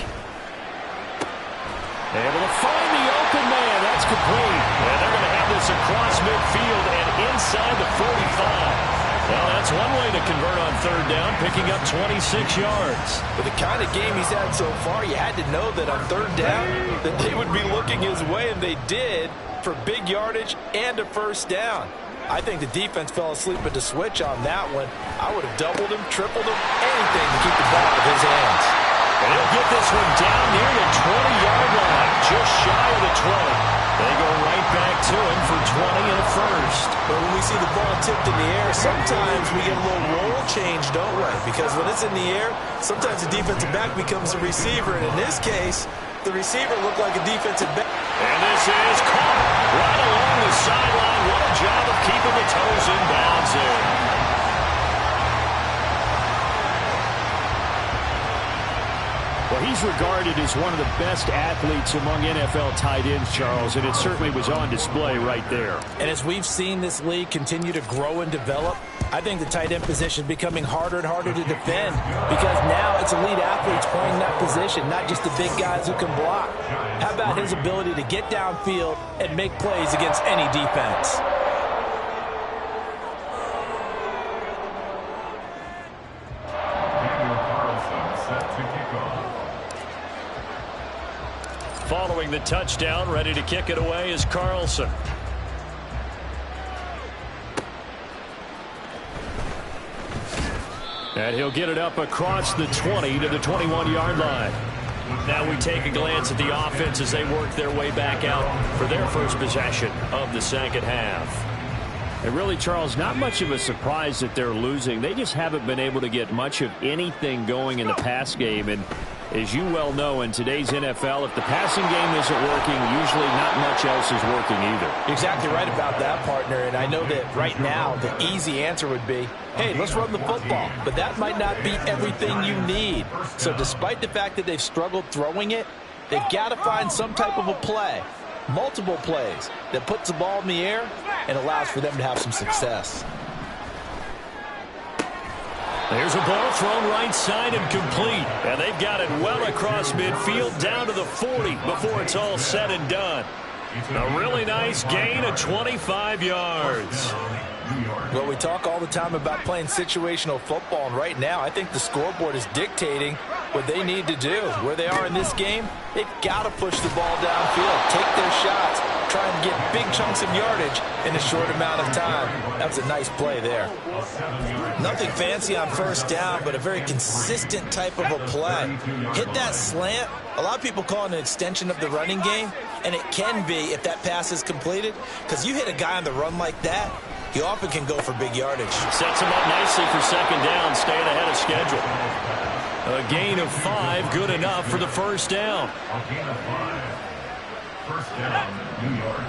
Able to find the open man. That's complete. And they're going to have this across midfield and inside the 45. Well, that's one way to convert on third down, picking up 26 yards. With the kind of game he's had so far, you had to know that on third down that they would be looking his way, and they did, for big yardage and a first down. I think the defense fell asleep at the switch on that one. I would have doubled him, tripled him, anything to keep the ball out of his hands. And he'll get this one down near the 20-yard line, just shy of the 20. They go right back to him for 20 and a first. But when we see the ball tipped in the air, sometimes we get a little roll change, don't we? Because when it's in the air, sometimes the defensive back becomes a receiver. And in this case, the receiver looked like a defensive back. And this is caught right along the sideline. What a job of keeping the toes in bounds there. Well, he's regarded as one of the best athletes among NFL tight ends, Charles, and it certainly was on display right there. And as we've seen this league continue to grow and develop, I think the tight end position is becoming harder and harder to defend, because now it's elite athletes playing that position, not just the big guys who can block. How about his ability to get downfield and make plays against any defense? Following the touchdown, ready to kick it away is Carlson. And he'll get it up across the 20 to the 21-yard line. Now we take a glance at the offense as they work their way back out for their first possession of the second half. And really, Charles, not much of a surprise that they're losing. They just haven't been able to get much of anything going in the pass game. And as you well know, in today's NFL, if the passing game isn't working, usually not much else is working either. You're exactly right about that, partner. And I know that right now the easy answer would be, hey, let's run the football. But that might not be everything you need. So despite the fact that they've struggled throwing it, they've got to find some type of a play, multiple plays, that puts the ball in the air and allows for them to have some success. There's a ball thrown right side and complete. And they've got it well across midfield down to the 40 before it's all said and done. A really nice gain of 25 yards. Well, we talk all the time about playing situational football, and right now I think the scoreboard is dictating what they need to do. Where they are in this game, they've got to push the ball downfield, take their shots, try and get big chunks of yardage in a short amount of time. That was a nice play there. Nothing fancy on first down, but a very consistent type of a play. Hit that slant. A lot of people call it an extension of the running game, and it can be if that pass is completed, because you hit a guy on the run like that, he often can go for big yardage. Sets him up nicely for second down, staying ahead of schedule. A gain of 5, good enough for the first down. A gain of 5. First down, New York.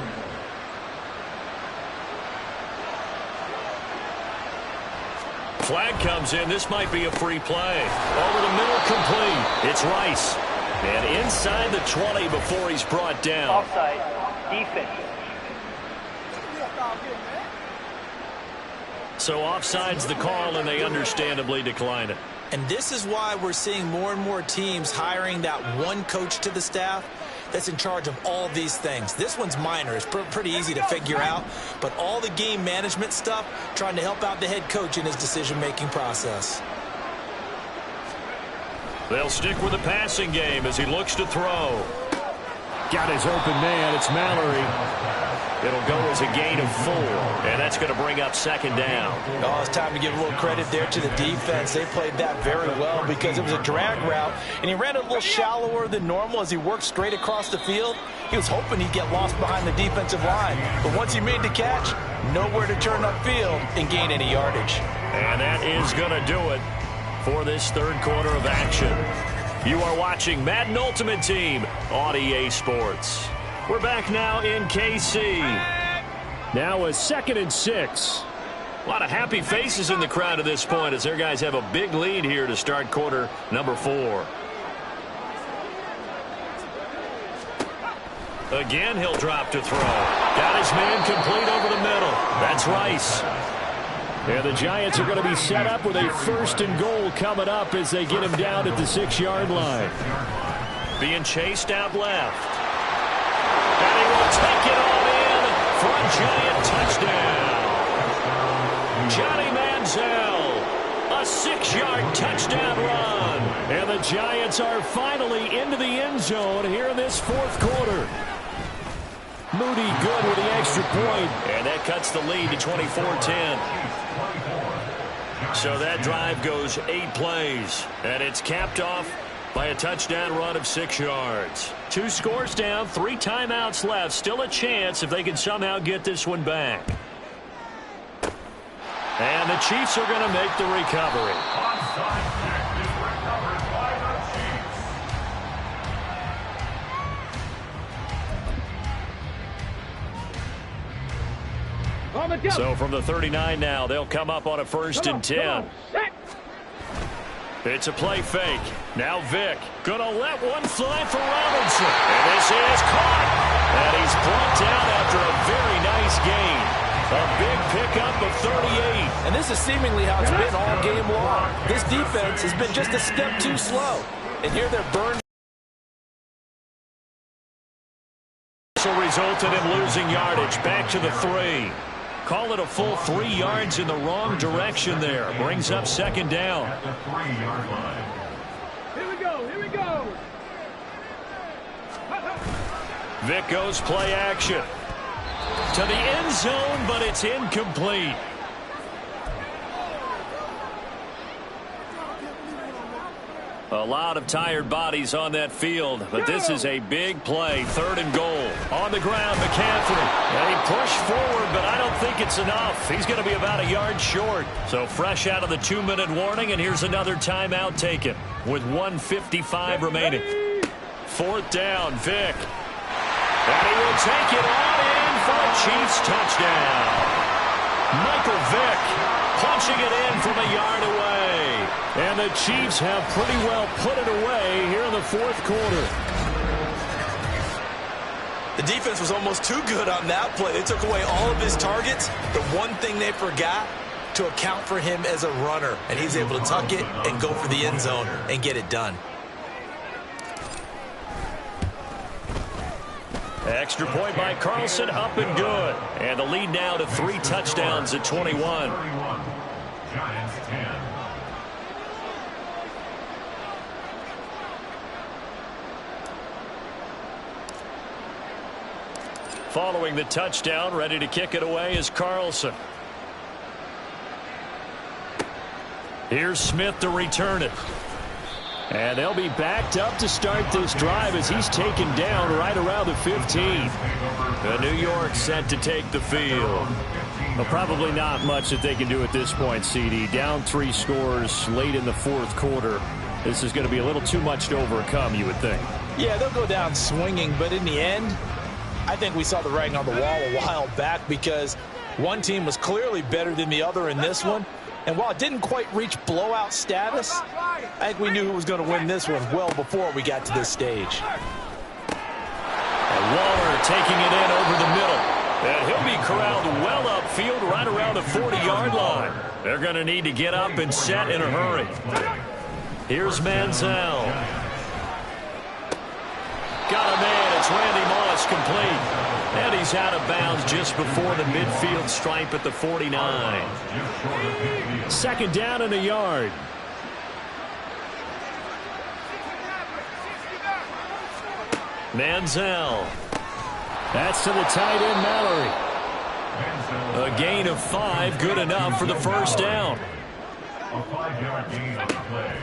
Flag comes in. This might be a free play. Over the middle, complete. It's Rice. And inside the 20 before he's brought down. Offside. Defense. So offside's the call, and they understandably decline it. And this is why we're seeing more and more teams hiring that one coach to the staff that's in charge of all these things. This one's minor. It's pretty easy to figure out, but all the game management stuff, trying to help out the head coach in his decision-making process. They'll stick with the passing game as he looks to throw. Got his open man. It's Mallory. It'll go as a gain of 4, and that's going to bring up second down. Oh, it's time to give a little credit there to the defense. They played that very well because it was a drag route, and he ran a little shallower than normal as he worked straight across the field. He was hoping he'd get lost behind the defensive line, but once he made the catch, nowhere to turn upfield and gain any yardage. And that is going to do it for this third quarter of action. You are watching Madden Ultimate Team on EA Sports. We're back now in KC. Now a 2nd and 6. A lot of happy faces in the crowd at this point as their guys have a big lead here to start quarter number 4. Again, he'll drop to throw. Got his man complete over the middle. That's Rice. And the Giants are going to be set up with a 1st and goal coming up as they get him down at the 6-yard line. Being chased out left. And he will take it all in for a Giant touchdown. Johnny Manziel, a 6-yard touchdown run. And the Giants are finally into the end zone here in this 4th quarter. Moody good with the extra point. And that cuts the lead to 24-10. So that drive goes 8 plays. And it's capped off by a touchdown run of 6 yards. 2 scores down, 3 timeouts left. Still a chance if they can somehow get this one back. And the Chiefs are going to make the recovery. So from the 39 now, they'll come up on a 1st and 10. It's a play fake. Now Vick gonna let one fly for Robinson. And this is caught. And he's brought down after a very nice gain. A big pickup of 38. And this is seemingly how it's been all game long. This defense has been just a step too slow. And here they're burned. So resulted in losing yardage. Back to the 3. Call it a full 3 yards in the wrong direction there. Brings up second down. At the 3-yard line. Here we go, here we go. Vick goes play action. To the end zone, but it's incomplete. A lot of tired bodies on that field, but this is a big play. 3rd and goal. On the ground, McCaffrey. And he pushed forward, but I don't think it's enough. He's going to be about a yard short. So fresh out of the 2-minute warning, and here's another timeout taken with 1:55 remaining. 4th down, Vick. And he will take it on in for a Chiefs touchdown. Michael Vick punching it in from a yard away. And the Chiefs have pretty well put it away here in the 4th quarter. The defense was almost too good on that play. They took away all of his targets. The one thing they forgot, to account for him as a runner. And he's able to tuck it and go for the end zone and get it done. Extra point by Carlson, up and good. And the lead now to 3 touchdowns at 21. Giants 10. Following the touchdown, ready to kick it away is Carlson. Here's Smith to return it. And they'll be backed up to start this drive as he's taken down right around the 15. The New York set to take the field. Well, probably not much that they can do at this point, CD. Down 3 scores late in the 4th quarter. This is going to be a little too much to overcome, you would think. Yeah, they'll go down swinging, but in the end, I think we saw the writing on the wall a while back because one team was clearly better than the other in this one. And while it didn't quite reach blowout status, I think we knew who was going to win this one well before we got to this stage. And Waller taking it in over the middle. And he'll be corralled well upfield right around the 40-yard line. They're going to need to get up and set in a hurry. Here's Manziel. Got a man at complete. And he's out of bounds just before the midfield stripe at the 49. Second down and a yard. Manziel. That's to the tight end, Mallory. A gain of 5, good enough for the first down.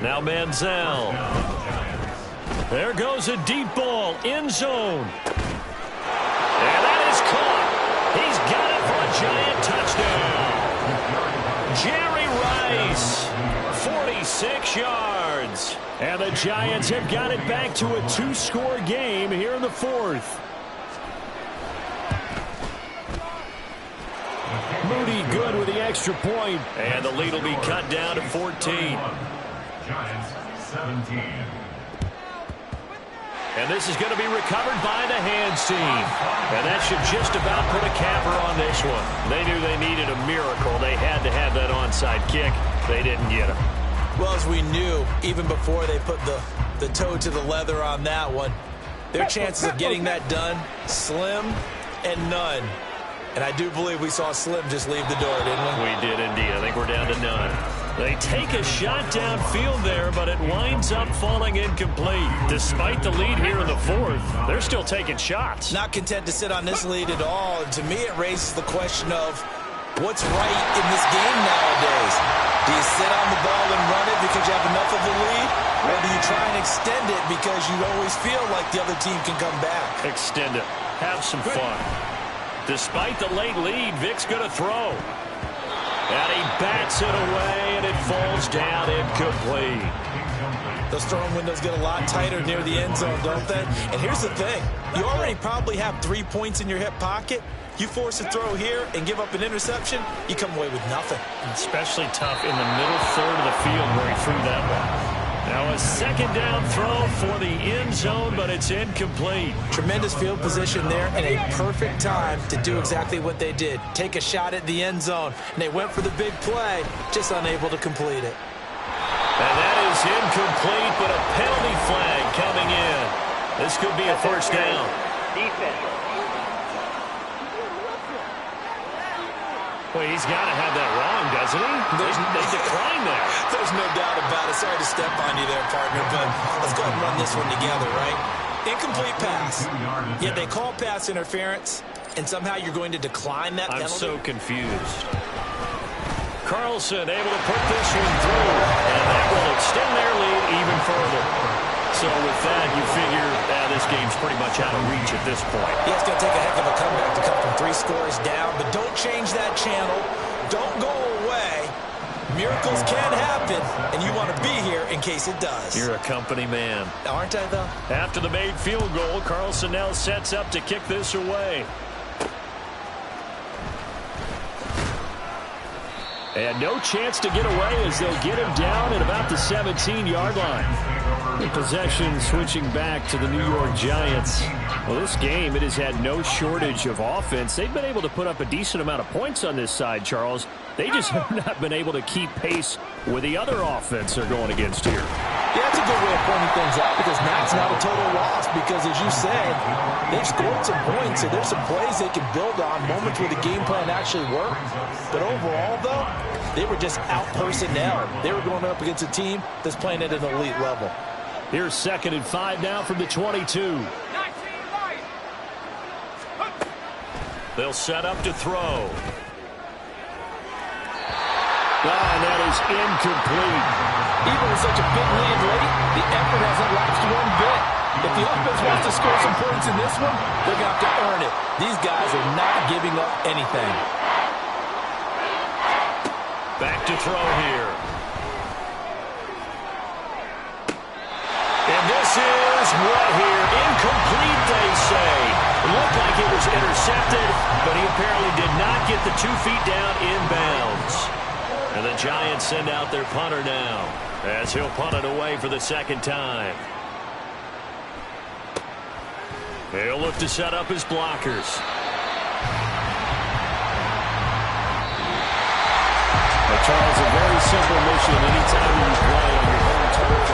Now Manziel. There goes a deep ball, end zone. And that is caught. He's got it for a Giant touchdown. Jerry Rice, 46 yards. And the Giants have got it back to a 2-score game here in the fourth. Moody good with the extra point. And the lead will be cut down to 14. Giants 17. And this is going to be recovered by the hands team. And that should just about put a capper on this one. They knew they needed a miracle. They had to have that onside kick. They didn't get it. Well, as we knew, even before they put the toe to the leather on that one, their chances of getting that done, slim and none. And I do believe we saw Slim just leave the door, didn't we? We did indeed. I think we're down to none. They take a shot downfield there, but it winds up falling incomplete. Despite the lead here in the fourth, they're still taking shots. Not content to sit on this lead at all. And to me, it raises the question of what's right in this game nowadays. Do you sit on the ball and run it because you have enough of a lead? Or do you try and extend it because you always feel like the other team can come back? Extend it. Have some fun. Despite the late lead, Vic's going to throw. And he bats it away, and it falls down incomplete. Those throwing windows get a lot tighter near the end zone, don't they? And here's the thing. You already probably have 3 points in your hip pocket. You force a throw here and give up an interception, you come away with nothing. Especially tough in the middle third of the field where he threw that one. Now a second down throw for the end zone, but it's incomplete. Tremendous field position there and a perfect time to do exactly what they did. Take a shot at the end zone. And they went for the big play, just unable to complete it. And that is incomplete, but a penalty flag coming in. This could be a first down. Defense. Well, he's got to have that wrong, doesn't he? They declined that. There's no doubt about it. Sorry to step on you there, partner, but let's go ahead and run this one together, right? Incomplete pass. Yet they call pass interference, and somehow you're going to decline that penalty? I'm so confused. Carlson able to put this one through, and that will extend their lead even further. So with that, you figure this game's pretty much out of reach at this point. Yeah, it's going to take a heck of a comeback to come from 3 scores down, but don't change that channel. Don't go away. Miracles can happen, and you want to be here in case it does. You're a company man. Aren't I, though? After the made field goal, Carlson now sets up to kick this away. And no chance to get away as they'll get him down at about the 17-yard line. In possession, switching back to the New York Giants. Well, this game, it has had no shortage of offense. They've been able to put up a decent amount of points on this side, Charles. They just have not been able to keep pace with the other offense they're going against here. Yeah, that's a good way of pointing things out because now it's not a total loss because, as you said, they've scored some points, so there's some plays they can build on, moments where the game plan actually worked. But overall, though, they were just out-personnel. They were going up against a team that's playing at an elite level. Here's 2nd and 5 now from the 22. They'll set up to throw. And that is incomplete. Even with such a big lead late, the effort hasn't lapsed one bit. If the offense wants to score some points in this one, they're going to have to earn it. These guys are not giving up anything. Back to throw here. And this is what here? Incomplete, they say. It looked like it was intercepted, but he apparently did not get the 2 feet down inbounds. And the Giants send out their punter now as he'll punt it away for the 2nd time. He'll look to set up his blockers. But Charles, a very simple mission anytime you play on your home turf.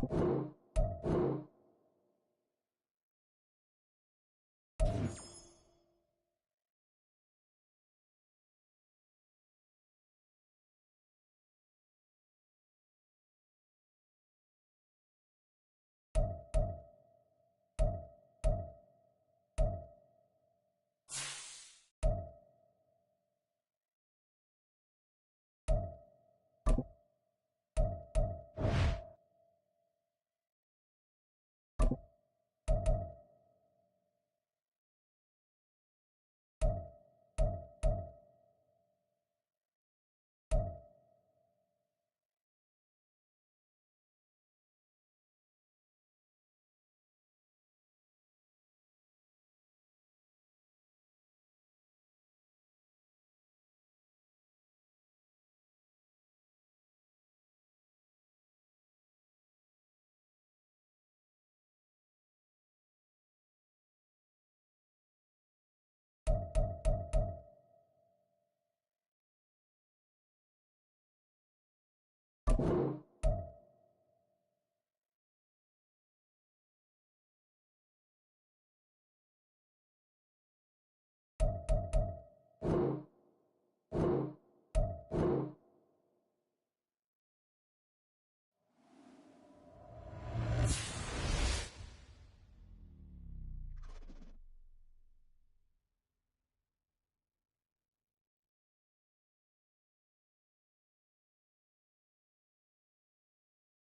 You